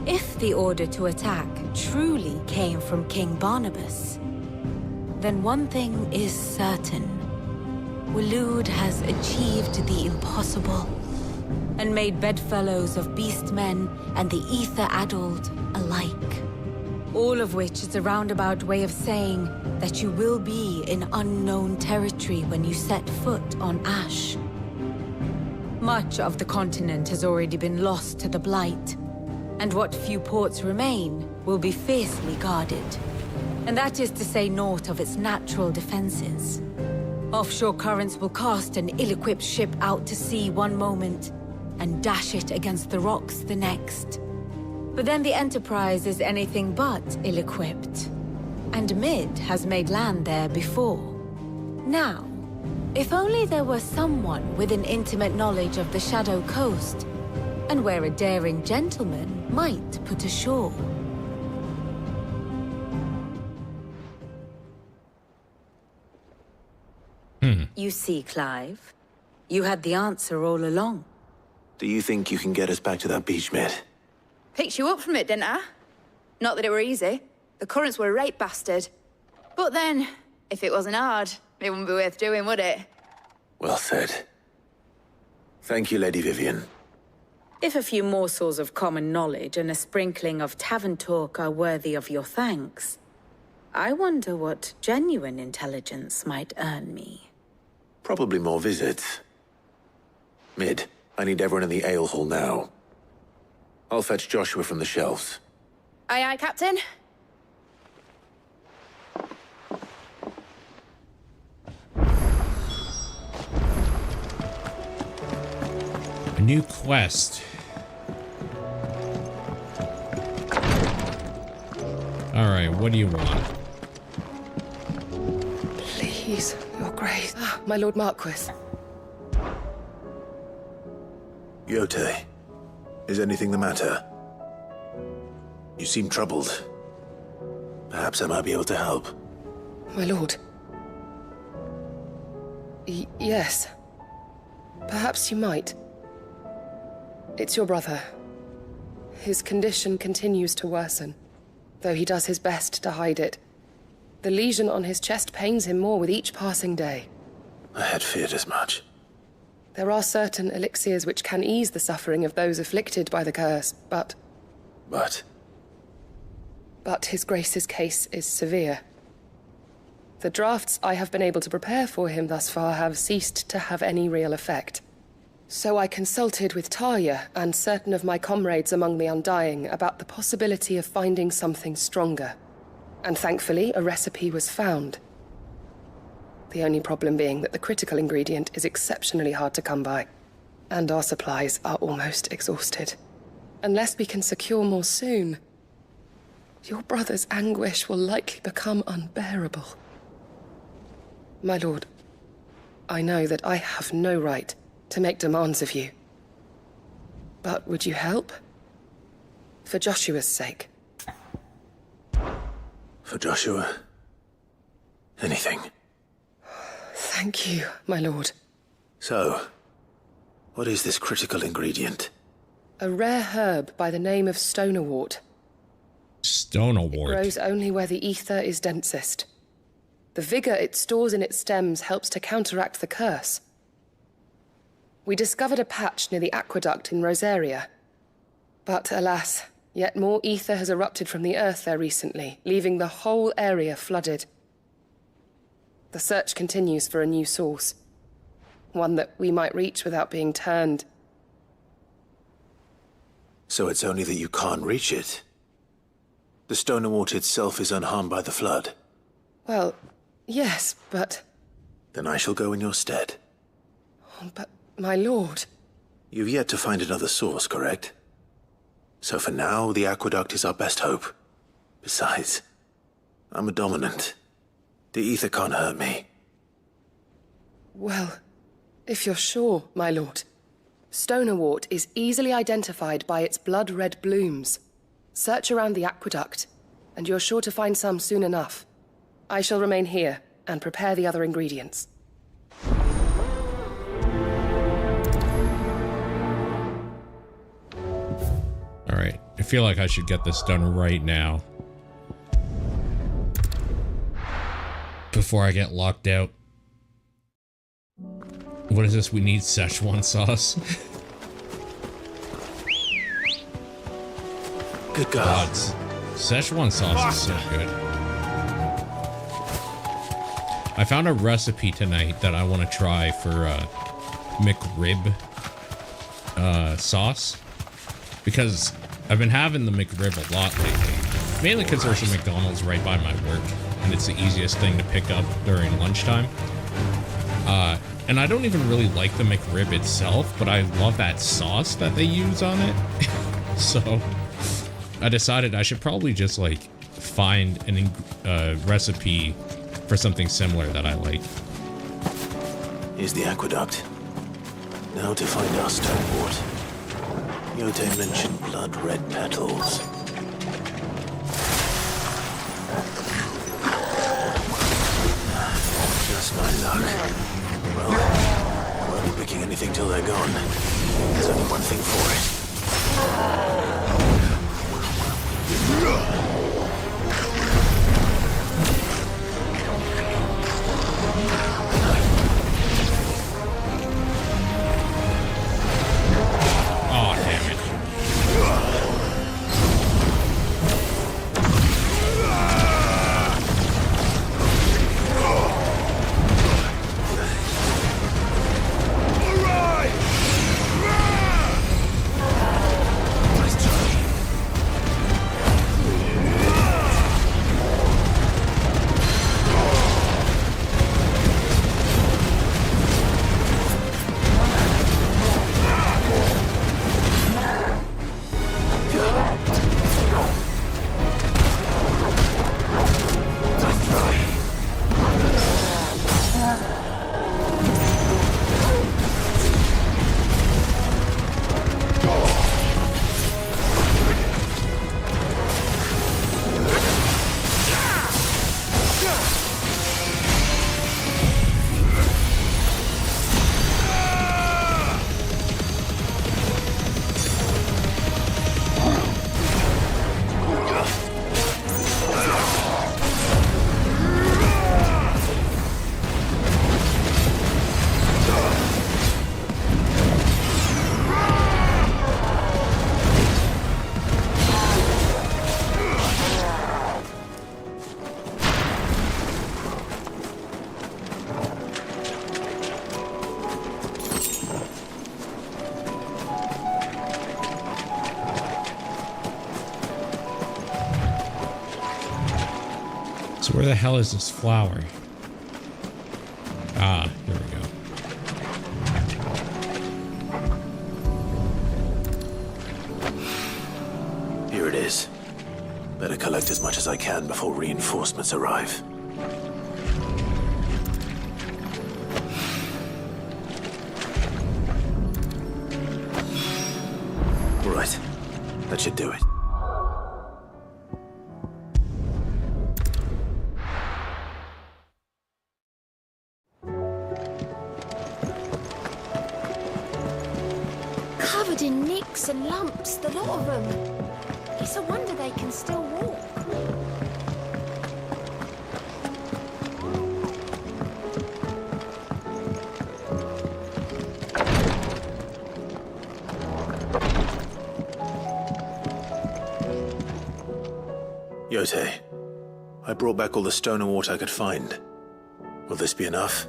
if the order to attack truly came from King Barnabas, then one thing is certain. Waloed has achieved the impossible, and made bedfellows of beastmen and the ether-addled alike. All of which is a roundabout way of saying that you will be in unknown territory when you set foot on Ash. Much of the continent has already been lost to the Blight, and what few ports remain will be fiercely guarded. And that is to say naught of its natural defenses. Offshore currents will cast an ill-equipped ship out to sea one moment, and dash it against the rocks the next. But then the Enterprise is anything but ill-equipped. And Mid has made land there before. Now, if only there were someone with an intimate knowledge of the Shadow Coast, and where a daring gentleman might put ashore. You see, Clive, you had the answer all along. Do you think you can get us back to that beach, Mid? Picked you up from it, didn't I? Not that it were easy. The currents were a right bastard. But then, if it wasn't hard, it wouldn't be worth doing, would it? Well said. Thank you, Lady Vivian. If a few morsels of common knowledge and a sprinkling of tavern talk are worthy of your thanks, I wonder what genuine intelligence might earn me. Probably more visits. Mid, I need everyone in the ale hall now. I'll fetch Joshua from the shelves. Aye, aye, Captain. A new quest. Alright, what do you want? Please, Your Grace. My Lord Marquis. Yote, is anything the matter? You seem troubled. Perhaps I might be able to help. My lord. Yes. Perhaps you might. It's your brother. His condition continues to worsen, though he does his best to hide it. The lesion on his chest pains him more with each passing day. I had feared as much. There are certain elixirs which can ease the suffering of those afflicted by the curse, but... But His Grace's case is severe. The drafts I have been able to prepare for him thus far have ceased to have any real effect. So I consulted with Talia and certain of my comrades among the Undying about the possibility of finding something stronger. And thankfully, a recipe was found. The only problem being that the critical ingredient is exceptionally hard to come by, and our supplies are almost exhausted. Unless we can secure more soon, your brother's anguish will likely become unbearable. My lord, I know that I have no right to make demands of you. But would you help? For Joshua's sake. For Joshua? Anything. Thank you, my lord. So, what is this critical ingredient? A rare herb by the name of stonerwort. Stonerwort? It grows only where the ether is densest. The vigor it stores in its stems helps to counteract the curse. We discovered a patch near the aqueduct in Rosaria. But alas, yet more ether has erupted from the earth there recently, leaving the whole area flooded. The search continues for a new source. One that we might reach without being turned. So it's only that you can't reach it? The stonerwort itself is unharmed by the flood? Well, yes, but... Then I shall go in your stead. But, my lord... You've yet to find another source, correct? So for now, the aqueduct is our best hope. Besides, I'm a dominant. The ether can't hurt me. Well, if you're sure, my lord. Stonerwort is easily identified by its blood-red blooms. Search around the aqueduct, and you're sure to find some soon enough. I shall remain here and prepare the other ingredients. Alright, I feel like I should get this done right now. Before I get locked out. What is this? We need Szechuan sauce. Good God. Szechuan sauce is so good. I found a recipe tonight that I want to try for McRib sauce. Because I've been having the McRib a lot lately. Mainly because there's a McDonald's right by my work. And it's the easiest thing to pick up during lunchtime. And I don't even really like the McRib itself, but I love that sauce that they use on it. So I decided I should probably just like find a recipe for something similar that I like. Here's the aqueduct. Now to find our stonerwort. Yote mentioned blood-red petals. Just my luck. Well, I won't be picking anything till they're gone. There's only one thing for it. Oh, damn it. So where the hell is this flower? Ah, here we go. Here it is. Better collect as much as I can before reinforcements arrive. All right. That should do it. Covered in nicks and lumps, the lot of them. It's a wonder they can still walk. Yote, I brought back all the stone and water I could find. Will this be enough?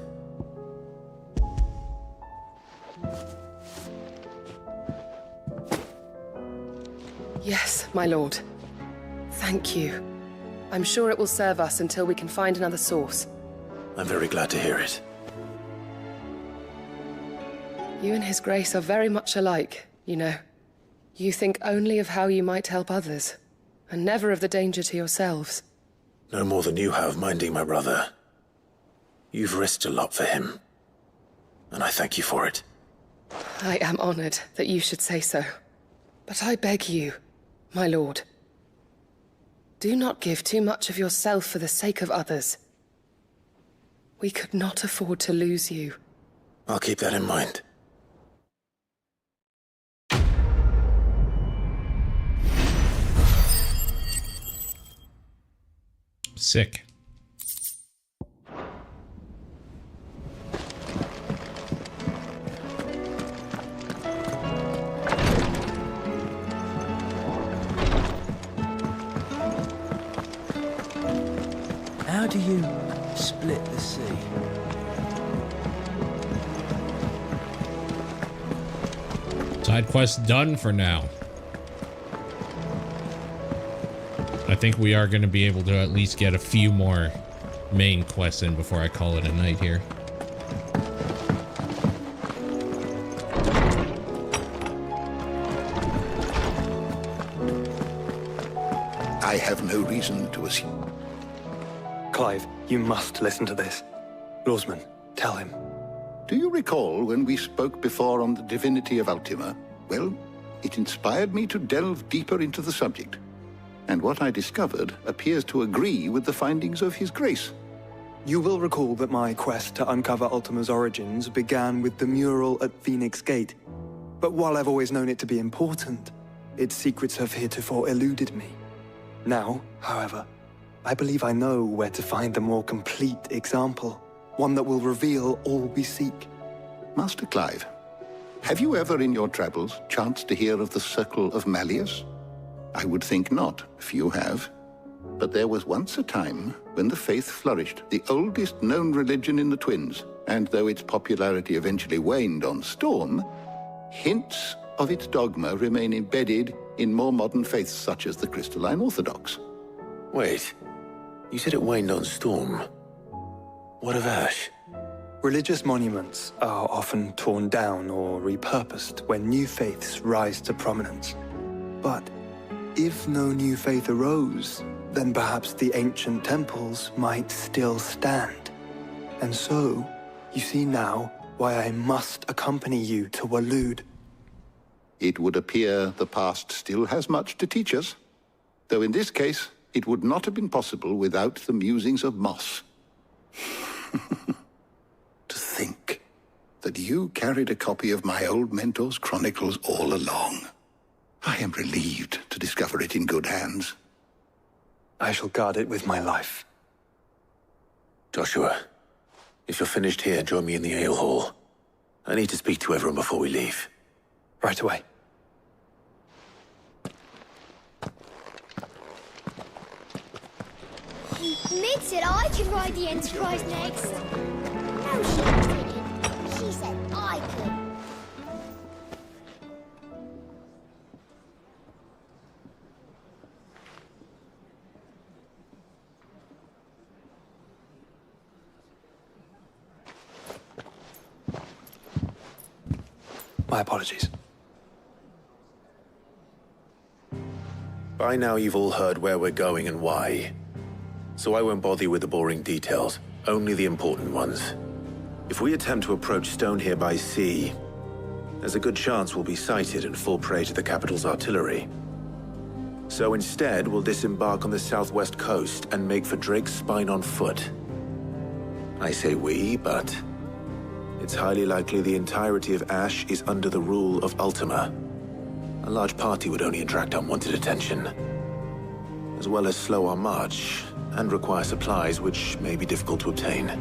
Yes, my lord. Thank you. I'm sure it will serve us until we can find another source. I'm very glad to hear it. You and His Grace are very much alike, you know. You think only of how you might help others, and never of the danger to yourselves. No more than you have minding my brother. You've risked a lot for him, and I thank you for it. I am honored that you should say so. But I beg you, my lord, do not give too much of yourself for the sake of others. We could not afford to lose you. I'll keep that in mind. Sick. How do you split the sea? Side quest done for now. I think we are going to be able to at least get a few more main quests in before I call it a night here. I have no reason to assume. Clive, you must listen to this. Lawsman, tell him. Do you recall when we spoke before on the divinity of Ultima? Well, it inspired me to delve deeper into the subject. And what I discovered appears to agree with the findings of His Grace. You will recall that my quest to uncover Ultima's origins began with the mural at Phoenix Gate. But while I've always known it to be important, its secrets have heretofore eluded me. Now, however, I believe I know where to find the more complete example, one that will reveal all we seek. Master Clive, have you ever in your travels chanced to hear of the Circle of Malleus? I would think not, if you have. But there was once a time when the faith flourished, the oldest known religion in the Twins, and though its popularity eventually waned on Storm, hints of its dogma remain embedded in more modern faiths such as the Crystalline Orthodox. Wait, you said it waned on Storm. What of Ash? Religious monuments are often torn down or repurposed when new faiths rise to prominence. But if no new faith arose, then perhaps the ancient temples might still stand. And so, you see now why I must accompany you to Waloed. It would appear the past still has much to teach us, though in this case, it would not have been possible without the musings of Moss. To think that you carried a copy of my old mentor's chronicles all along. I am relieved to discover it in good hands. I shall guard it with my life. Joshua, if you're finished here, join me in the ale hall. I need to speak to everyone before we leave. Right away. He admitted I could ride the Enterprise next. No, she didn't. She said I could. My apologies. By now you've all heard where we're going and why. So I won't bother you with the boring details, only the important ones. If we attempt to approach Stone here by sea, there's a good chance we'll be sighted and fall prey to the capital's artillery. So instead, we'll disembark on the southwest coast and make for Drake's Spine on foot. I say we, but it's highly likely the entirety of Ash is under the rule of Ultima. A large party would only attract unwanted attention, as well as slow our march and require supplies which may be difficult to obtain.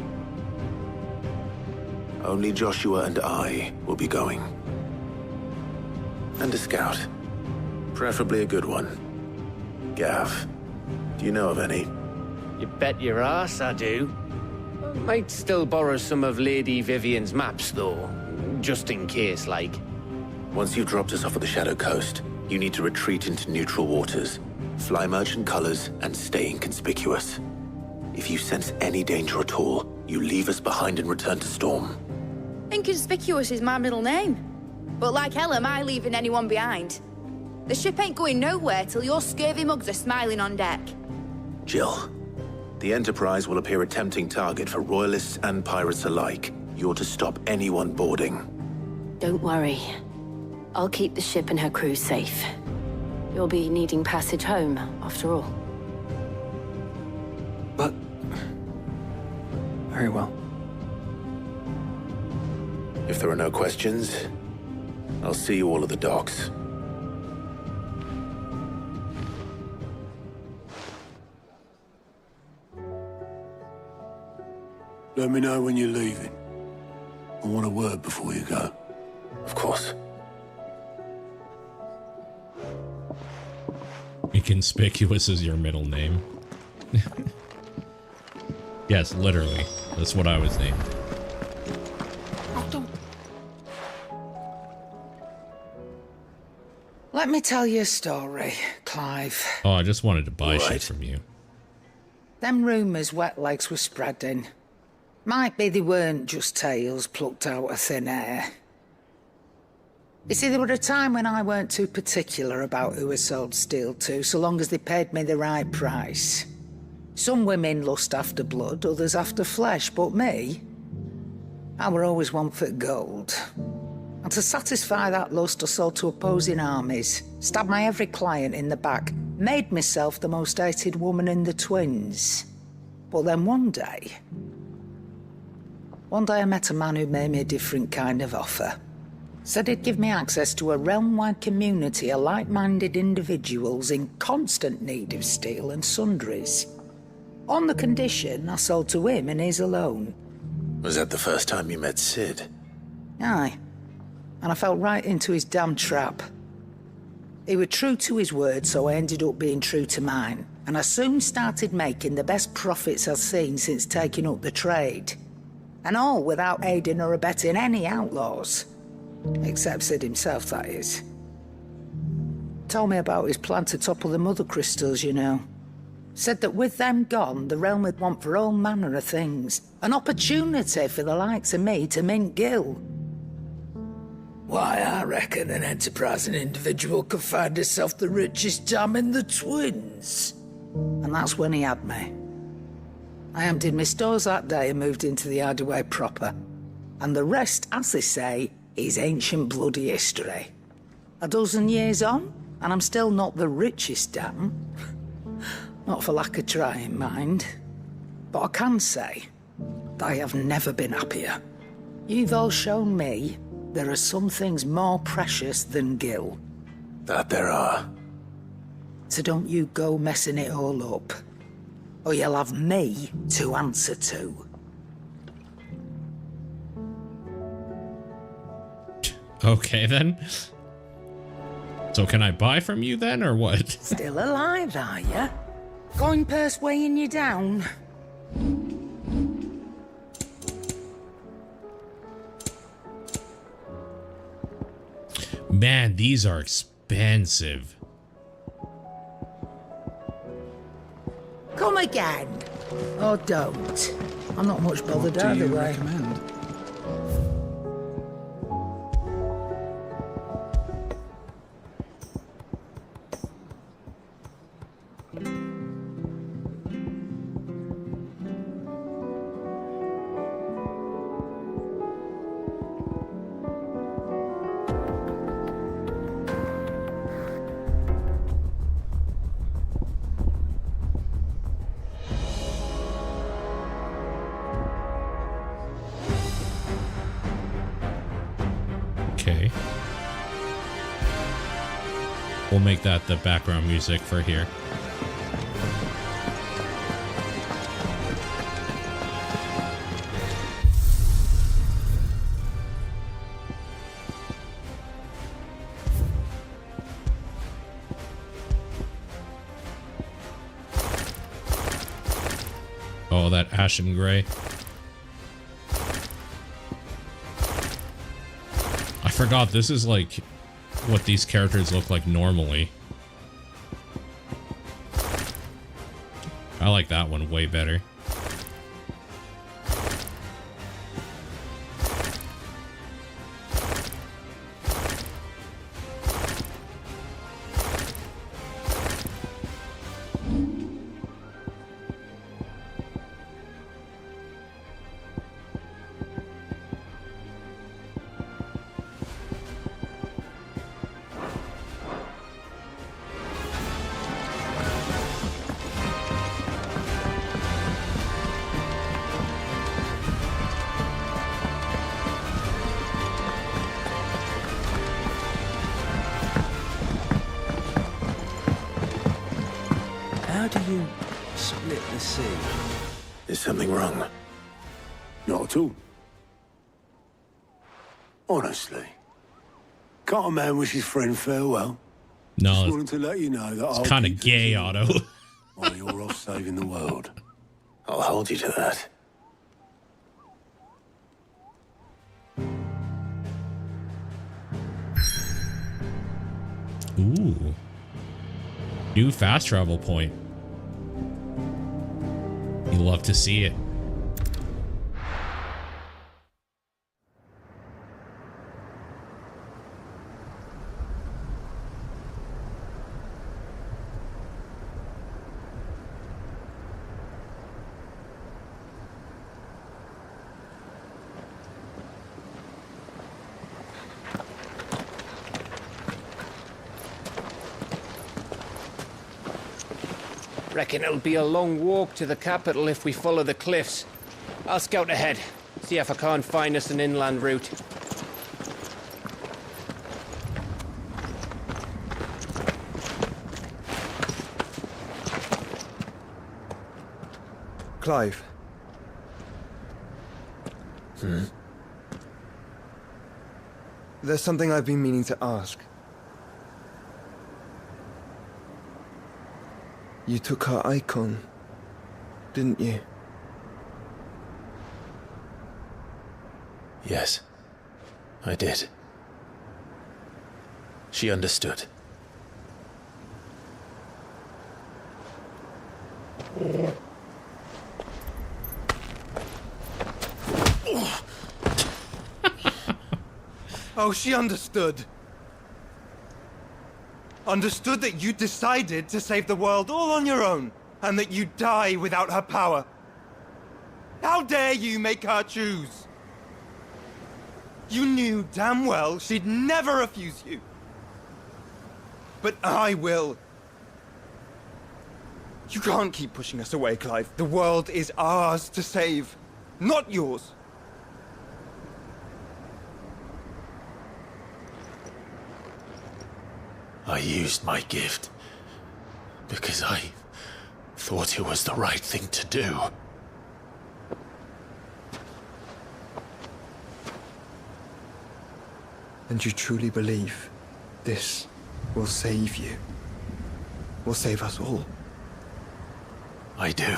Only Joshua and I will be going. And a scout. Preferably a good one. Gav, do you know of any? You bet your ass I do. Might still borrow some of Lady Vivian's maps, though. Just in case, like. Once you've dropped us off at the Shadow Coast, you need to retreat into neutral waters, fly merchant colors, and stay inconspicuous. If you sense any danger at all, you leave us behind and return to Storm. Inconspicuous is my middle name. But like hell am I leaving anyone behind. The ship ain't going nowhere till your scurvy mugs are smiling on deck. Jill, the Enterprise will appear a tempting target for royalists and pirates alike. You're to stop anyone boarding. Don't worry. I'll keep the ship and her crew safe. You'll be needing passage home, after all. But... very well. If there are no questions, I'll see you all at the docks. Let me know when you're leaving. I want a word before you go. Of course. Inconspicuous is your middle name. Yes, literally. That's what I was named. Let me tell you a story, Clive. Oh, I just wanted to buy shit from you. Them rumours wet legs were spreading. Might be they weren't just tales plucked out of thin air. You see, there were a time when I weren't too particular about who I sold steel to, so long as they paid me the right price. Some women lust after blood, others after flesh, but me, I were always one for gold. And to satisfy that lust, I sold to opposing armies, stabbed my every client in the back, made myself the most hated woman in the twins. But then one day I met a man who made me a different kind of offer. Said he'd give me access to a realm-wide community of like-minded individuals in constant need of steel and sundries. On the condition I sold to him and his alone. Was that the first time you met Sid? Aye. And I fell right into his damn trap. He was true to his word, so I ended up being true to mine. And I soon started making the best profits I've seen since taking up the trade. And all without aiding or abetting any outlaws. Except Sid himself, that is. Told me about his plan to topple the mother crystals, you know. Said that with them gone, the realm would want for all manner of things. An opportunity for the likes of me to mint gil. Why, I reckon an enterprising individual could find herself the richest dam in the twins. And that's when he had me. I emptied my stores that day and moved into the Hardaway proper. And the rest, as they say, is ancient bloody history. A dozen years on, and I'm still not the richest dam. Not for lack of trying, mind. But I can say that I have never been happier. You've all shown me there are some things more precious than gil. That there are. So don't you go messing it all up, or you'll have me to answer to. Okay, then. So can I buy from you then, or what? Still alive, are ya? Coin purse weighing you down? Man, these are expensive. Come again. Or don't. I'm not much bothered either way. Okay. We'll make that the background music for here. Oh, that ashen gray. I forgot this is like what these characters look like normally. I like that one way better. How do you split the sea? Is something wrong? Not at all. Honestly. Can't a man wish his friend farewell? No, Just wanted to let you know that it's kind of gay, Otto. while you're off saving the world. I'll hold you to that. Ooh. New fast travel point. You love to see it. Reckon it'll be a long walk to the capital if we follow the cliffs. I'll scout ahead, see if I can't find us an inland route. Clive. There's something I've been meaning to ask. You took her Eikon, didn't you? Yes, I did. She understood. Oh, she understood. Understood that you decided to save the world all on your own, and that you'd die without her power. How dare you make her choose? You knew damn well she'd never refuse you. But I will. You can't keep pushing us away, Clive. The world is ours to save, not yours. I used my gift because I thought it was the right thing to do. And you truly believe this will save you? Will save us all? I do.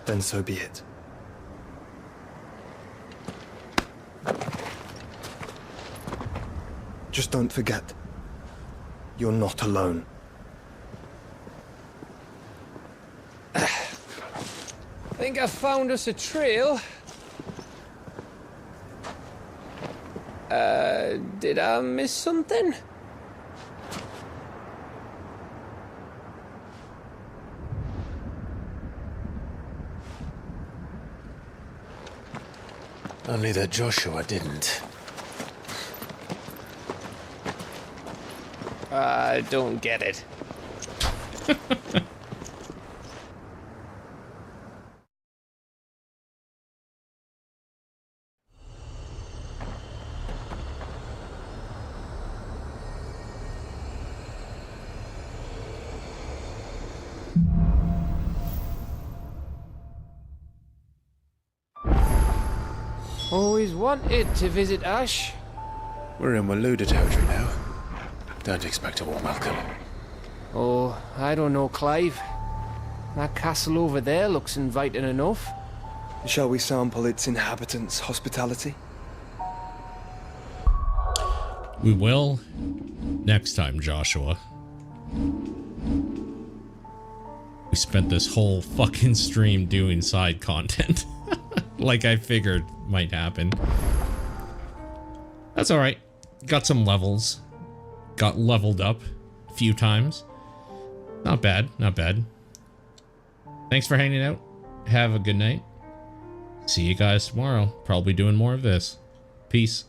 Then so be it. Just don't forget, you're not alone. Think I found us a trail. Did I miss something? Only that Joshua didn't. I don't get it. Always wanted to visit Ash. We're in Waluda territory now. Don't expect a warm welcome. Oh, I don't know, Clive. That castle over there looks inviting enough. Shall we sample its inhabitants' hospitality? We will next time, Joshua. We spent this whole fucking stream doing side content. Like I figured might happen. That's alright. Got some levels. Got leveled up a few times. Not bad, not bad. Thanks for hanging out. Have a good night. See you guys tomorrow. Probably doing more of this. Peace.